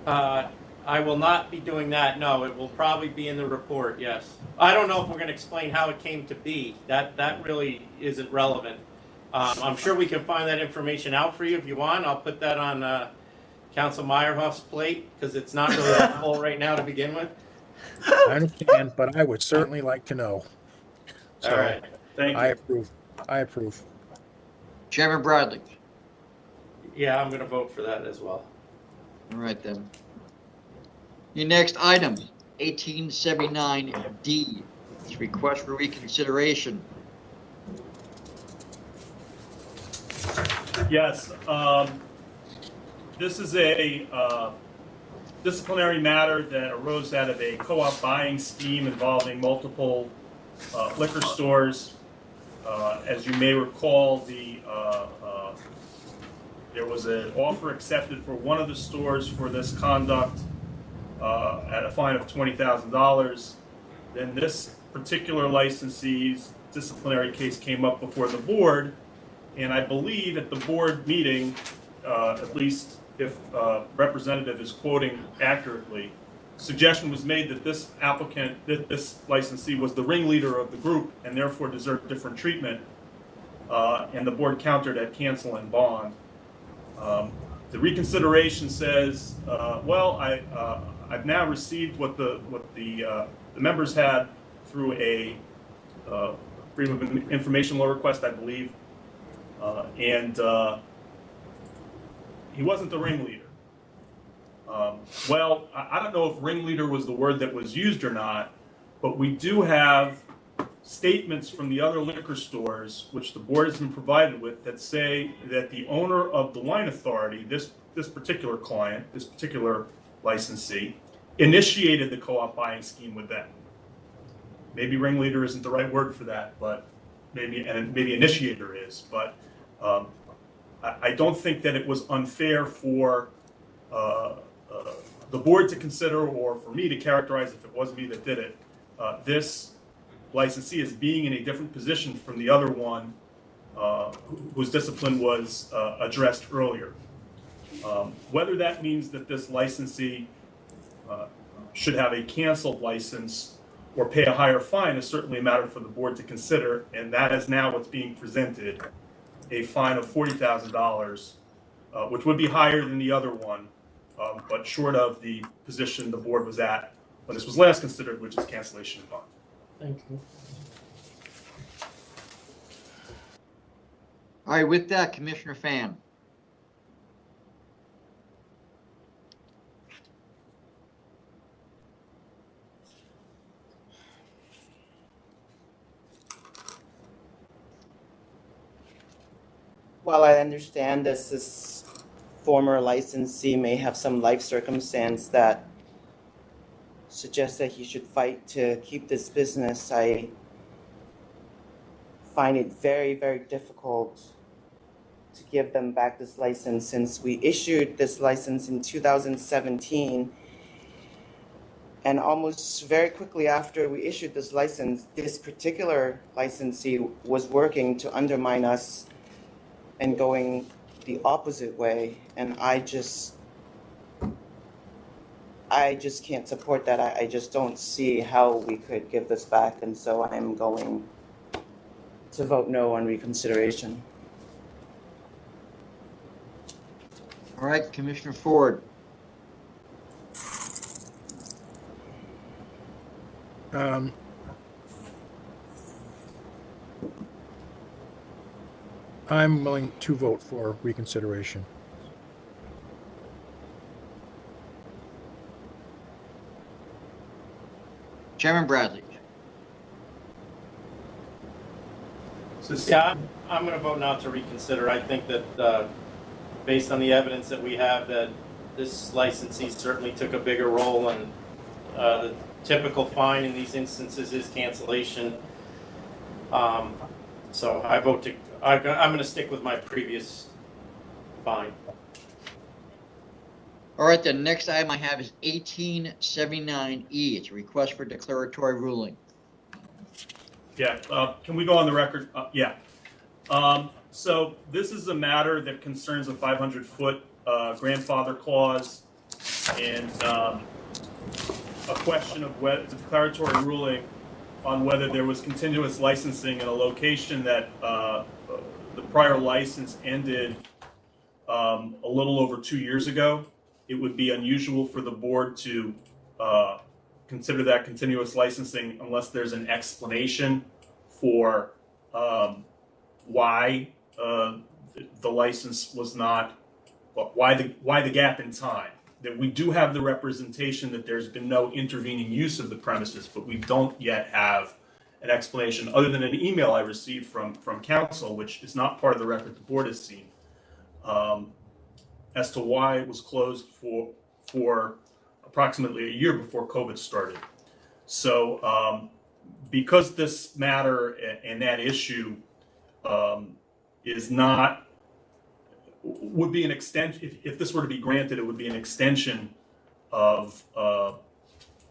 I will not be doing that, no. It will probably be in the report, yes. I don't know if we're going to explain how it came to be. That really isn't relevant. I'm sure we can find that information out for you if you want. I'll put that on Council Meyerhoff's plate, because it's not really that full right now to begin with. I understand, but I would certainly like to know. So, All right. Thank you. I approve. I approve. Chairman Bradley. Yeah, I'm going to vote for that as well. All right then. Your next item, 1879D, is request for reconsideration. Yes, this is a disciplinary matter that arose out of a co-op buying scheme involving multiple liquor stores. As you may recall, there was an offer accepted for one of the stores for this conduct at a fine of $20,000. Then this particular licensee's disciplinary case came up before the board, and I believe at the board meeting, at least if representative is quoting accurately, suggestion was made that this applicant, that this licensee was the ringleader of the group and therefore deserved different treatment, and the board countered at cancel and bond. The reconsideration says, well, I've now received what the members had through a Freedom of Information Law request, I believe, and he wasn't the ringleader. Well, I don't know if ringleader was the word that was used or not, but we do have statements from the other liquor stores, which the board has been provided with, that say that the owner of the wine authority, this particular client, this particular licensee, initiated the co-op buying scheme with them. Maybe ringleader isn't the right word for that, but maybe initiator is. But I don't think that it was unfair for the board to consider, or for me to characterize, if it was me that did it, this licensee as being in a different position from the other one whose discipline was addressed earlier. Whether that means that this licensee should have a canceled license or pay a higher fine is certainly a matter for the board to consider, and that is now what's being presented, a fine of $40,000, which would be higher than the other one, but short of the position the board was at when this was last considered, which is cancellation and bond. Thank you. All right, with that, Commissioner Fan. While I understand this former licensee may have some life circumstance that suggests that he should fight to keep this business, I find it very, very difficult to give them back this license since we issued this license in 2017. And almost very quickly after we issued this license, this particular licensee was working to undermine us and going the opposite way. And I just can't support that. I just don't see how we could give this back. And so I'm going to vote no on reconsideration. All right, Commissioner Ford. I'm willing to vote for reconsideration. Chairman Bradley. Yeah, I'm going to vote not to reconsider. I think that based on the evidence that we have, that this licensee certainly took a bigger role, and the typical fine in these instances is cancellation. So I vote to. I'm going to stick with my previous fine. All right, the next item I have is 1879E. It's a request for declaratory ruling. Yeah, can we go on the record? Yeah. So this is a matter that concerns a 500-foot grandfather clause, and a question of whether it's a declaratory ruling on whether there was continuous licensing in a location that the prior license ended a little over 2 years ago. It would be unusual for the board to consider that continuous licensing unless there's an explanation for why the license was not, why the gap in time. That we do have the representation that there's been no intervening use of the premises, but we don't yet have an explanation other than an email I received from counsel, which is not part of the record the board has seen, as to why it was closed for approximately a year before COVID started. So because this matter and that issue is not, would be an extension, if this were to be granted, it would be an extension of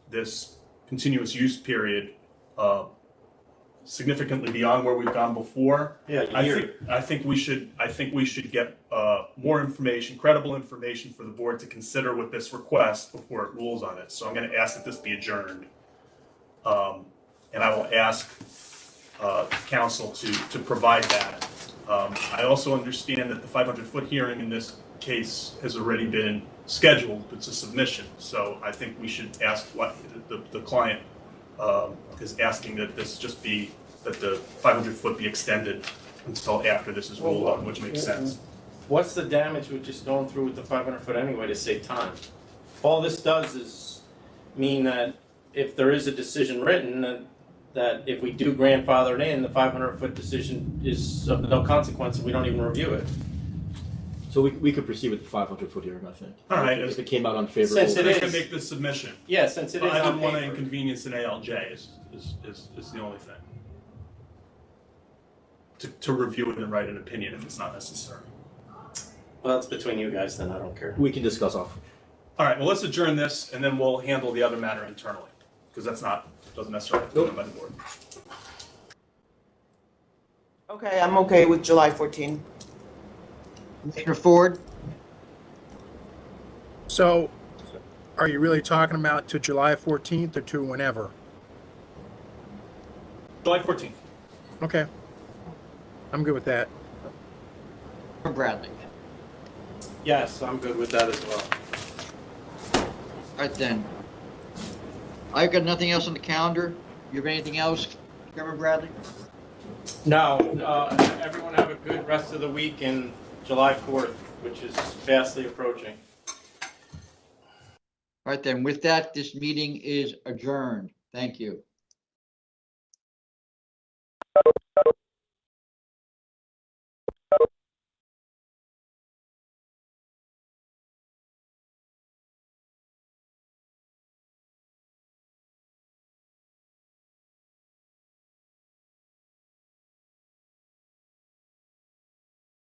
this continuous use period significantly beyond where we've gone before. Yeah, I think we should get more information, credible information for the board to consider with this request before it rules on it. So I'm going to ask that this be adjourned, and I will ask counsel to provide that. I also understand that the 500-foot hearing in this case has already been scheduled. It's a submission, so I think we should ask what the client is asking, that this just be, that the 500-foot be extended until after this is ruled on, which makes sense. What's the damage with just going through with the 500-foot anyway to save time? All this does is mean that if there is a decision written, that if we do grandfather it in, the 500-foot decision is of no consequence and we don't even review it. So we could proceed with the 500-foot hearing, I think. All right. If it came out unfavorable. Since it I is. can make this submission. Yeah, since it is I on don't want to paper. inconvenience an ALJ is the only thing. To review it and write an opinion if it's not necessary. Well, it's between you guys then, I don't care. We can discuss off. All right, well, let's adjourn this and then we'll handle the other matter internally, because doesn't necessarily have to be done by the board. Okay, I'm okay with July 14. Commissioner Ford. So are you really talking about to July 14th or to whenever? July 14th. Okay. I'm good with that. Bradley. Yes, I'm good with that as well. All right then. I've got nothing else on the calendar. You have anything else, Chairman Bradley? No, everyone have a good rest of the week and July 4th, which is fastly approaching. All right then, with that, this meeting is adjourned. Thank you.